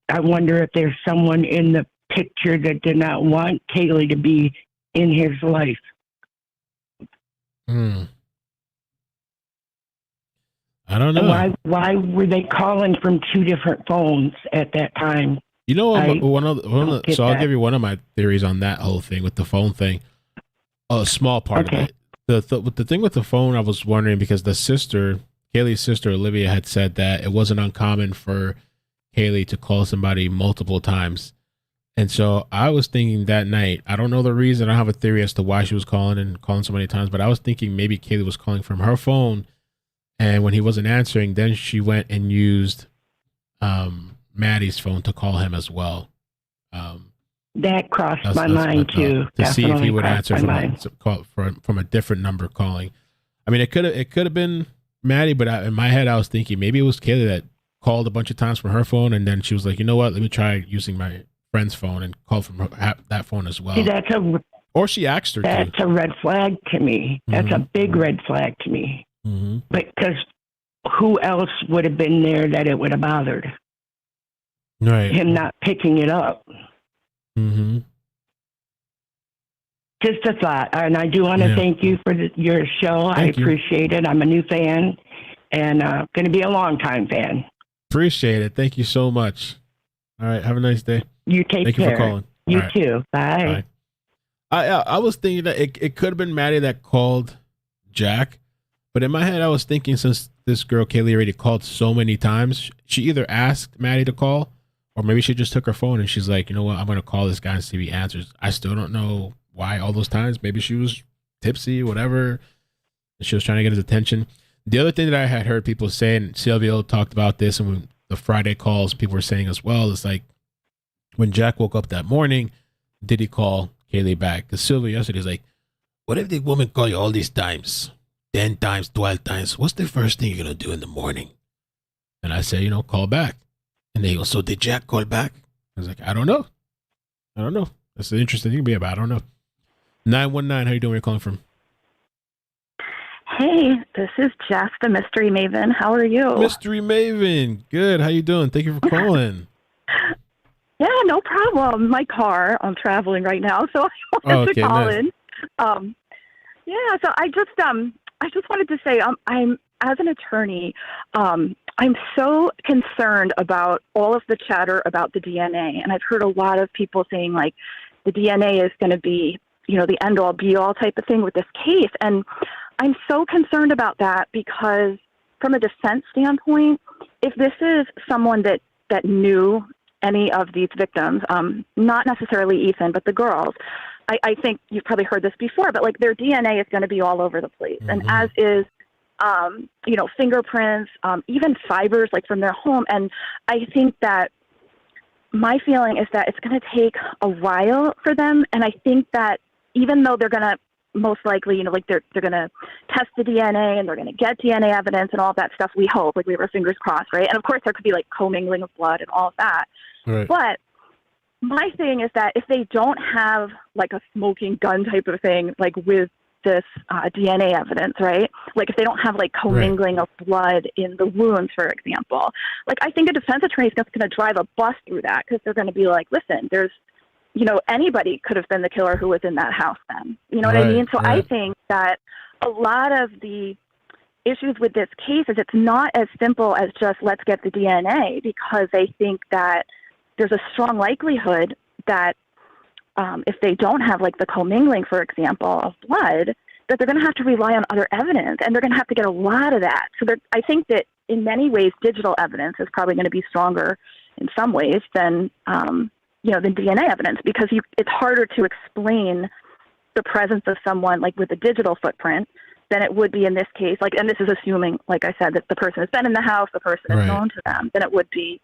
I wonder if there's someone in the picture that did not want Kaylee to be in his life. I don't know. Why were they calling from 2 different phones at that time? You know, so I'll give you one of my theories on that whole thing with the phone thing. A small part of it. The thing with the phone, I was wondering because Kaylee's sister Olivia had said that it wasn't uncommon for Kaylee to call somebody multiple times. And so I was thinking that night, I don't know the reason, I don't have a theory as to why she was calling so many times, but I was thinking maybe Kaylee was calling from her phone, and when he wasn't answering, then she went and used Maddie's phone to call him as well. That crossed my mind too. To see if he would answer from a different number calling. I mean, it could have been Maddie, but in my head I was thinking maybe it was Kaylee that called a bunch of times from her phone, and then she was like, you know what? Let me try using my friend's phone and call from that phone as well. See, or she asked her that's to. a red flag to me. That's a big red flag to me. Mm-hmm. Because who else would have been there that it would have bothered? Right. Him not picking it up. Mm-hmm. Just a thought. And I do want to thank you for your show. I appreciate it. I'm a new fan and going to be a long-time fan. Appreciate it. Thank you so much. All right. Have a nice day. You take Thank care. you for calling. You too. Bye. I was thinking that it could have been Maddie that called Jack, but in my head I was thinking, since this girl Kaylee already called so many times, she either asked Maddie to call, or maybe she just took her phone and she's like, you know what, I'm going to call this guy and see if he answers. I still don't know why all those times. Maybe she was tipsy, whatever. She was trying to get his attention. The other thing that I had heard people say, and Silvio talked about this, and when the Friday calls, people were saying as well, is like, when Jack woke up that morning, did he call Kaylee back? Because Silvio yesterday is like, what if the woman call you all these times, 10 times, 12 times? What's the first thing you're going to do in the morning? And I say, call back. And they go, so did Jack call back? I was like, I don't know. That's the interesting thing to be about. I don't know. 919, how you doing? Where you calling from? Hey, this is Jess, the Mystery Maven. How are you? Mystery Maven. Good. How you doing? Thank you for calling. Yeah, no problem. My car, I'm traveling right now, so I wanted to call in. Yeah, so I just wanted to say, I'm as an attorney, I'm so concerned about all of the chatter about the DNA, and I've heard a lot of people saying like the DNA is going to be, the end all be all type of thing with this case, and I'm so concerned about that because from a defense standpoint, if this is someone that knew any of these victims, not necessarily Ethan, but the girls, I think you've probably heard this before, but like their DNA is going to be all over the place. Mm-hmm. And as is, fingerprints, even fibers like from their home. And I think that my feeling is that it's going to take a while for them. And I think that even though they're going to most likely, they're going to test the DNA and they're going to get DNA evidence and all of that stuff, we hope, like we have our fingers crossed, right? And of course there could be like commingling of blood and all of that. Right. But my thing is that if they don't have like a smoking gun type of thing, like with this DNA evidence, right? Like if they don't have like commingling of blood in the wounds, for example, like I think a defense attorney is just going to drive a bus through that because they're going to be like, listen, there's, anybody could have been the killer who was in that house then. You know what I mean? So I think that a lot of the issues with this case is it's not as simple as just let's get the DNA, because they think that there's a strong likelihood that if they don't have like the commingling, for example, of blood, that they're going to have to rely on other evidence, and they're going to have to get a lot of that. So I think that in many ways, digital evidence is probably going to be stronger in some ways than than DNA evidence, because it's harder to explain the presence of someone like with a digital footprint than it would be in this case. Like, and this is assuming, like I said, that the person has been in the house, the person is known to them, than it would be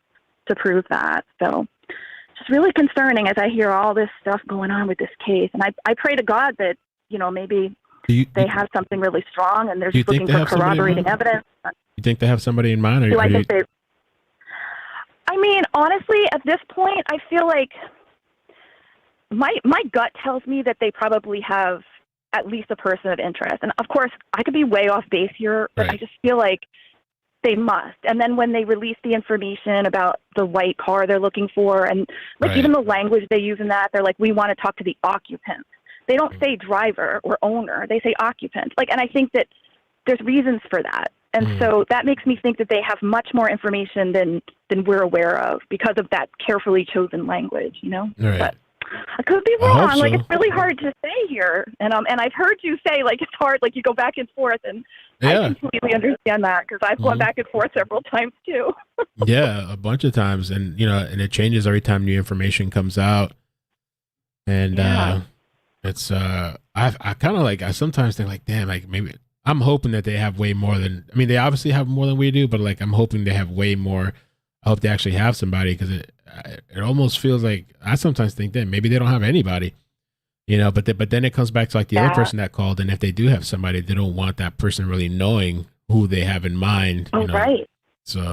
to prove that. So it's just really concerning as I hear all this stuff going on with this case. And I pray to God that, maybe they have something really strong and they're just looking for corroborating evidence. You think they have somebody in mind? I mean, honestly, at this point, I feel like my gut tells me that they probably have at least a person of interest. And of course, I could be way off base here, but I just feel like they must. And then when they release the information about the white car they're looking for, and like even the language they use in that, they're like, we want to talk to the occupant. They don't say driver or owner. They say occupant. Like, and I think that there's reasons for that. And so that makes me think that they have much more information than we're aware of because of that carefully chosen language, But I could be wrong. Like, it's really hard to say here. And I've heard you say, like, it's hard, like, you go back and forth. And I completely understand that because I've gone back and forth several times, too. Yeah, a bunch of times. And, and it changes every time new information comes out. And it's, I kind of like, I sometimes think, like, damn, like, maybe I'm hoping that they have way more than, I mean, they obviously have more than we do, but like, I'm hoping they have way more. I hope they actually have somebody, because it almost feels like, I sometimes think that maybe they don't have anybody, but then it comes back to like the other person that called. And if they do have somebody, they don't want that person really knowing who they have in mind. So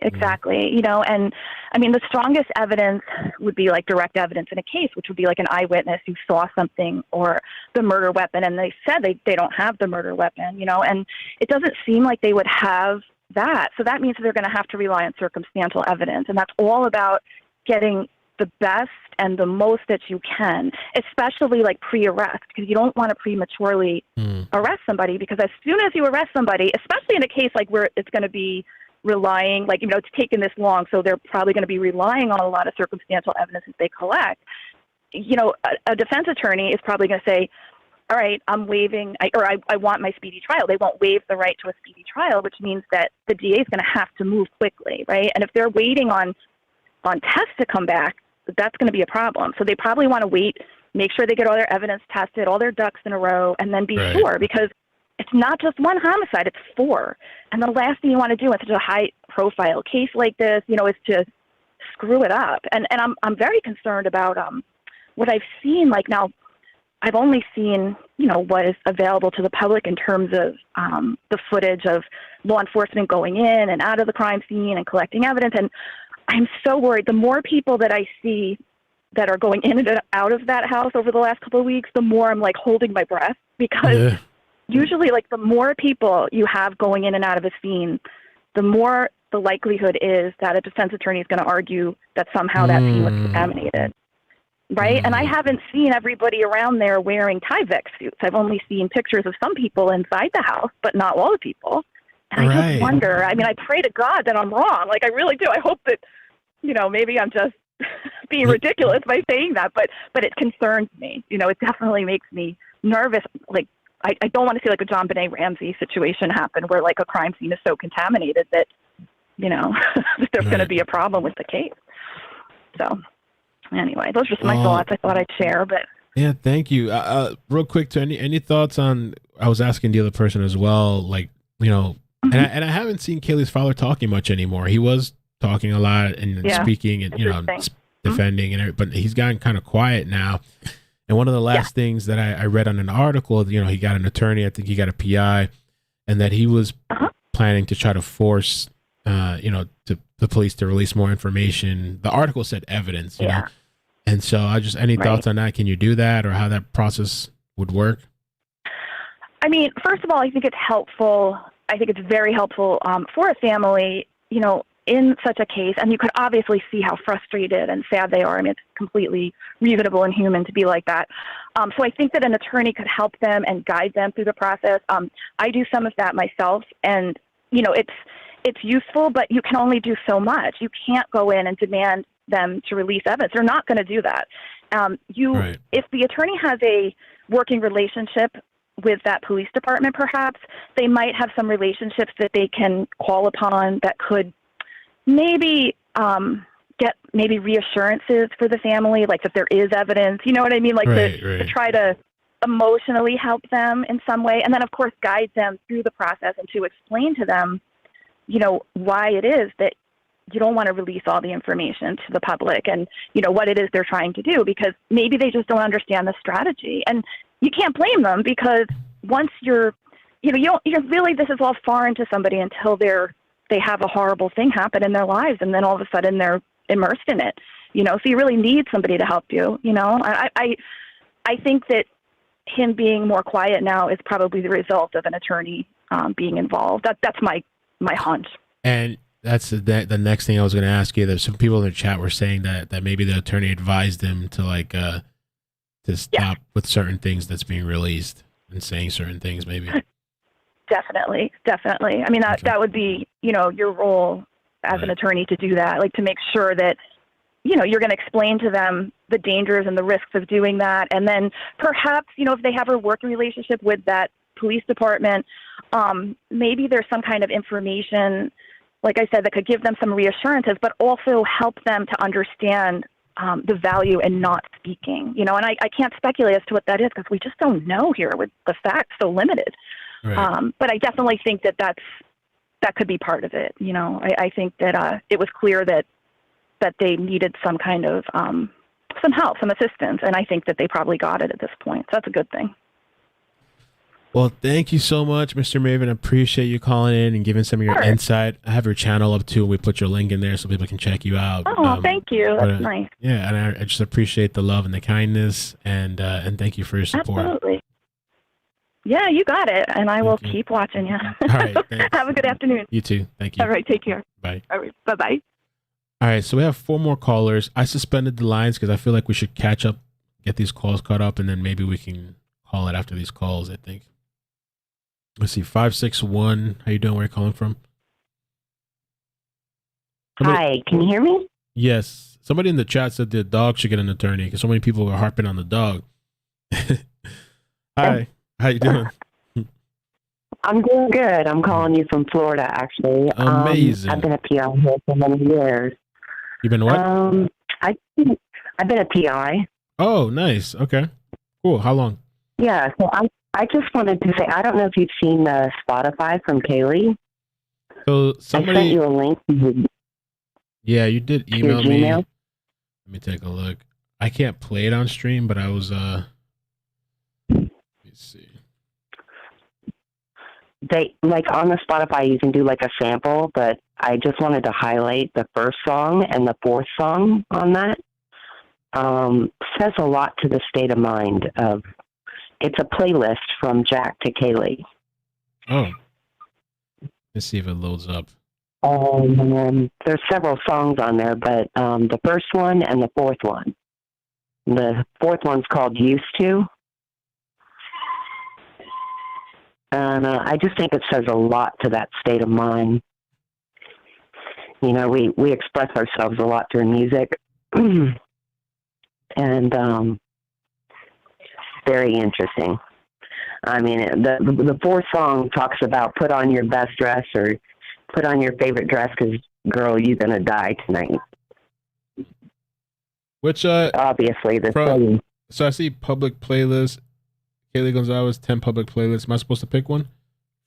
Exactly. You know, and I mean, the strongest evidence would be like direct evidence in a case, which would be like an eyewitness who saw something or the murder weapon, and they said they don't have the murder weapon, you know, and it doesn't seem like they would have that. So that means they're going to have to rely on circumstantial evidence, and that's all about getting the best and the most that you can, especially like pre-arrest, because you don't want to prematurely arrest somebody, because as soon as you arrest somebody, especially in a case like where it's going to be relying, like, you know, it's taken this long, so they're probably going to be relying on a lot of circumstantial evidence that they collect. You know, a defense attorney is probably going to say, all right, I'm waiving, I want my speedy trial. They won't waive the right to a speedy trial, which means that the DA is going to have to move quickly, right? And if they're waiting on tests to come back, that's going to be a problem. So they probably want to wait, make sure they get all their evidence tested, all their ducks in a row, and then be sure, because it's not just one homicide, it's 4. And the last thing you want to do in such a high-profile case like this, you know, is to screw it up. And I'm very concerned about what I've seen. Like, now, I've only seen, you know, what is available to the public in terms of the footage of law enforcement going in and out of the crime scene and collecting evidence. And I'm so worried. The more people that I see that are going in and out of that house over the last couple of weeks, the more I'm like holding my breath, because usually, like, the more people you have going in and out of a scene, the more the likelihood is that a defense attorney is going to argue that somehow that scene was contaminated. Right? And I haven't seen everybody around there wearing Tyvek suits. I've only seen pictures of some people inside the house, but not all the people. And I just wonder, I mean, I pray to God that I'm wrong. Like, I really do. I hope that, you know, maybe I'm just being ridiculous by saying that, but it concerns me. You know, it definitely makes me nervous. Like, I don't want to see like a John Benet Ramsey situation happen where like a crime scene is so contaminated that, you know, there's going to be a problem with the case. So anyway, those are just my thoughts. I thought I'd share, but yeah, thank you. Real quick, to any thoughts on, I was asking the other person as well, like, you know, and I haven't seen Kaylee's father talking much anymore. He was talking a lot and speaking and, you know, defending and everything, but he's gotten kind of quiet now. And one of the last things that I read on an article, you know, he got an attorney, I think he got a PI, and that he was planning to try to force, you know, the police to release more information. The article said evidence, you know. And so I just, any thoughts on that? Can you do that, or how that process would work? I mean, first of all, I think it's helpful. I think it's very helpful for a family, you know, in such a case, and you could obviously see how frustrated and sad they are. I mean, it's completely reasonable and human to be like that. So I think that an attorney could help them and guide them through the process. I do some of that myself, and, you know, it's useful, but you can only do so much. You can't go in and demand them to release evidence. They're not going to do that. If the attorney has a working relationship with that police department, perhaps they might have some relationships that they can call upon that could maybe get maybe reassurances for the family, like that there is evidence, you know what I mean? Like to try to emotionally help them in some way. And then, of course, guide them through the process and to explain to them, you know, why it is that you don't want to release all the information to the public and, you know, what it is they're trying to do, because maybe they just don't understand the strategy. And you can't blame them, because once you're, you know, you're really, this is all foreign to somebody until they have a horrible thing happen in their lives, and then all of a sudden they're immersed in it, you know, so you really need somebody to help you, you know. I think that him being more quiet now is probably the result of an attorney being involved. That's my hunch. And that's the next thing I was going to ask you. There's some people in the chat were saying that maybe the attorney advised him to like to stop with certain things that's being released and saying certain things, maybe. Definitely. I mean, that would be, you know, your role as an attorney to do that, like to make sure that, you know, you're going to explain to them the dangers and the risks of doing that. And then perhaps, you know, if they have a working relationship with that police department, maybe there's some kind of information, like I said, that could give them some reassurances, but also help them to understand the value in not speaking, you know. And I can't speculate as to what that is, because we just don't know here with the facts so limited. But I definitely think that could be part of it. You know, I think that it was clear that they needed some kind of some help, some assistance, and I think that they probably got it at this point. So that's a good thing. Well, thank you so much, Mr. Maven. I appreciate you calling in and giving some of your insight. I have your channel up too. We put your link in there so people can check you out. Oh, thank you. That's nice. Yeah, and I just appreciate the love and the kindness, and thank you for your support. Absolutely. Yeah, you got it, and I will keep watching you. All right. Have a good afternoon. You too. Thank you. All right, take care. Bye. All right, bye-bye. All right, so we have 4 more callers. I suspended the lines because I feel like we should catch up, get these calls caught up, and then maybe we can call it after these calls, I think. Let's see, 561. How you doing? Where are you calling from? Hi, can you hear me? Yes. Somebody in the chat said the dog should get an attorney because so many people were harping on the dog. Hi, how you doing? I'm doing good. I'm calling you from Florida, actually. Amazing. I've been a PI here for many years. You've been what? I've been a PI. Oh, nice. Okay, cool. How long? Yeah, so I just wanted to say, I don't know if you've seen the Spotify from Kaylee. So somebody I sent you a link. Yeah, you did email me. Gmail? Let me take a look. I can't play it on stream, but I was let me see. They like on the Spotify you can do like a sample, but I just wanted to highlight the first song and the fourth song on that. Says a lot to the state of mind of it's a playlist from Jack to Kaylee. Oh. Let's see if it loads up. There's several songs on there, but the first one and the fourth one. The fourth one's called Used To. And I just think it says a lot to that state of mind. You know, we express ourselves a lot through music. And very interesting. I mean, the fourth song talks about put on your best dress or put on your favorite dress because, girl, you're going to die tonight. Which, obviously, the song. So I see public playlist. Kaylee Goncalves, 10 public playlists. Am I supposed to pick one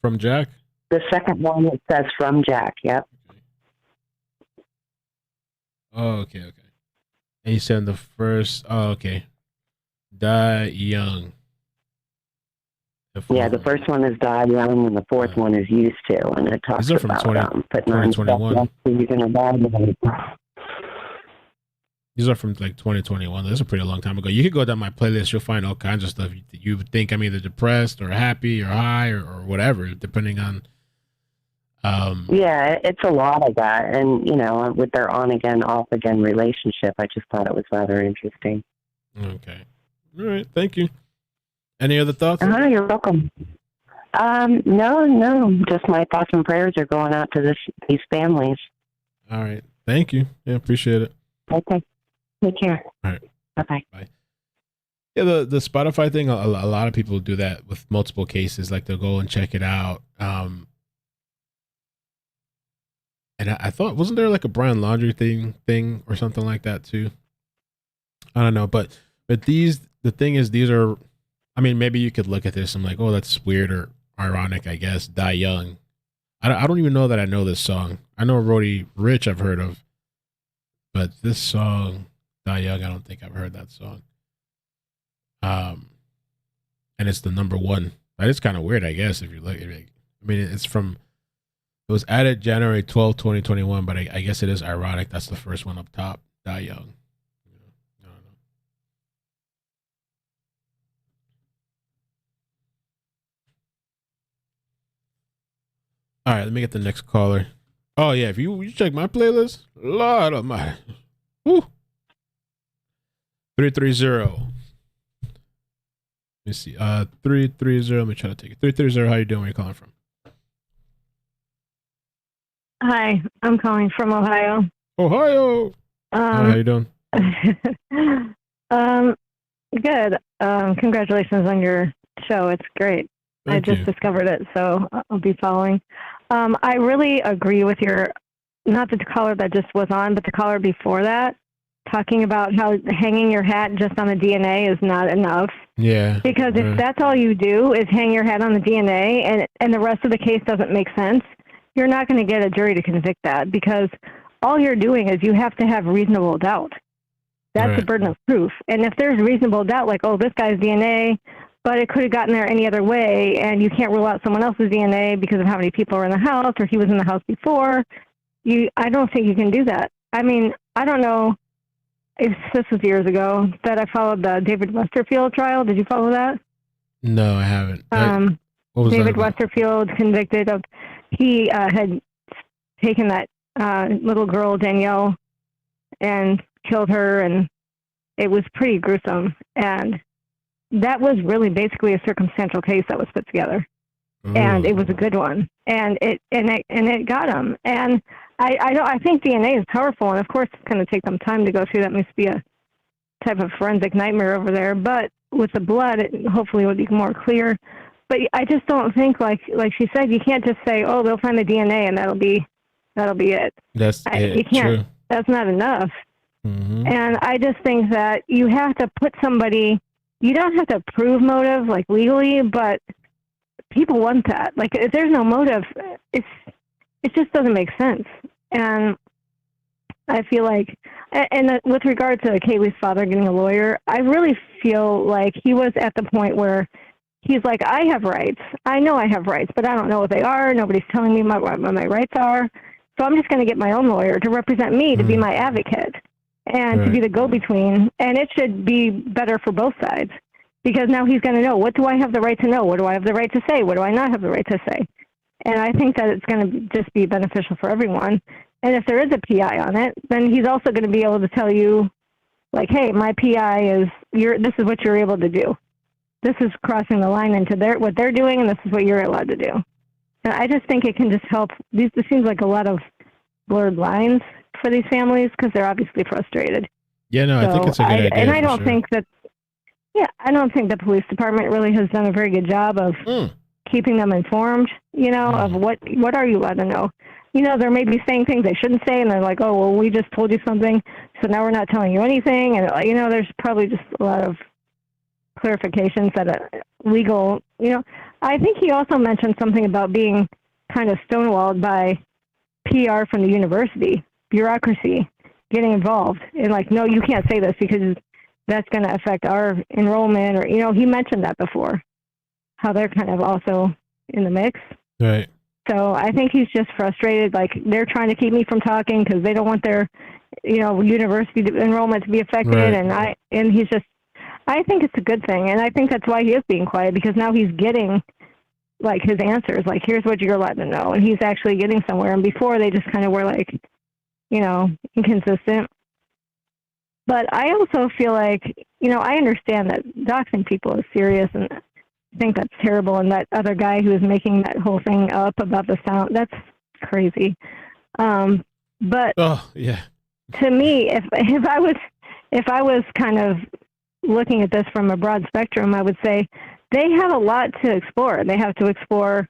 from Jack? The second one, it says from Jack, yep. Oh, okay. And you said the first, okay. Die Young. Yeah, the first one is Die Young, and the fourth one is Used To, and it talks These are from about putting on 2021. You're gonna die. These are from like 2021. This is a pretty long time ago. You could go down my playlist. You'll find all kinds of stuff. You would think I'm either depressed or happy or high or whatever, depending on. Yeah, it's a lot of that. And, you know, with their on-again, off-again relationship, I just thought it was rather interesting. Okay. All right. Thank you. Any other thoughts? You're welcome. No. Just my thoughts and prayers are going out to these families. All right. Thank you. Yeah, appreciate it. Okay. Take care. All right. Bye-bye. Bye. Yeah, the Spotify thing, a lot of people do that with multiple cases. Like they'll go and check it out. And I thought, wasn't there like a Brian Laundrie thing or something like that too? I don't know. But the thing is, these are, I mean, maybe you could look at this and like, oh, that's weird or ironic, I guess. Die Young. I don't even know that I know this song. I know Roddy Ricch I've heard of. But this song, Die Young, I don't think I've heard that song. And it's the number one. That is kind of weird, I guess, if you look. I mean, it was added January 12, 2021, but I guess it is ironic. That's the first one up top, Die Young. I don't know. All right, let me get the next caller. Oh, yeah, if you check my playlist, Lord of my. Woo. 330. Let me see. 330. Let me try to take it. 330. How you doing? Where you calling from? Hi, I'm calling from Ohio. Ohio. How you doing? Good. Congratulations on your show. It's great. Thank I just discovered it, so I'll be following. I really agree with not the caller that just was on, but the caller before that, talking about how hanging your hat just on the DNA is not enough. Yeah. Because if that's all you do is hang your hat on the DNA and the rest of the case doesn't make sense, you're not going to get a jury to convict that because all you're doing is you have to have reasonable doubt. That's the burden of proof. And if there's reasonable doubt, like, oh, this guy's DNA, but it could have gotten there any other way, and you can't rule out someone else's DNA because of how many people are in the house, or he was in the house before. I don't think you can do that. I mean, I don't know if this was years ago that I followed the David Westerfield trial. Did you follow that? No, I haven't. What was David that about? Westerfield convicted of, he had taken that little girl, Danielle, and killed her, and it was pretty gruesome. And that was really basically a circumstantial case that was put together. And it was a good one. And it got him. And I think DNA is powerful, and of course it's going to take them time to go through. That must be a type of forensic nightmare over there. But with the blood, it hopefully will be more clear. But I just don't think, like she said, you can't just say, "Oh, they'll find the DNA and that'll be it." That's it. You can't. True. That's not enough. Mm-hmm. And I just think that you have to put somebody. You don't have to prove motive, like legally, but people want that. Like, if there's no motive, it just doesn't make sense. And I feel like, and with regard to Kaylee's father getting a lawyer, I really feel like he was at the point where he's like, I have rights. I know I have rights, but I don't know what they are. Nobody's telling me what my rights are. So I'm just going to get my own lawyer to represent me, to be my advocate, and to be the go-between. And it should be better for both sides, because now he's going to know, what do I have the right to know? What do I have the right to say? What do I not have the right to say? And I think that it's going to just be beneficial for everyone. And if there is a PI on it, then he's also going to be able to tell you, like, hey, my PI is, this is what you're able to do. This is crossing the line into what they're doing, and this is what you're allowed to do. And I just think it can just help. This seems like a lot of blurred lines for these families, because they're obviously frustrated. Yeah, no, I think it's a good idea. And I don't think that, I don't think the police department really has done a very good job of keeping them informed, of what are you allowed to know. They may be saying things they shouldn't say, and they're like, oh, well, we just told you something, so now we're not telling you anything. And, there's probably just a lot of clarifications that are legal. I think he also mentioned something about being kind of stonewalled by PR from the university, bureaucracy, getting involved. And like, no, you can't say this because that's going to affect our enrollment. Or, he mentioned that before, how they're kind of also in the mix. Right. So I think he's just frustrated. Like, they're trying to keep me from talking because they don't want their, university enrollment to be affected. Right. And he's just, I think it's a good thing. And I think that's why he is being quiet, because now he's getting like his answers, like, here's what you're allowed to know. And he's actually getting somewhere. And before, they just kind of were like, inconsistent. But I also feel like, I understand that doxing people is serious, and I think that's terrible. And that other guy who was making that whole thing up about the sound, that's crazy. But to me, if I was kind of looking at this from a broad spectrum, I would say they have a lot to explore. They have to explore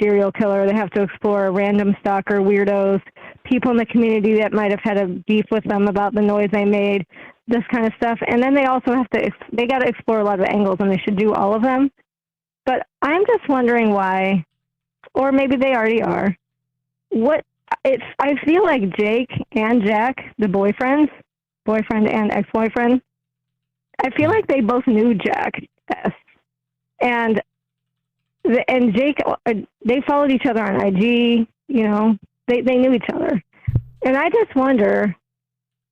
serial killer. They have to explore random stalker weirdos, people in the community that might have had a beef with them about the noise they made, this kind of stuff. And then they also have to, they got to explore a lot of angles, and they should do all of them. But I'm just wondering why, or maybe they already are, I feel like Jake and Jack, the boyfriend and ex-boyfriend, I feel like they both knew Jack S. And Jake, they followed each other on IG, they knew each other. And I just wonder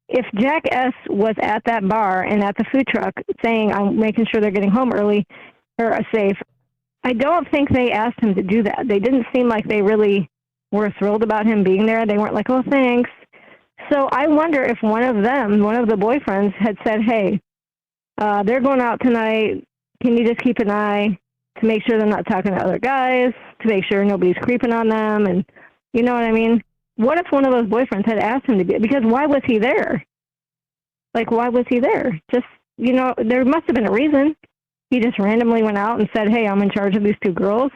if Jack S. was at that bar and at the food truck saying, I'm making sure they're getting home early or safe. I don't think they asked him to do that. They didn't seem like they really were thrilled about him being there. They weren't like, oh, thanks. So I wonder if one of the boyfriends had said, hey, they're going out tonight. Can you just keep an eye to make sure they're not talking to other guys, to make sure nobody's creeping on them? And you know what I mean? What if one of those boyfriends had asked him to be, because why was he there? Like, why was he there? Just, there must have been a reason. He just randomly went out and said, hey, I'm in charge of these two girls.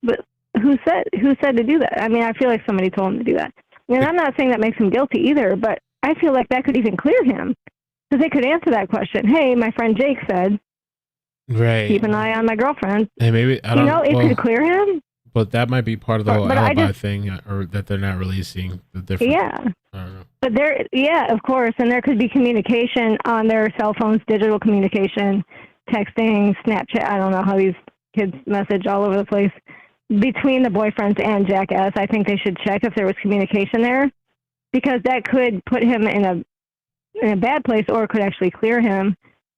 But who said to do that? I mean, I feel like somebody told him to do that. And I'm not saying that makes him guilty either, but I feel like that could even clear him. Because they could answer that question. Hey, my friend Jake said, right, keep an eye on my girlfriend. Hey, maybe, I don't know. It could clear him. But that might be part of the whole alibi thing, or that they're not releasing the different. Yeah. I don't know. But of course. And there could be communication on their cell phones, digital communication, texting, Snapchat. I don't know how these kids message all over the place between the boyfriends and Jackass. I think they should check if there was communication there, because that could put him in a bad place, or could actually clear him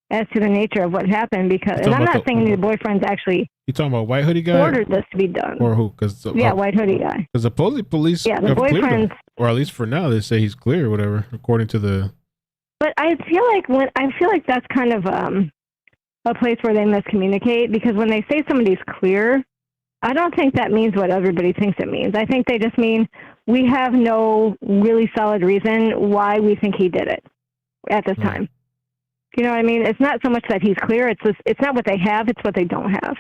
as to the nature of what happened. Because, and I'm not saying the boyfriends actually. You talking about white hoodie guy? Ordered this to be done. Or who? Cause, white hoodie guy. Because the police the have cleared him. boyfriends. Or at least for now, they say he's clear or whatever, according to the. But I feel like that's kind of a place where they miscommunicate, because when they say somebody's clear, I don't think that means what everybody thinks it means. I think they just mean we have no really solid reason why we think he did it at this time. You know what I mean? It's not so much that he's clear. It's not what they have. It's what they don't have.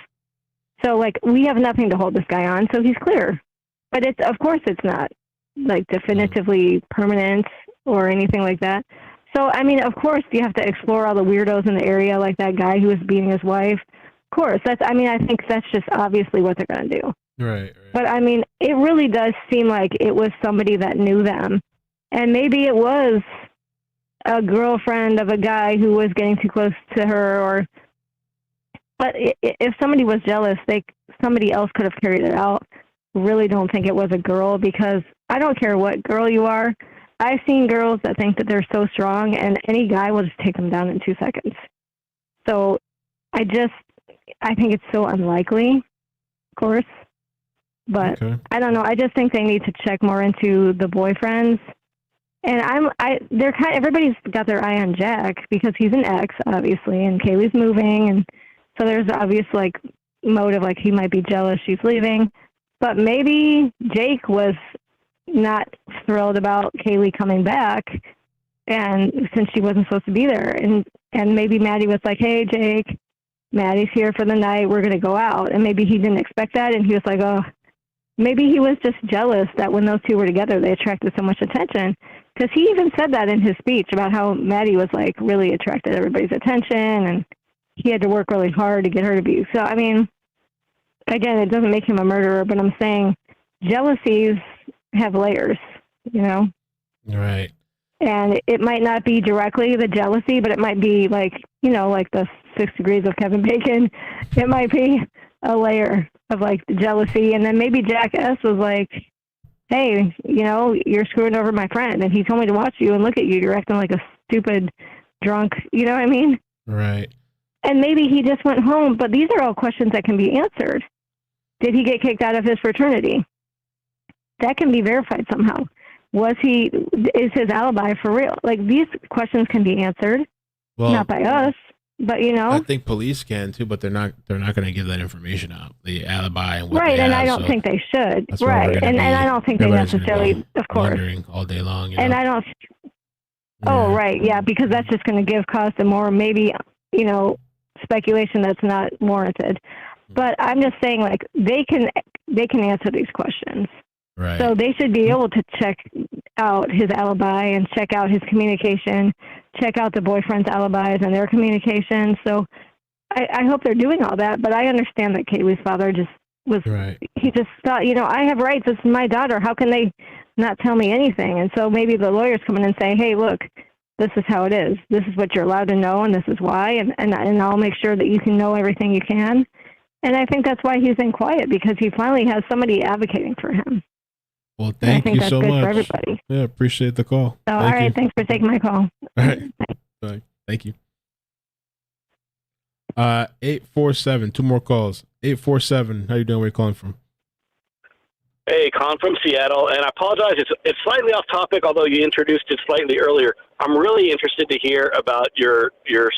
So, like, we have nothing to hold this guy on, so he's clear. But of course it's not, like, definitively permanent or anything like that. So, I mean, of course you have to explore all the weirdos in the area, like that guy who was beating his wife. Of course. I think that's just obviously what they're going to do. Right. But, I mean, it really does seem like it was somebody that knew them. And maybe it was a girlfriend of a guy who was getting too close to her, but if somebody was jealous, somebody else could have carried it out. Really don't think it was a girl, because I don't care what girl you are. I've seen girls that think that they're so strong, and any guy will just take them down in 2 seconds. So I think it's so unlikely, of course, but okay. I don't know. I just think they need to check more into the boyfriends. And everybody's got their eye on Jack, because he's an ex, obviously, and Kaylee's moving, and so there's obvious, like, motive, like he might be jealous she's leaving. But maybe Jake was not thrilled about Kaylee coming back, and since she wasn't supposed to be there, and maybe Maddie was like, "Hey, Jake, Maddie's here for the night. We're going to go out." And maybe he didn't expect that, and he was like, "Oh." Maybe he was just jealous that when those two were together, they attracted so much attention. Because he even said that in his speech about how Maddie was, like, really attracted everybody's attention, and he had to work really hard to get her to be. So, I mean, again, it doesn't make him a murderer, but I'm saying jealousies have layers, you know? Right. And it might not be directly the jealousy, but it might be, like, you know, like the 6 degrees of Kevin Bacon. It might be a layer of, like, the jealousy. And then maybe Jack S. was like, "Hey, you know, you're screwing over my friend, and he told me to watch you, and look at you. You're acting like a stupid drunk." You know what I mean? Right. And maybe he just went home, but these are all questions that can be answered. Did he get kicked out of his fraternity? That can be verified somehow. Is his alibi for real? Like, these questions can be answered, not by us, but, you know. I think police can too, but they're not going to give that information out, the alibi and what right, they and have, I don't think they should. Right, and I don't think they necessarily, of course. Wondering all day long. And I don't. Oh, right, yeah, because that's just going to give cause to more, maybe, you know, speculation that's not warranted. But I'm just saying, like, they can answer these questions. Right. So they should be able to check out his alibi and check out his communication, check out the boyfriend's alibis and their communication. So I hope they're doing all that. But I understand that Kaylee's father just was, he just thought, you know, I have rights. This is my daughter. How can they not tell me anything? And so maybe the lawyers come in and say, "Hey, look, this is how it is. This is what you're allowed to know, and this is why. And I'll make sure that you can know everything you can." And I think that's why he's been quiet, because he finally has somebody advocating for him. Well, thank you so much. For everybody. Yeah, appreciate the call. So, all right, thanks for taking my call. All right. Bye. Thank you. 847, 2 more calls. 847, how you doing? Where you calling from? Hey, Con from Seattle, and I apologize. It's slightly off topic, although you introduced it slightly earlier. I'm really interested to hear about your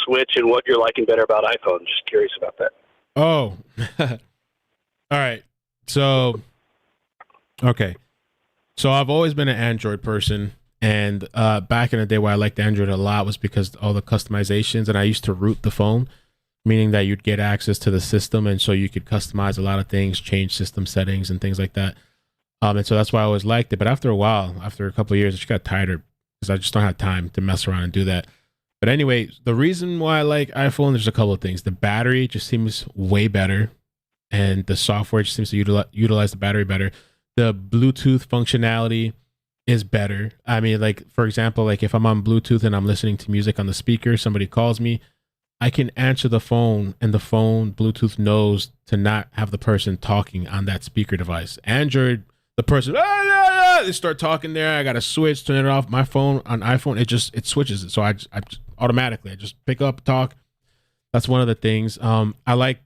Switch and what you're liking better about iPhone. Just curious about that. Oh, all right. So, okay. So I've always been an Android person, and back in the day where I liked Android a lot was because all the customizations, and I used to root the phone, meaning that you'd get access to the system, and so you could customize a lot of things, change system settings and things like that. And so that's why I always liked it. But after a while, after a couple of years, I just got tired because I just don't have time to mess around and do that. But anyway, the reason why I like iPhone, there's a couple of things. The battery just seems way better, and the software just seems to utilize the battery better. The Bluetooth functionality is better. I mean, like, for example, like if I'm on Bluetooth and I'm listening to music on the speaker, somebody calls me, I can answer the phone and the phone Bluetooth knows to not have the person talking on that speaker device. Android, the person, they start talking there. I got to switch, turn it off. My phone on iPhone, it switches it. So I automatically, I just pick up, talk. That's one of the things. I like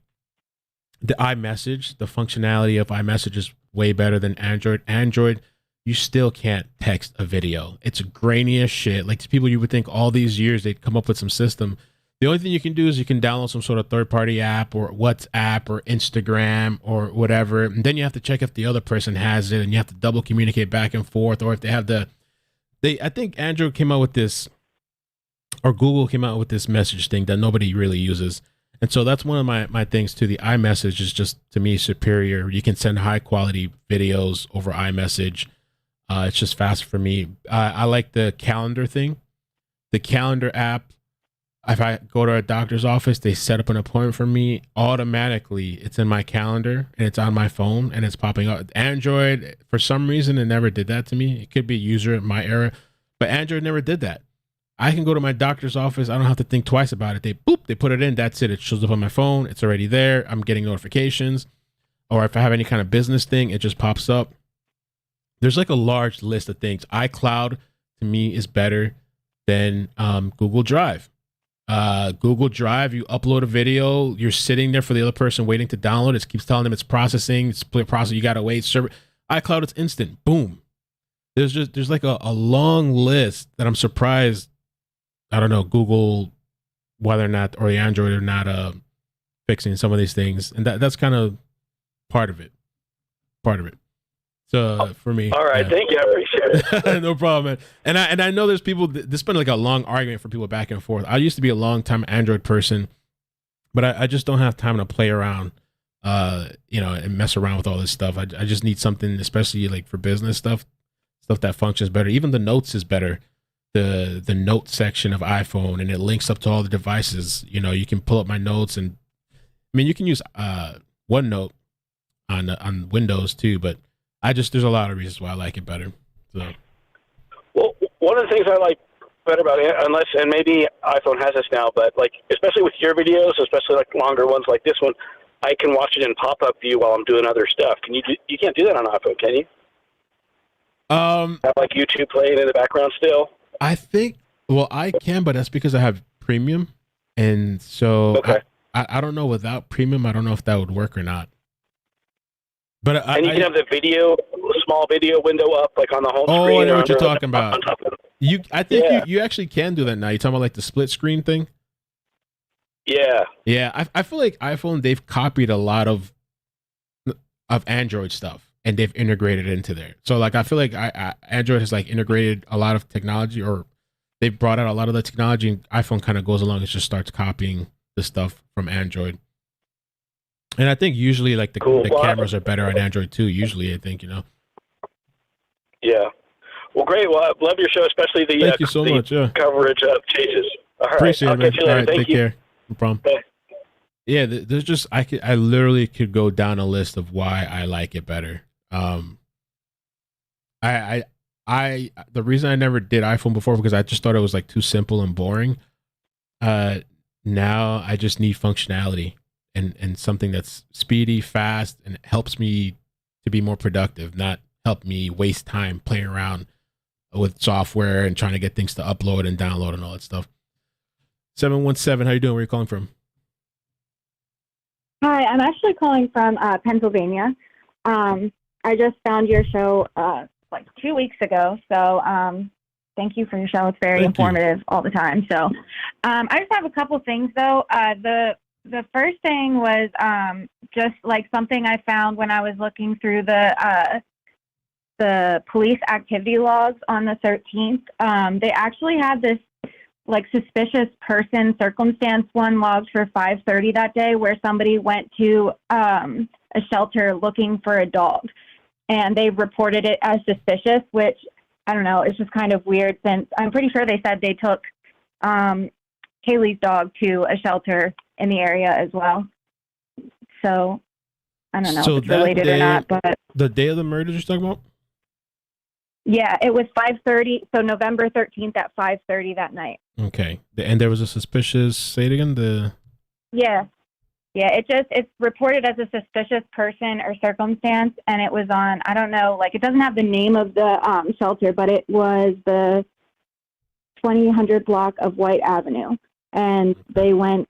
the iMessage. The functionality of iMessage is way better than Android. Android, you still can't text a video. It's grainy as shit. Like, to people, you would think all these years they'd come up with some system. The only thing you can do is you can download some sort of third-party app or WhatsApp or Instagram or whatever. And then you have to check if the other person has it, and you have to double communicate back and forth. Or if they have I think Android came out with this, or Google came out with this message thing that nobody really uses. And so that's one of my things too. The iMessage is just, to me, superior. You can send high quality videos over iMessage. It's just fast for me. I like the calendar thing. The calendar app, if I go to a doctor's office, they set up an appointment for me. Automatically, it's in my calendar and it's on my phone and it's popping up. Android, for some reason, it never did that to me. It could be a user in my era, but Android never did that. I can go to my doctor's office. I don't have to think twice about it. They put it in. That's it. It shows up on my phone. It's already there. I'm getting notifications. Or if I have any kind of business thing, it just pops up. There's like a large list of things. iCloud, to me, is better than Google Drive. Google Drive, you upload a video, you're sitting there for the other person waiting to download. It keeps telling them it's processing. It's processing. You got to wait. Server. iCloud, it's instant. Boom. There's like a long list that I'm surprised. I don't know, Google, whether or not, or the Android are not fixing some of these things. And that's kind of part of it. So for me. All right. Yeah. Thank you. I appreciate it. No problem, man. And I know there's people, there's been like a long argument for people back and forth. I used to be a long time Android person, but I just don't have time to play around, and mess around with all this stuff. I just need something, especially like for business stuff that functions better. Even the notes is better. The note section of iPhone, and it links up to all the devices. You can pull up my notes, and I mean, you can use OneNote on Windows too, but there's a lot of reasons why I like it better. So, well, one of the things I like better about it, and maybe iPhone has this now, but like, especially with your videos, especially like longer ones like this one, I can watch it in pop-up view while I'm doing other stuff. You can't do that on iPhone, can you? Have like YouTube playing in the background still? I think, I can, but that's because I have premium. And so okay. I don't know, without premium, I don't know if that would work or not. But you can have the small video window up like on the home screen. Oh, I know what you're talking about. I think you actually can do that now. You're talking about like the split screen thing? Yeah. Yeah, I feel like iPhone, they've copied a lot of Android stuff. And they've integrated into there. So like, I feel like Android has like integrated a lot of technology, or they've brought out a lot of the technology, and iPhone kind of goes along and just starts copying the stuff from Android. And I think usually like the cameras are better on Android too. Usually, I think, Yeah. Well, great. Well, I love your show, especially the thank you so much. Yeah. Coverage of chases. All right. Appreciate it, man. Catch you later. All right, Thank take you. care. No problem. Bye. Yeah, there's just I literally could go down a list of why I like it better. The reason I never did iPhone before, because I just thought it was like too simple and boring. Now I just need functionality and something that's speedy, fast, and helps me to be more productive, not help me waste time playing around with software and trying to get things to upload and download and all that stuff. 717, how you doing? Where are you calling from? Hi, I'm actually calling from Pennsylvania. I just found your show like 2 weeks ago, so thank you for your show. It's very informative all the time. So I just have a couple things, though. The first thing was just like something I found when I was looking through the police activity logs on the 13th. They actually had this like suspicious person circumstance one logged for 5:30 that day, where somebody went to a shelter looking for a dog, and they reported it as suspicious, which I don't know, it's just kind of weird, since I'm pretty sure they said they took Kaylee's dog to a shelter in the area as well. So I don't know if it's related or not, but the day of the murders you're talking about? Yeah, it was 5:30. So November 13th at 5:30 that night. Okay. And there was a suspicious, say it again, Yeah. Yeah, it's reported as a suspicious person or circumstance, and it was on, I don't know, like it doesn't have the name of the shelter, but it was the 2000 block of White Avenue, and they went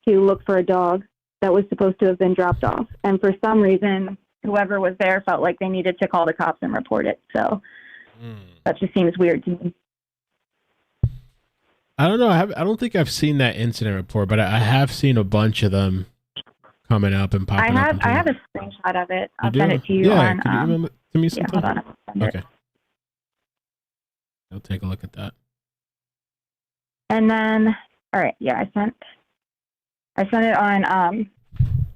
to look for a dog that was supposed to have been dropped off, and for some reason, whoever was there felt like they needed to call the cops and report it. So that just seems weird to me. I don't know. I don't think I've seen that incident report, but I have seen a bunch of them coming up and popping up. I have a screenshot of it. I'll send it to you. Yeah, on, can you email it to me sometime? Yeah, hold on. I'll send it. Okay. I'll take a look at that. And then, all right, yeah, I sent it on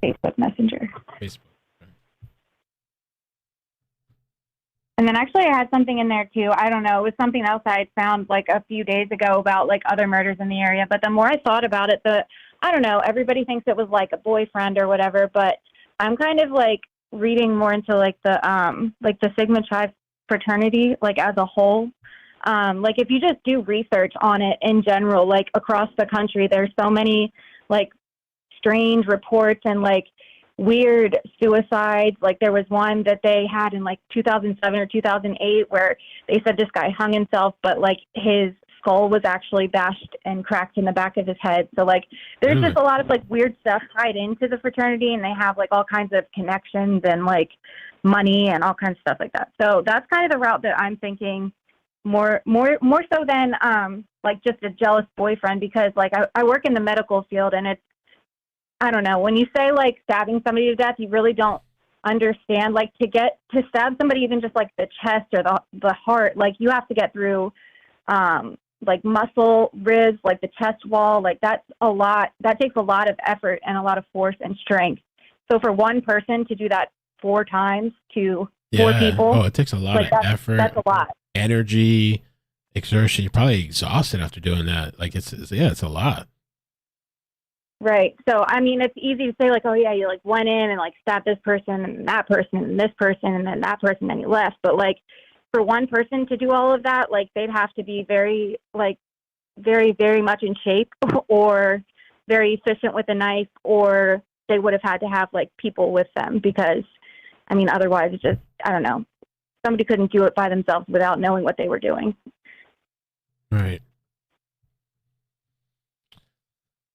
Facebook Messenger. Facebook. And then actually I had something in there too. I don't know. It was something else I had found like a few days ago about like other murders in the area. But the more I thought about it, I don't know, everybody thinks it was like a boyfriend or whatever, but I'm kind of like reading more into like the Sigma Chi fraternity, like as a whole. Like if you just do research on it in general, like across the country, there's so many like strange reports and like weird suicides. Like there was one that they had in like 2007 or 2008 where they said this guy hung himself, but like his skull was actually bashed and cracked in the back of his head. So like there's just a lot of like weird stuff tied into the fraternity, and they have like all kinds of connections and like money and all kinds of stuff like that. So that's kind of the route that I'm thinking more so than like just a jealous boyfriend, because like I work in the medical field, and it's, I don't know, when you say like stabbing somebody to death, you really don't understand, like to stab somebody even just like the chest or the heart, like you have to get through like muscle, ribs, like the chest wall, like that's a lot. That takes a lot of effort and a lot of force and strength. So for one person to do that 4 times to 4 people, oh, it takes a lot like of effort. That's a lot. Energy, exertion. You're probably exhausted after doing that. Like it's a lot. Right. So, I mean, it's easy to say like, oh yeah, you like went in and like stabbed this person and that person and this person and then that person, and you left. But like for one person to do all of that, like they'd have to be very, very much in shape or very efficient with a knife, or they would have had to have like people with them, because I mean, otherwise it's just, I don't know, somebody couldn't do it by themselves without knowing what they were doing. Right.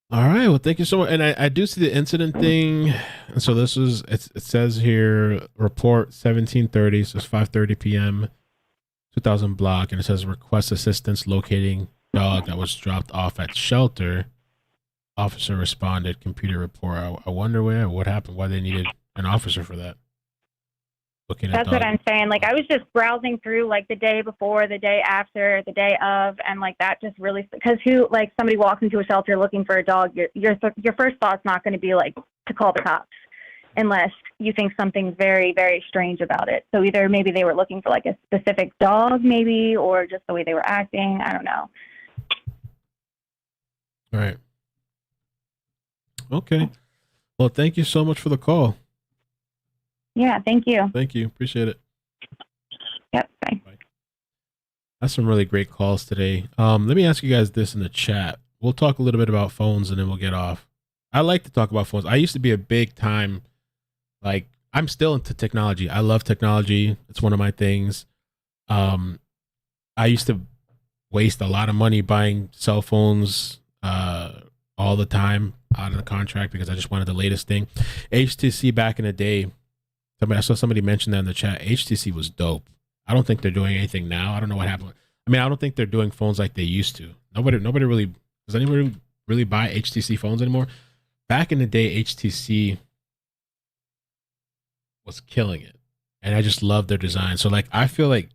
All right. Well, thank you so much. And I do see the incident thing. And so this is, it says here, report 1730. So it's 5:30 p.m., 2000 block. And it says request assistance locating dog that was dropped off at shelter. Officer responded, computer report. I wonder what happened, why they needed an officer for that. That's what I'm saying. Like I was just browsing through like the day before, the day after, the day of, and like that just really, because like somebody walks into a shelter looking for a dog, your first thought's not going to be like to call the cops unless you think something's very, very strange about it. So either maybe they were looking for like a specific dog, maybe, or just the way they were acting. I don't know. All right. Okay. Well, thank you so much for the call. Yeah, thank you. Thank you. Appreciate it. Yep, bye. That's some really great calls today. Let me ask you guys this in the chat. We'll talk a little bit about phones and then we'll get off. I like to talk about phones. I used to be a big time, like, I'm still into technology. I love technology. It's one of my things. I used to waste a lot of money buying cell phones all the time out of the contract because I just wanted the latest thing. HTC back in the day, I saw somebody mention that in the chat. HTC was dope. I don't think they're doing anything now. I don't know what happened. I mean, I don't think they're doing phones like they used to. Nobody really, does anybody really buy HTC phones anymore? Back in the day, HTC was killing it. And I just love their design. So like, I feel like,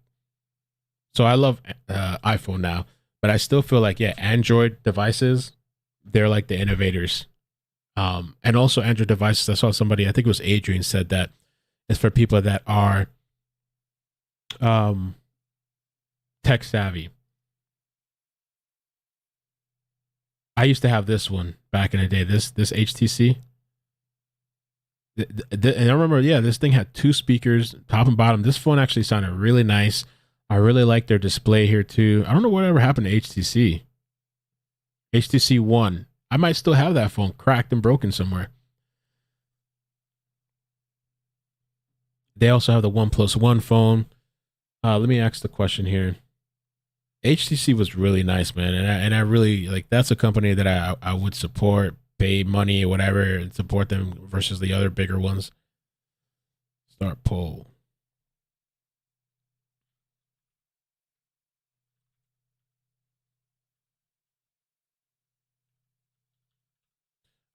so I love iPhone now, but I still feel like, yeah, Android devices, they're like the innovators. And also Android devices, I saw somebody, I think it was Adrian, said that it's for people that are tech savvy. I used to have this one back in the day, this HTC. And I remember, yeah, this thing had 2 speakers, top and bottom. This phone actually sounded really nice. I really like their display here too. I don't know whatever happened to HTC. HTC One. I might still have that phone cracked and broken somewhere. They also have the OnePlus One phone. Let me ask the question here. HTC was really nice, man, and I really like. That's a company that I would support, pay money or whatever, and support them versus the other bigger ones. Start poll.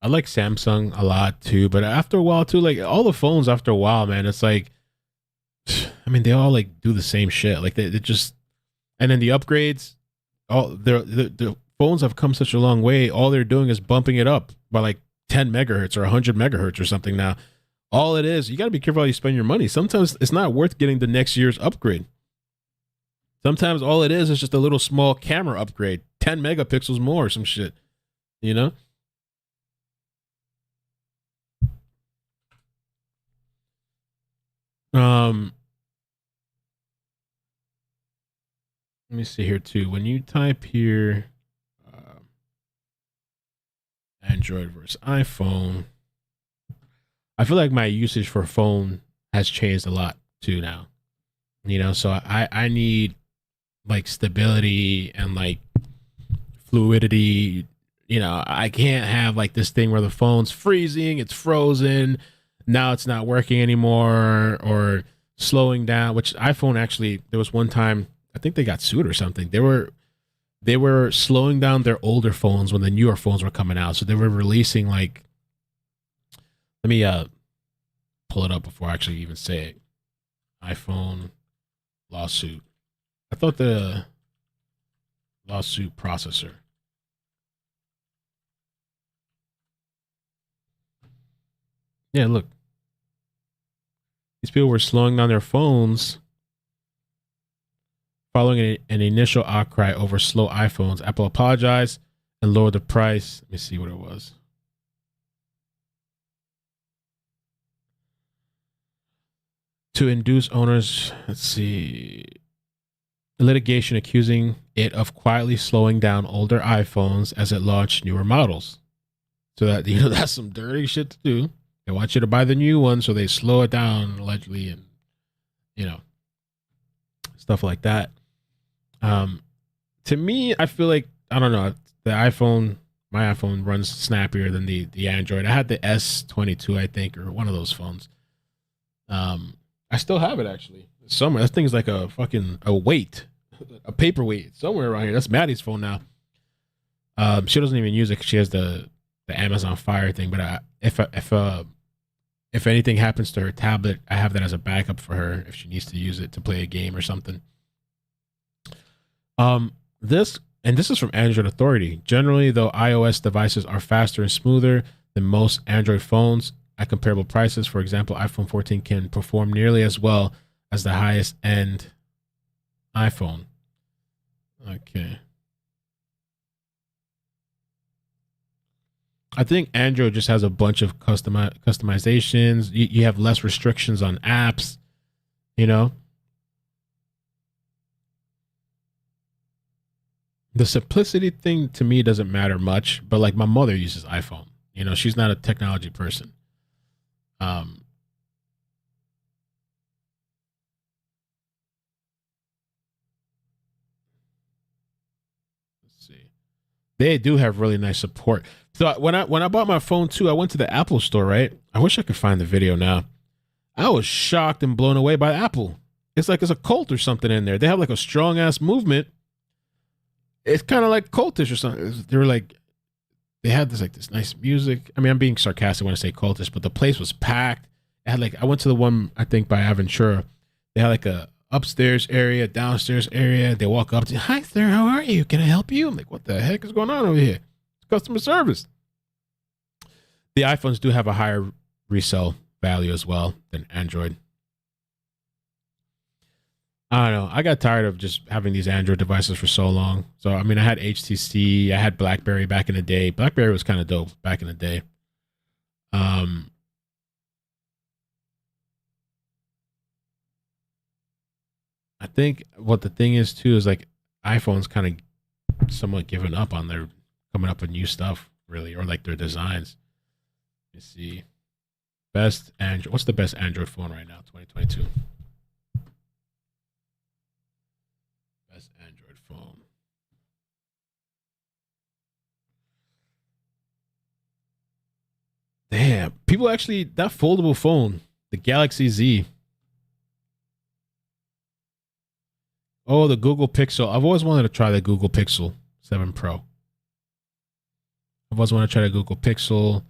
I like Samsung a lot too, but after a while too, like all the phones after a while, man, it's like, I mean, they all like do the same shit. Like they just, and then the upgrades, all the phones have come such a long way. All they're doing is bumping it up by like 10 megahertz or 100 megahertz or something now. All it is, you got to be careful how you spend your money. Sometimes it's not worth getting the next year's upgrade. Sometimes all it is just a little small camera upgrade, 10 megapixels more or some shit, you know? Let me see here too. When you type here, Android versus iPhone, I feel like my usage for phone has changed a lot too now. You know, so I need like stability and like fluidity. You know, I can't have like this thing where the phone's freezing, it's frozen, now it's not working anymore, or slowing down, which iPhone actually, there was one time, I think they got sued or something. They were slowing down their older phones when the newer phones were coming out. So they were releasing like, let me pull it up before I actually even say it. iPhone lawsuit. I thought the lawsuit processor. Yeah, look. These people were slowing down their phones following an initial outcry over slow iPhones. Apple apologized and lowered the price. Let me see what it was. To induce owners, let's see, litigation accusing it of quietly slowing down older iPhones as it launched newer models. So that, you know, that's some dirty shit to do. They want you to buy the new one, so they slow it down allegedly, and you know, stuff like that. To me, I feel like, I don't know, the iPhone, my iPhone runs snappier than the Android. I had the S22, I think, or one of those phones. I still have it actually somewhere. That thing's like a fucking weight, a paperweight somewhere around here. That's Maddie's phone now. She doesn't even use it 'cause she has the Amazon Fire thing. But if anything happens to her tablet, I have that as a backup for her if she needs to use it to play a game or something. This is from Android Authority. Generally, though, iOS devices are faster and smoother than most Android phones at comparable prices. For example, iPhone 14 can perform nearly as well as the highest end iPhone. Okay. I think Android just has a bunch of customizations. You have less restrictions on apps, you know. The simplicity thing to me doesn't matter much, but like my mother uses iPhone. You know, she's not a technology person. Let's see. They do have really nice support. So when I bought my phone too, I went to the Apple store, right? I wish I could find the video now. I was shocked and blown away by Apple. It's like it's a cult or something in there. They have like a strong ass movement. It's kind of like cultish or something. They were like, they had this nice music. I mean, I'm being sarcastic when I say cultish, but the place was packed. It had like, I went to the one, I think by Aventura. They had like a upstairs area, downstairs area. They walk up to, hi sir, how are you? Can I help you? I'm like, what the heck is going on over here? It's customer service. The iPhones do have a higher resale value as well than Android. I don't know. I got tired of just having these Android devices for so long. So, I mean, I had HTC. I had BlackBerry back in the day. BlackBerry was kind of dope back in the day. I think what the thing is, too, is like iPhone's kind of somewhat given up on their coming up with new stuff, really, or like their designs. Let me see. Best Android. What's the best Android phone right now? 2022. Best Android phone. Damn, people actually, that foldable phone, the Galaxy Z. Oh, the Google Pixel. I've always wanted to try the Google Pixel 7 Pro. I've always wanted to try the Google Pixel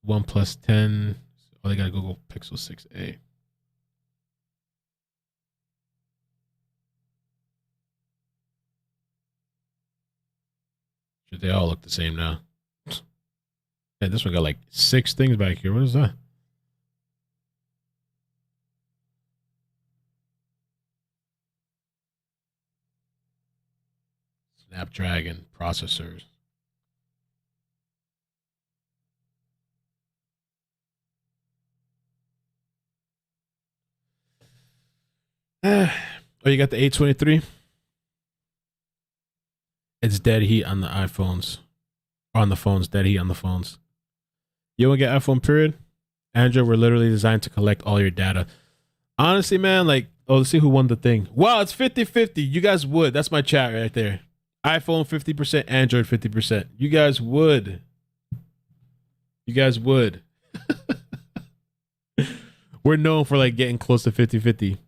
OnePlus 10. Oh, they got a Google Pixel 6a. Should they all look the same now? Yeah, this one got like 6 things back here. What is that? Snapdragon processors. Oh, you got the 823? It's dead heat on the iPhones. On the phones, dead heat on the phones. You want to get iPhone, period? Android were literally designed to collect all your data. Honestly, man, like, oh, let's see who won the thing. Wow, it's 50-50. You guys would. That's my chat right there. iPhone 50%, Android 50%. You guys would. You guys would. We're known for like getting close to 50-50.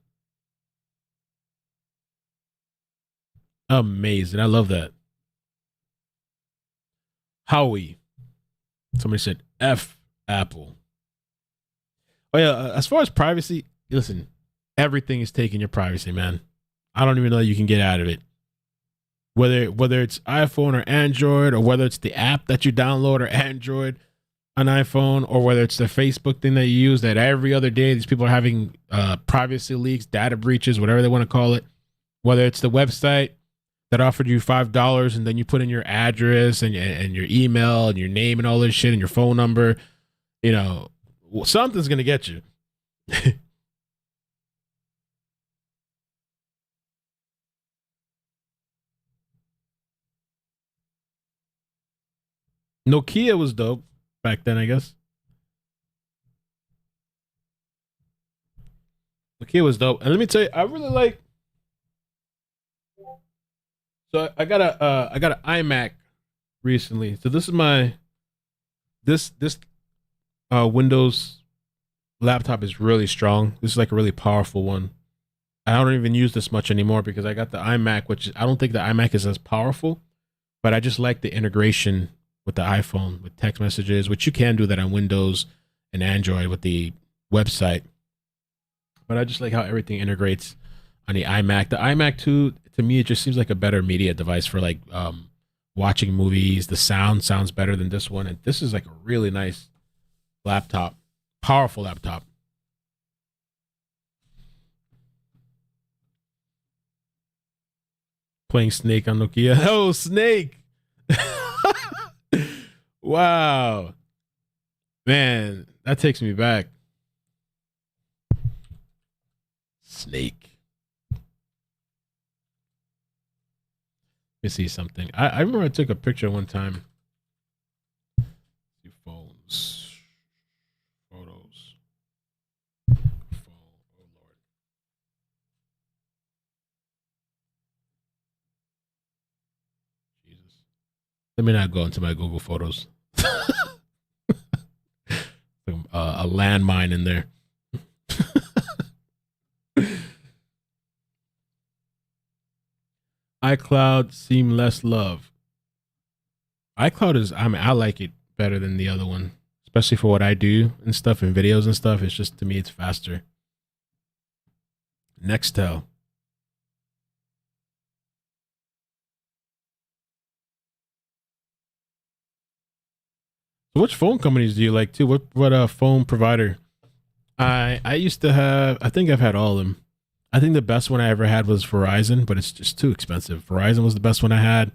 Amazing. I love that. Howie. Somebody said F Apple. Oh yeah, as far as privacy, listen, everything is taking your privacy, man. I don't even know you can get out of it. Whether it's iPhone or Android, or whether it's the app that you download or Android on iPhone, or whether it's the Facebook thing that you use that every other day these people are having privacy leaks, data breaches, whatever they want to call it. Whether it's the website that offered you $5 and then you put in your address and your email and your name and all this shit and your phone number, you know, something's gonna get you. Nokia was dope back then, I guess. Nokia was dope. And let me tell you, I really like. So I got an iMac recently. So this is my this Windows laptop is really strong. This is like a really powerful one. I don't even use this much anymore because I got the iMac, which I don't think the iMac is as powerful, but I just like the integration with the iPhone with text messages, which you can do that on Windows and Android with the website. But I just like how everything integrates on the iMac. The iMac too, to me, it just seems like a better media device for like watching movies. The sound sounds better than this one, and this is like a really nice laptop, powerful laptop. Playing Snake on Nokia. Oh, Snake! Wow, man, that takes me back. Snake. Let me see something. I remember I took a picture one time. Phones. Photos. Oh, Lord. Jesus. Let me not go into my Google Photos. A landmine in there. iCloud seamless love. iCloud is, I mean, I like it better than the other one, especially for what I do and stuff and videos and stuff. It's just, to me, it's faster. Nextel. So which phone companies do you like too? What phone provider? I used to have, I think I've had all of them. I think the best one I ever had was Verizon, but it's just too expensive. Verizon was the best one I had.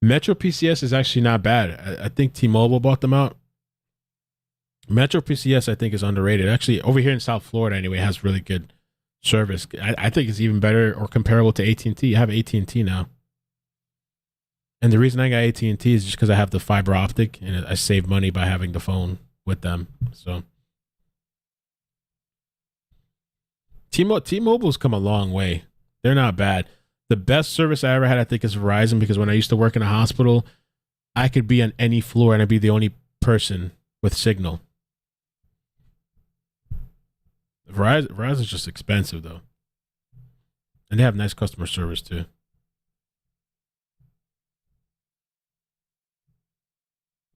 Metro PCS is actually not bad. I think T-Mobile bought them out. Metro PCS, I think, is underrated. Actually, over here in South Florida, anyway, has really good service. I think it's even better or comparable to AT&T. You have AT&T now. And the reason I got AT&T is just because I have the fiber optic, and I save money by having the phone with them. So T-Mobile's come a long way. They're not bad. The best service I ever had, I think, is Verizon, because when I used to work in a hospital, I could be on any floor and I'd be the only person with signal. Verizon's just expensive, though. And they have nice customer service, too.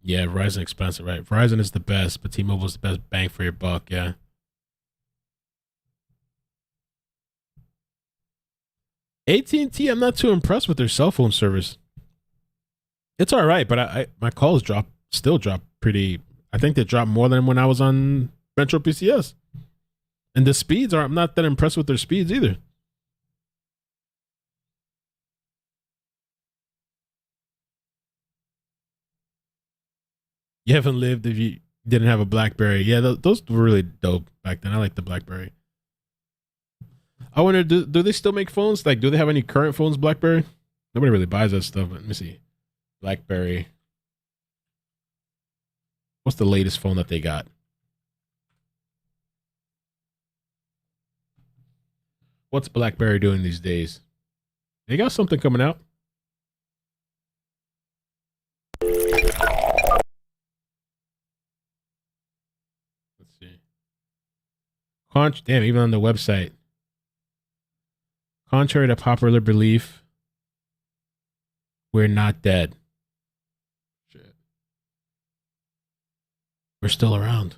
Yeah, Verizon expensive, right? Verizon is the best, but T-Mobile is the best bang for your buck, yeah. AT&T, I'm not too impressed with their cell phone service. It's all right, but my calls still drop pretty. I think they drop more than when I was on Metro PCS. And the speeds I'm not that impressed with their speeds either. You haven't lived if you didn't have a BlackBerry. Yeah, those were really dope back then. I like the BlackBerry. I wonder, do they still make phones? Like, do they have any current phones, BlackBerry? Nobody really buys that stuff. But let me see. BlackBerry. What's the latest phone that they got? What's BlackBerry doing these days? They got something coming out. Let's see. Damn, even on the website. Contrary to popular belief, we're not dead. Shit. We're still around.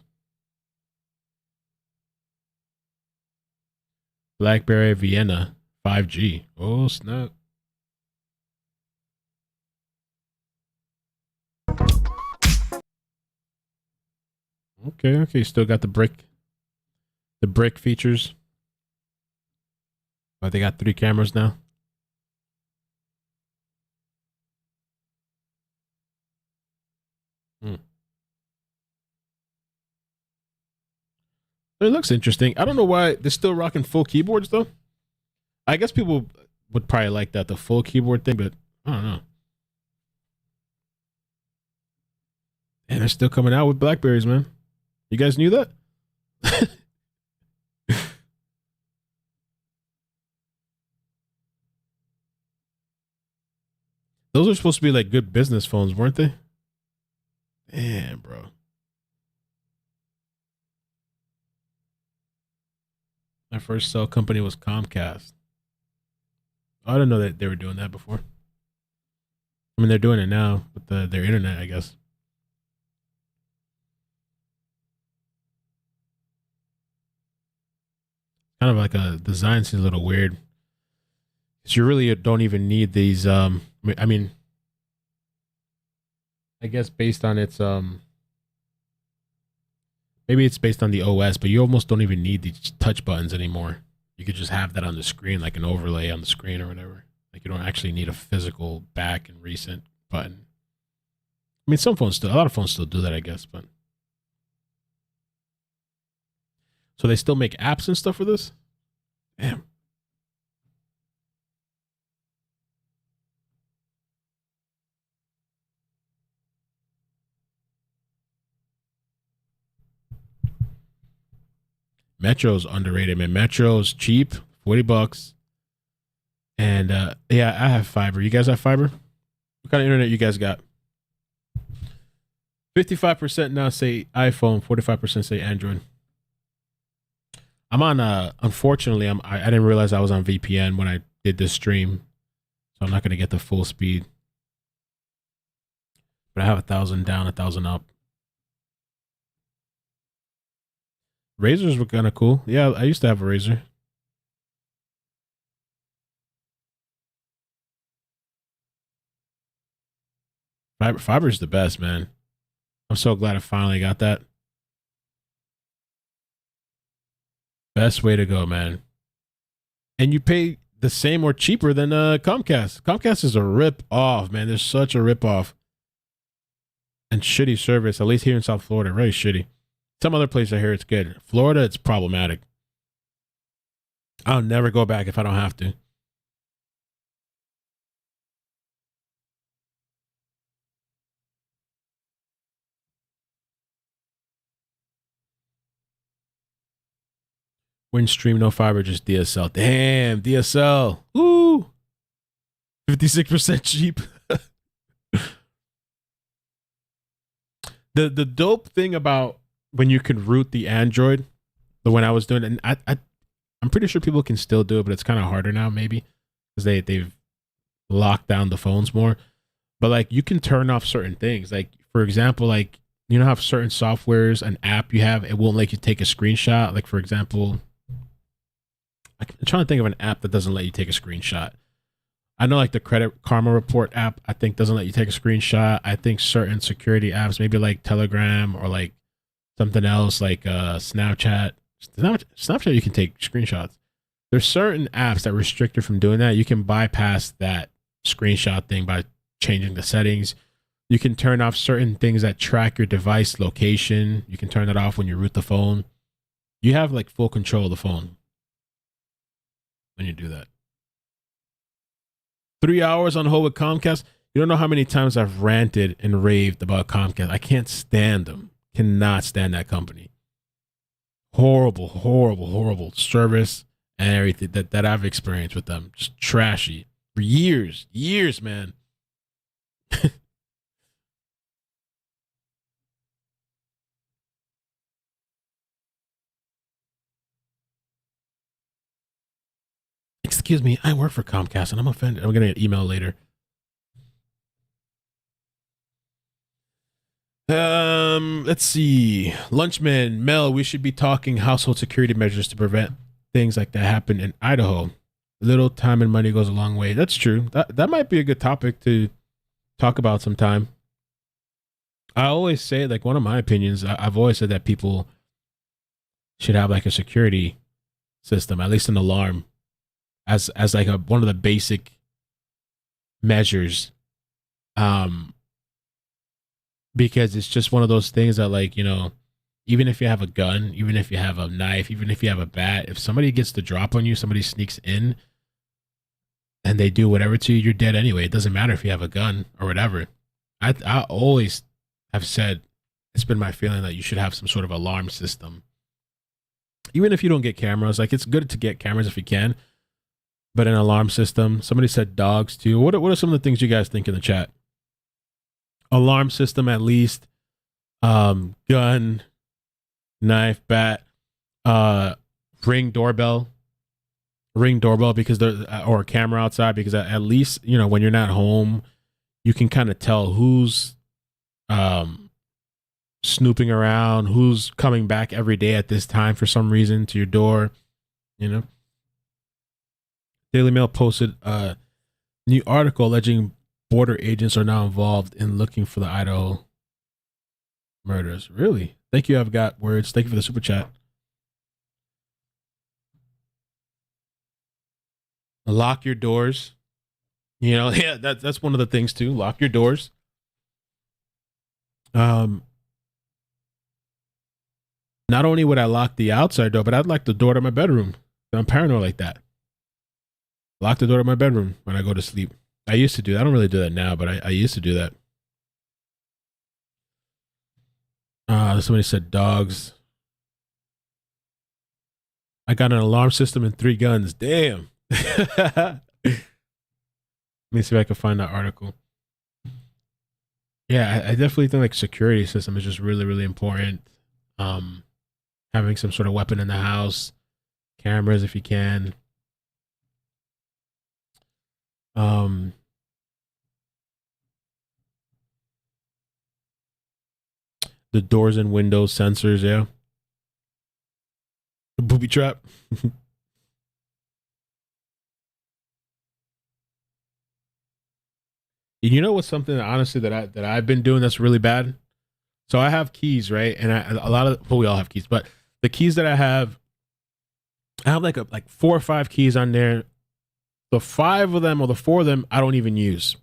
BlackBerry Vienna 5G. Oh, snap. Okay. Still got the brick features. But they got 3 cameras now. It looks interesting. I don't know why they're still rocking full keyboards, though. I guess people would probably like that, the full keyboard thing, but I don't know. And they're still coming out with Blackberries, man. You guys knew that? Those are supposed to be like good business phones, weren't they? Damn, bro. My first cell company was Comcast. I didn't know that they were doing that before. I mean, they're doing it now with their internet, I guess. Kind of like a design seems a little weird. Because you really don't even need these. I mean, I guess based on its maybe it's based on the OS, but you almost don't even need these touch buttons anymore. You could just have that on the screen, like an overlay on the screen or whatever. Like you don't actually need a physical back and recent button. I mean, a lot of phones still do that, I guess, but. So they still make apps and stuff for this? Damn. Metro's underrated, man. Metro's cheap, $40. And yeah, I have fiber. You guys have fiber? What kind of internet you guys got? 55% now say iPhone, 45% say Android. I'm on unfortunately I didn't realize I was on VPN when I did this stream. So I'm not gonna get the full speed. But I have 1,000 down, 1,000 up. Razors were kind of cool. Yeah, I used to have a Razor. Fiber's the best, man. I'm so glad I finally got that. Best way to go, man. And you pay the same or cheaper than Comcast. Comcast is a rip off, man. There's such a rip off. And shitty service, at least here in South Florida, very shitty. Some other places I hear it's good. Florida, it's problematic. I'll never go back if I don't have to. Windstream, no fiber, just DSL. Damn, DSL. Ooh. 56% cheap. The dope thing about when you can root the Android, the one I was doing, and I'm pretty sure people can still do it, but it's kind of harder now, maybe, because they've locked down the phones more. But like, you can turn off certain things. Like, for example, like, you know how certain softwares, an app you have, it won't let you take a screenshot. Like, for example, I'm trying to think of an app that doesn't let you take a screenshot. I know like the Credit Karma Report app, I think doesn't let you take a screenshot. I think certain security apps, maybe like Telegram or like something else like Snapchat. Snapchat, you can take screenshots. There's certain apps that restrict you from doing that. You can bypass that screenshot thing by changing the settings. You can turn off certain things that track your device location. You can turn that off when you root the phone. You have like full control of the phone when you do that. 3 hours on hold with Comcast. You don't know how many times I've ranted and raved about Comcast. I can't stand them. Cannot stand that company. Horrible, horrible, horrible service and everything that I've experienced with them. Just trashy for years, man. Excuse me, I work for Comcast and I'm offended. I'm gonna get email later. Let's see. Lunchman, Mel, we should be talking household security measures to prevent things like that happen in Idaho. Little time and money goes a long way. That's true. That might be a good topic to talk about sometime. I always say, like, one of my opinions, I've always said that people should have like a security system, at least an alarm, as like one of the basic measures. Because it's just one of those things that, like, you know, even if you have a gun, even if you have a knife, even if you have a bat, if somebody gets the drop on you, somebody sneaks in and they do whatever to you, you're dead anyway. It doesn't matter if you have a gun or whatever. I always have said, it's been my feeling that you should have some sort of alarm system. Even if you don't get cameras, like, it's good to get cameras if you can, but an alarm system. Somebody said dogs too. What are some of the things you guys think in the chat? Alarm system, at least. Gun, knife, bat, ring doorbell because or a camera outside, because at least, you know, when you're not home, you can kind of tell who's snooping around, who's coming back every day at this time for some reason to your door, you know. Daily Mail posted a new article alleging border agents are now involved in looking for the Idaho murders. Really? Thank you, I've got words. Thank you for the super chat. Lock your doors. You know, yeah, that's one of the things too. Lock your doors. Not only would I lock the outside door, but I'd lock the door to my bedroom. I'm paranoid like that. Lock the door to my bedroom when I go to sleep. I used to do that. I don't really do that now, but I used to do that. Somebody said dogs. I got an alarm system and 3 guns. Damn. Let me see if I can find that article. Yeah, I definitely think like security system is just really, really important. Having some sort of weapon in the house, cameras if you can. The doors and windows sensors, yeah. The booby trap. You know what's something that, honestly, that I've been doing that's really bad? So I have keys, right? And we all have keys, but the keys that I have like 4 or 5 keys on there. The 5 of them or the 4 of them I don't even use.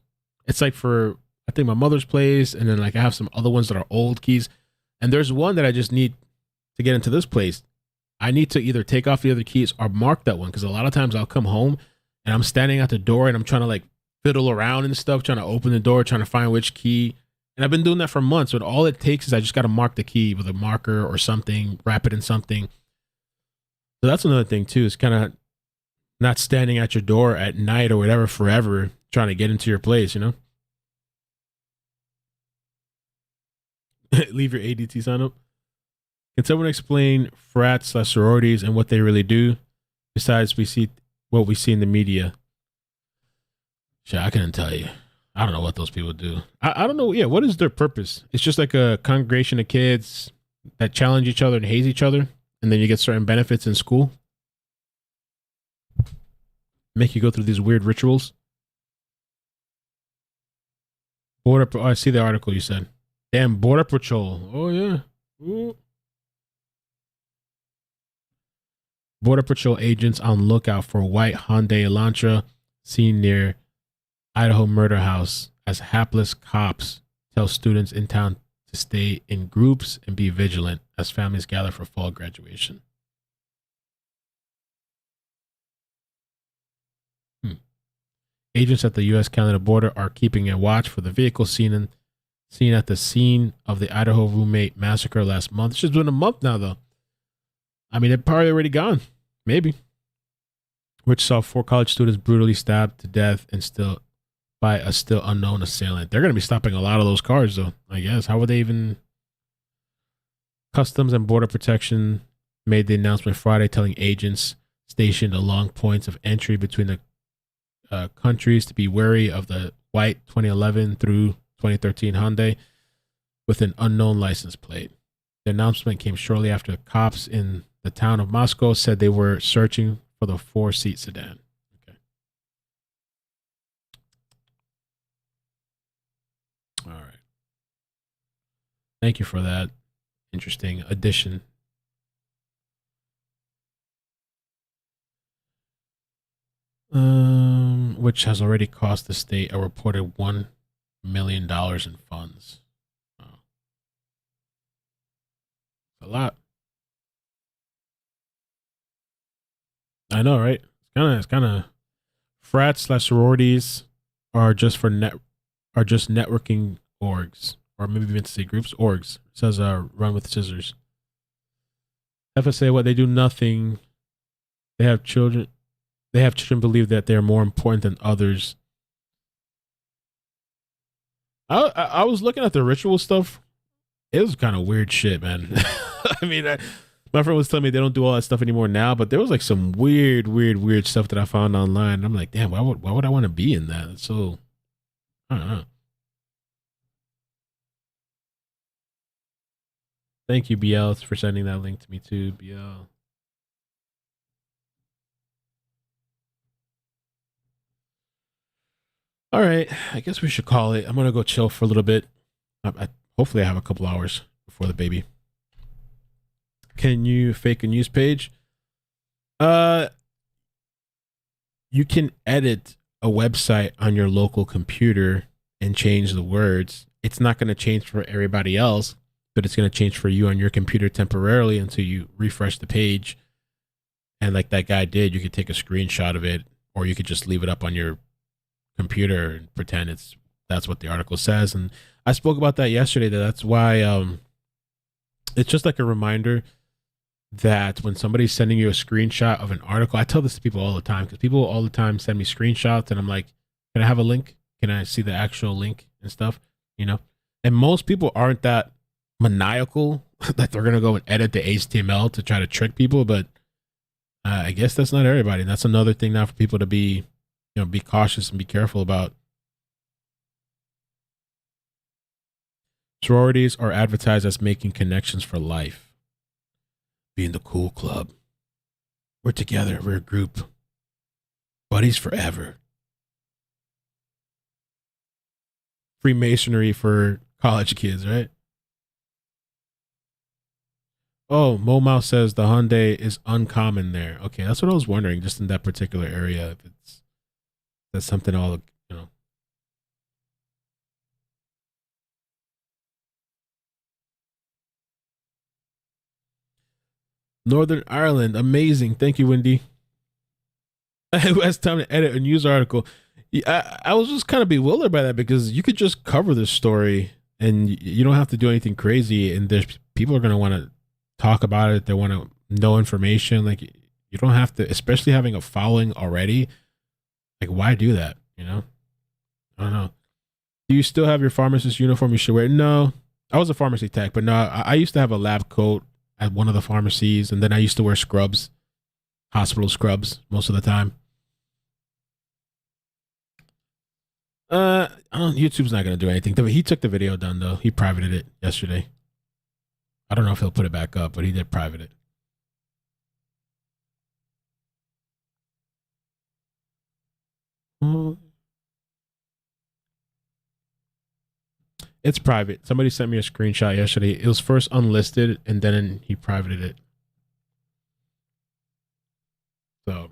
It's like for, I think, my mother's place, and then like I have some other ones that are old keys. And there's one that I just need to get into this place. I need to either take off the other keys or mark that one, because a lot of times I'll come home and I'm standing at the door and I'm trying to like fiddle around and stuff, trying to open the door, trying to find which key. And I've been doing that for months, but all it takes is I just got to mark the key with a marker or something, wrap it in something. So that's another thing too, is kind of not standing at your door at night or whatever forever trying to get into your place, you know? Leave your ADT sign up. Can someone explain frats/sororities and what they really do? Besides, we see what we see in the media. Shit, I couldn't tell you. I don't know what those people do. I don't know. Yeah, what is their purpose? It's just like a congregation of kids that challenge each other and haze each other, and then you get certain benefits in school. Make you go through these weird rituals. Oh, I see the article you said. Damn, Border Patrol. Oh, yeah. Ooh. Border Patrol agents on lookout for white Hyundai Elantra seen near Idaho murder house as hapless cops tell students in town to stay in groups and be vigilant as families gather for fall graduation. Agents at the U.S.-Canada border are keeping a watch for the vehicle seen at the scene of the Idaho roommate massacre last month. It's just been a month now, though. I mean, they're probably already gone. Maybe. Which saw 4 college students brutally stabbed to death by a still unknown assailant. They're going to be stopping a lot of those cars, though, I guess. How would they even... Customs and Border Protection made the announcement Friday, telling agents stationed along points of entry between the countries to be wary of the white 2011 through 2013 Hyundai with an unknown license plate. The announcement came shortly after cops in the town of Moscow said they were searching for the 4-seat sedan. Okay. All right. Thank you for that interesting addition. Which has already cost the state a reported $1 million in funds. Wow. A lot. I know, right? It's kind of frats/sororities are just networking orgs, or maybe even to say groups, orgs. It says run with scissors. FSA, what they do nothing. They have children believe that they're more important than others. I was looking at the ritual stuff. It was kind of weird shit, man. I mean, my friend was telling me they don't do all that stuff anymore now, but there was like some weird stuff that I found online. And I'm like, damn, why would I want to be in that? So, I don't know. Thank you, BL, for sending that link to me too, BL. All right, I guess we should call it. I'm going to go chill for a little bit. Hopefully I have a couple hours before the baby. Can you fake a news page? You can edit a website on your local computer and change the words. It's not going to change for everybody else, but it's going to change for you on your computer temporarily until you refresh the page. And like that guy did, you could take a screenshot of it, or you could just leave it up on your computer and pretend that's what the article says. And I spoke about that yesterday. That's why it's just like a reminder that when somebody's sending you a screenshot of an article, I tell this to people all the time, because people all the time send me screenshots and I'm like, can I have a link? Can I see the actual link and stuff? You know, and most people aren't that maniacal that they're going to go and edit the HTML to try to trick people. But I guess that's not everybody. And that's another thing now for people to be, be cautious and be careful about. Sororities are advertised as making connections for life. Being the cool club. We're together. We're a group. Buddies forever. Freemasonry for college kids, right? Oh, Momow says the Hyundai is uncommon there. Okay, that's what I was wondering, just in that particular area, if that's something all, Northern Ireland, amazing. Thank you, Wendy. Who has time to edit a news article? Yeah, I was just kind of bewildered by that, because you could just cover this story and you don't have to do anything crazy. And there's people are going to want to talk about it. They want to know information. Like, You don't have to, especially having a following already. Like, why do that? You know? I don't know. Do you still have your pharmacist uniform you should wear? No. I was a pharmacy tech, but no, I used to have a lab coat at one of the pharmacies, and then I used to wear scrubs, hospital scrubs, most of the time. I don't. YouTube's not gonna do anything. He took the video down though. He privated it yesterday. I don't know if he'll put it back up, but he did private it. It's private. Somebody sent me a screenshot yesterday. It was first unlisted, and then he privated it. So,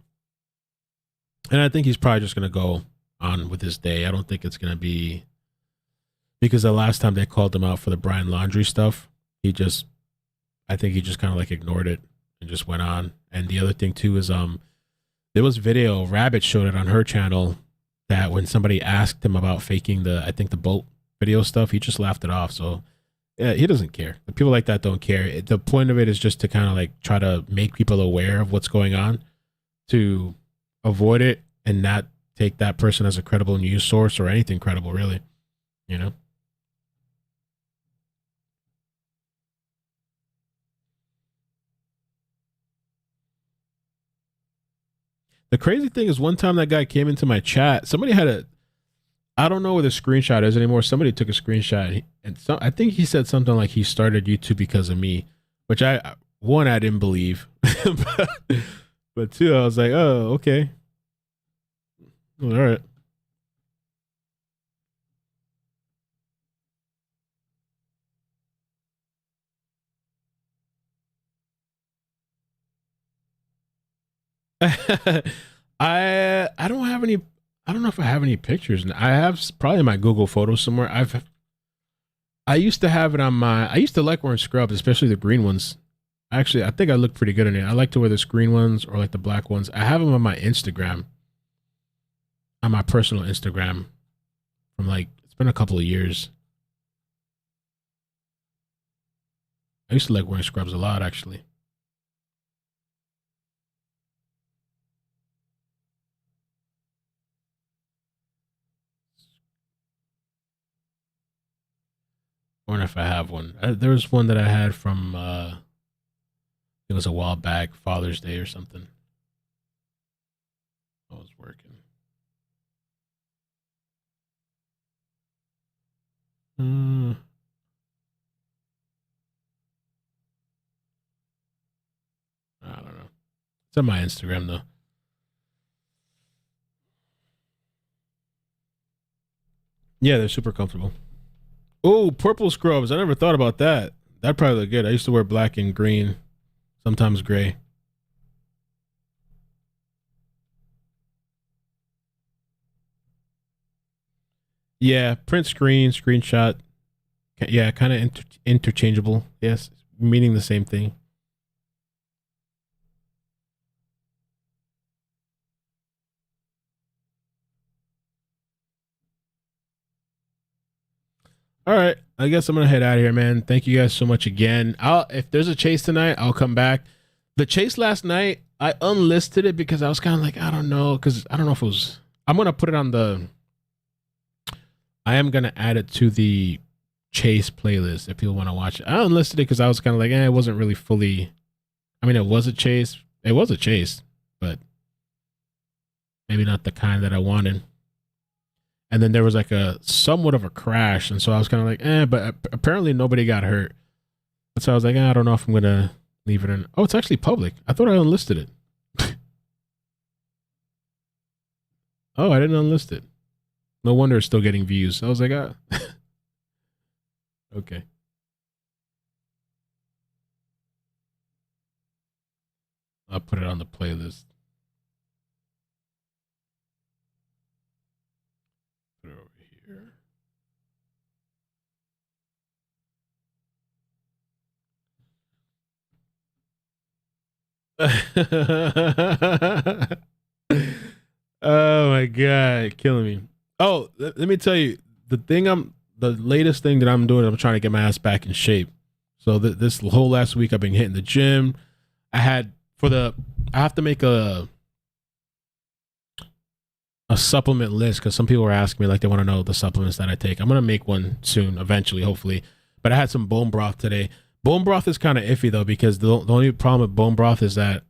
and I think he's probably just gonna go on with his day. I don't think it's gonna be, because the last time they called him out for the Brian Laundrie stuff, I think he just kind of like ignored it and just went on. And the other thing too is there was video, Rabbit showed it on her channel, that when somebody asked him about faking the boat video stuff, he just laughed it off. So yeah, he doesn't care. The people like that don't care. The point of it is just to kind of like try to make people aware of what's going on, to avoid it and not take that person as a credible news source or anything credible, really. You know? The crazy thing is, one time that guy came into my chat, somebody had I don't know where the screenshot is anymore. Somebody took a screenshot, and I think he said something like he started YouTube because of me, which I didn't believe. but two, I was like, oh, okay. All right. I don't have any. I don't know if I have any pictures. I have probably my Google Photos somewhere. I used to have it on my. I used to like wearing scrubs, especially the green ones. Actually, I think I look pretty good in it. I like to wear the green ones or like the black ones. I have them on my Instagram, on my personal Instagram, from like, it's been a couple of years. I used to like wearing scrubs a lot, actually. I wonder if I have one. There was one that I had from, it was a while back, Father's Day or something. I was working. I don't know. It's on my Instagram, though. Yeah, they're super comfortable. Oh, purple scrubs. I never thought about that. That'd probably look good. I used to wear black and green, sometimes gray. Yeah, print screen, screenshot. Yeah, kind of interchangeable. Yes, meaning the same thing. All right, I guess I'm gonna head out of here, man. Thank you guys so much again. If there's a chase tonight, I'll come back. The chase last night, I unlisted it because I was kind of like, I don't know, because I don't know if it was. I'm gonna put it on the. I am gonna add it to the chase playlist if people want to watch it. I unlisted it because I was kind of like, it wasn't really fully. I mean, it was a chase. It was a chase, but maybe not the kind that I wanted. And then there was like a somewhat of a crash. And so I was kind of like, but apparently nobody got hurt. So I was like, I don't know if I'm going to leave it in. Oh, it's actually public. I thought I unlisted it. Oh, I didn't unlist it. No wonder it's still getting views. I was like, okay. I'll put it on the playlist. Put it over here. Oh my God, killing me. Oh, let me tell you, the latest thing that I'm doing, I'm trying to get my ass back in shape. So this whole last week I've been hitting the gym. I had, for the I have to make a supplement list because some people are asking me like they want to know the supplements that I take. I'm gonna make one soon, eventually, hopefully. But I had some bone broth today. Bone broth is kind of iffy though because the only problem with bone broth is that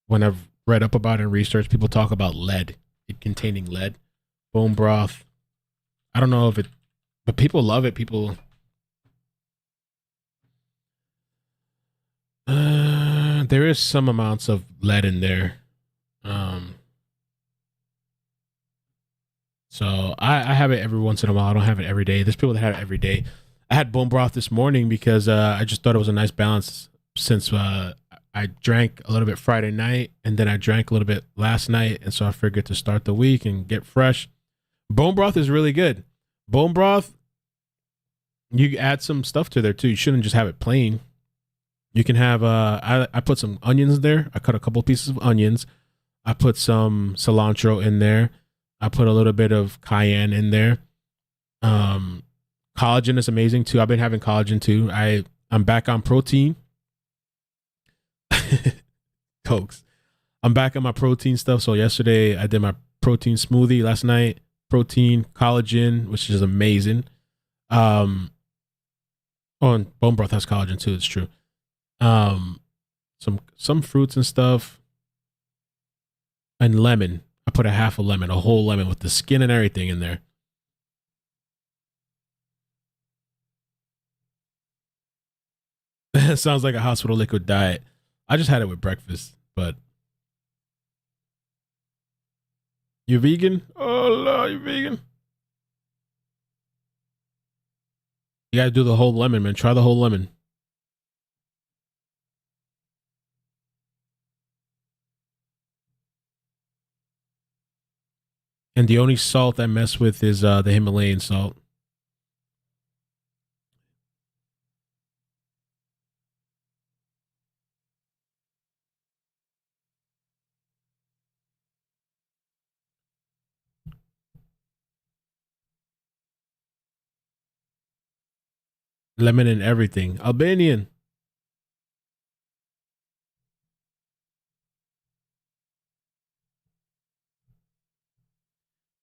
when I've read up about it in research, people talk about lead, it containing lead. Bone broth, I don't know if it, but people love it. People. There is some amounts of lead in there. So I have it every once in a while. I don't have it every day. There's people that have it every day. I had bone broth this morning because I just thought it was a nice balance since I drank a little bit Friday night and then I drank a little bit last night. And so I figured to start the week and get fresh. Bone broth is really good. Bone broth, you add some stuff to there too. You shouldn't just have it plain. You can have, I put some onions there. I cut a couple pieces of onions. I put some cilantro in there. I put a little bit of cayenne in there. Collagen is amazing too. I've been having collagen too. I'm back on protein. Cokes. I'm back on my protein stuff. So yesterday I did my protein smoothie. Last night, protein, collagen, which is amazing. And bone broth has collagen too. It's true. Some fruits and stuff, and lemon. I put a half a lemon, a whole lemon with the skin and everything in there. It sounds like a hospital liquid diet. I just had it with breakfast, but you vegan? Oh Lord, you vegan? You gotta do the whole lemon, man. Try the whole lemon. And the only salt I mess with is the Himalayan salt. Lemon and everything. Albanian.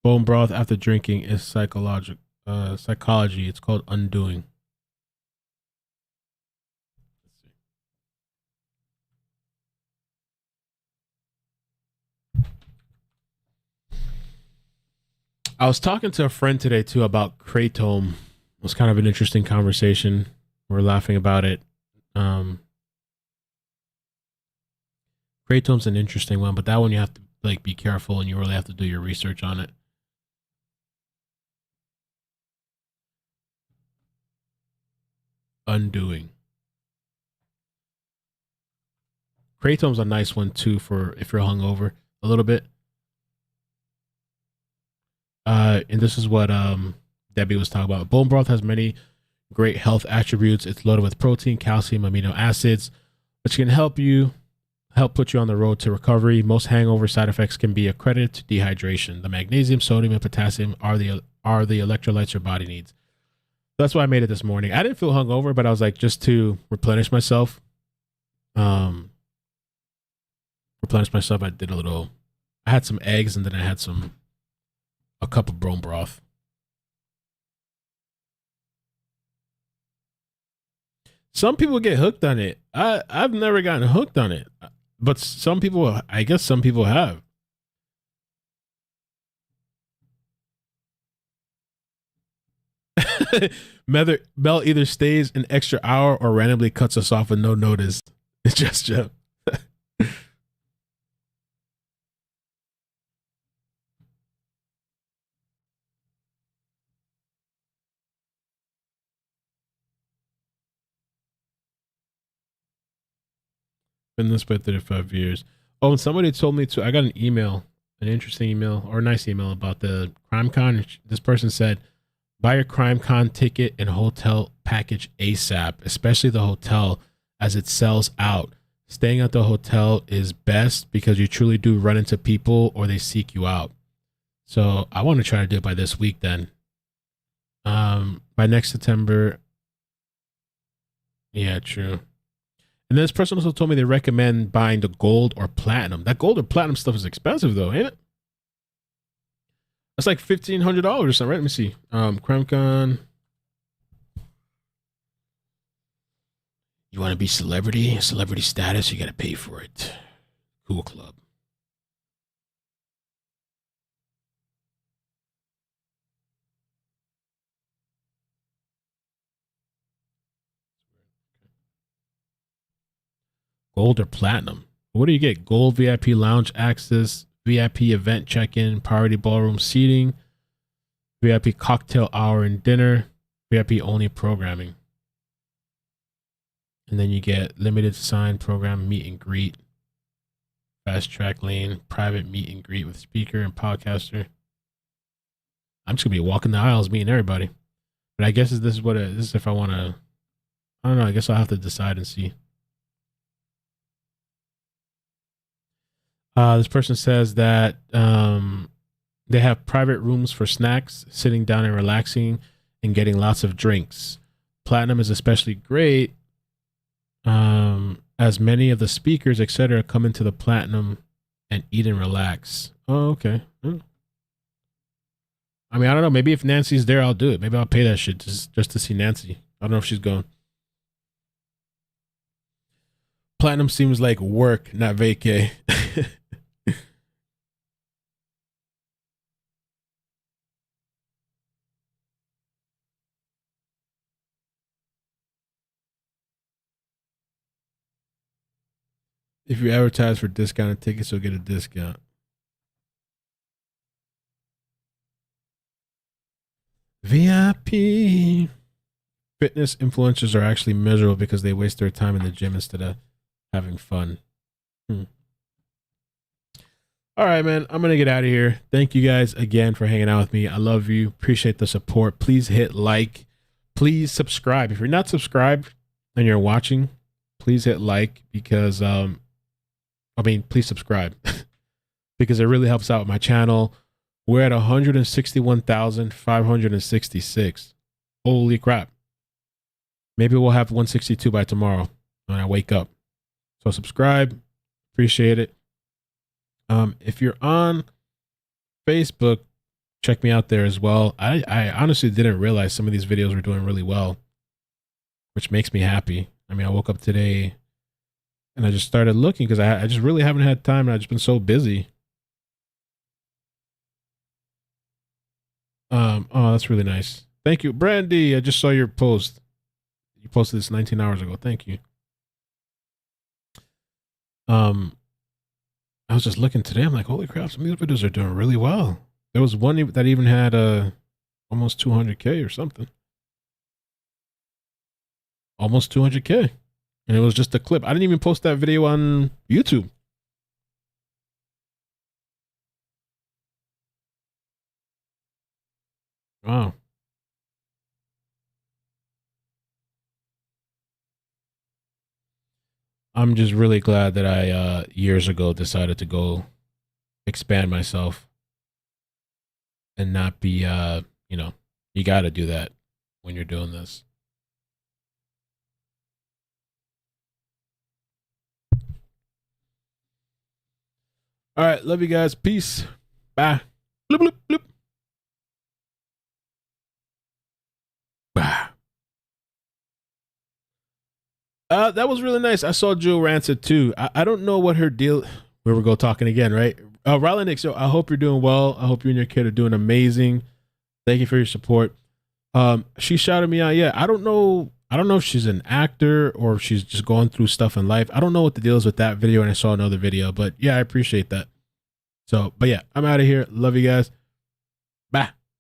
Bone broth after drinking is psychology. It's called undoing. I was talking to a friend today too about kratom. It was kind of an interesting conversation. We're laughing about it. Kratom's an interesting one, but that one you have to like be careful and you really have to do your research on it. Undoing. Kratom's a nice one too for if you're hungover a little bit. And this is what Debbie was talking about. Bone broth has many great health attributes. It's loaded with protein, calcium, amino acids, which can help put you on the road to recovery. Most hangover side effects can be accredited to dehydration. The magnesium, sodium, and potassium are the electrolytes your body needs. That's why I made it this morning. I didn't feel hungover, but I was like, just to replenish myself. I did I had some eggs and then I had a cup of bone broth. Some people get hooked on it. I've never gotten hooked on it, but some people, I guess some people have. Mel either stays an extra hour or randomly cuts us off with no notice. It's just Jeff. Been this way 35 years. Oh, and somebody told me I got an interesting email or a nice email about the CrimeCon. This person said, buy your CrimeCon ticket and hotel package ASAP, especially the hotel as it sells out. Staying at the hotel is best because you truly do run into people or they seek you out. So I want to try to do it by this week then. By next September. Yeah, true. And this person also told me they recommend buying the gold or platinum. That gold or platinum stuff is expensive though, ain't it? That's like $1,500 or something, right? Let me see. CrimeCon. You want to be celebrity status, you got to pay for it. Cool Club. Gold or platinum? What do you get? Gold VIP lounge access, VIP event check-in, priority ballroom seating, VIP cocktail hour and dinner, VIP only programming. And then you get limited sign program meet and greet, fast track lane, private meet and greet with speaker and podcaster. I'm just gonna be walking the aisles meeting everybody. But I guess this is what this is if I want to. I don't know. I guess I'll have to decide and see. This person says that they have private rooms for snacks, sitting down and relaxing, and getting lots of drinks. Platinum is especially great, as many of the speakers, etc., come into the platinum and eat and relax. Oh, okay. I mean, I don't know. Maybe if Nancy's there, I'll do it. Maybe I'll pay that shit just to see Nancy. I don't know if she's going. Platinum seems like work, not vacay. If you advertise for discounted tickets, you'll get a discount. VIP. Fitness influencers are actually miserable because they waste their time in the gym instead of having fun. All right, man. I'm going to get out of here. Thank you guys again for hanging out with me. I love you. Appreciate the support. Please hit like. Please subscribe. If you're not subscribed and you're watching, please hit like because, please subscribe because it really helps out my channel. We're at 161,566. Holy crap. Maybe we'll have 162 by tomorrow when I wake up. So subscribe. Appreciate it. If you're on Facebook, check me out there as well. I honestly didn't realize some of these videos were doing really well, which makes me happy. I mean, I woke up today and I just started looking because I just really haven't had time and I've just been so busy. Oh, that's really nice. Thank you, Brandy. I just saw your post. You posted this 19 hours ago. Thank you. I was just looking today. I'm like, holy crap, some of these videos are doing really well. There was one that even had almost 200K or something. Almost 200K. And it was just a clip. I didn't even post that video on YouTube. Wow. I'm just really glad that I years ago decided to go expand myself and not be you got to do that when you're doing this. All right, love you guys. Peace. Bye. Bloop, bloop, bloop. Bah. That was really nice. I saw Jill Rancid too. I don't know what her deal. Where we go talking again, right? Rylan Nix, I hope you're doing well. I hope you and your kid are doing amazing. Thank you for your support. She shouted me out. Yeah, I don't know if she's an actor or if she's just going through stuff in life. I don't know what the deal is with that video, and I saw another video, but yeah, I appreciate that. So, but yeah, I'm out of here. Love you guys. Bye.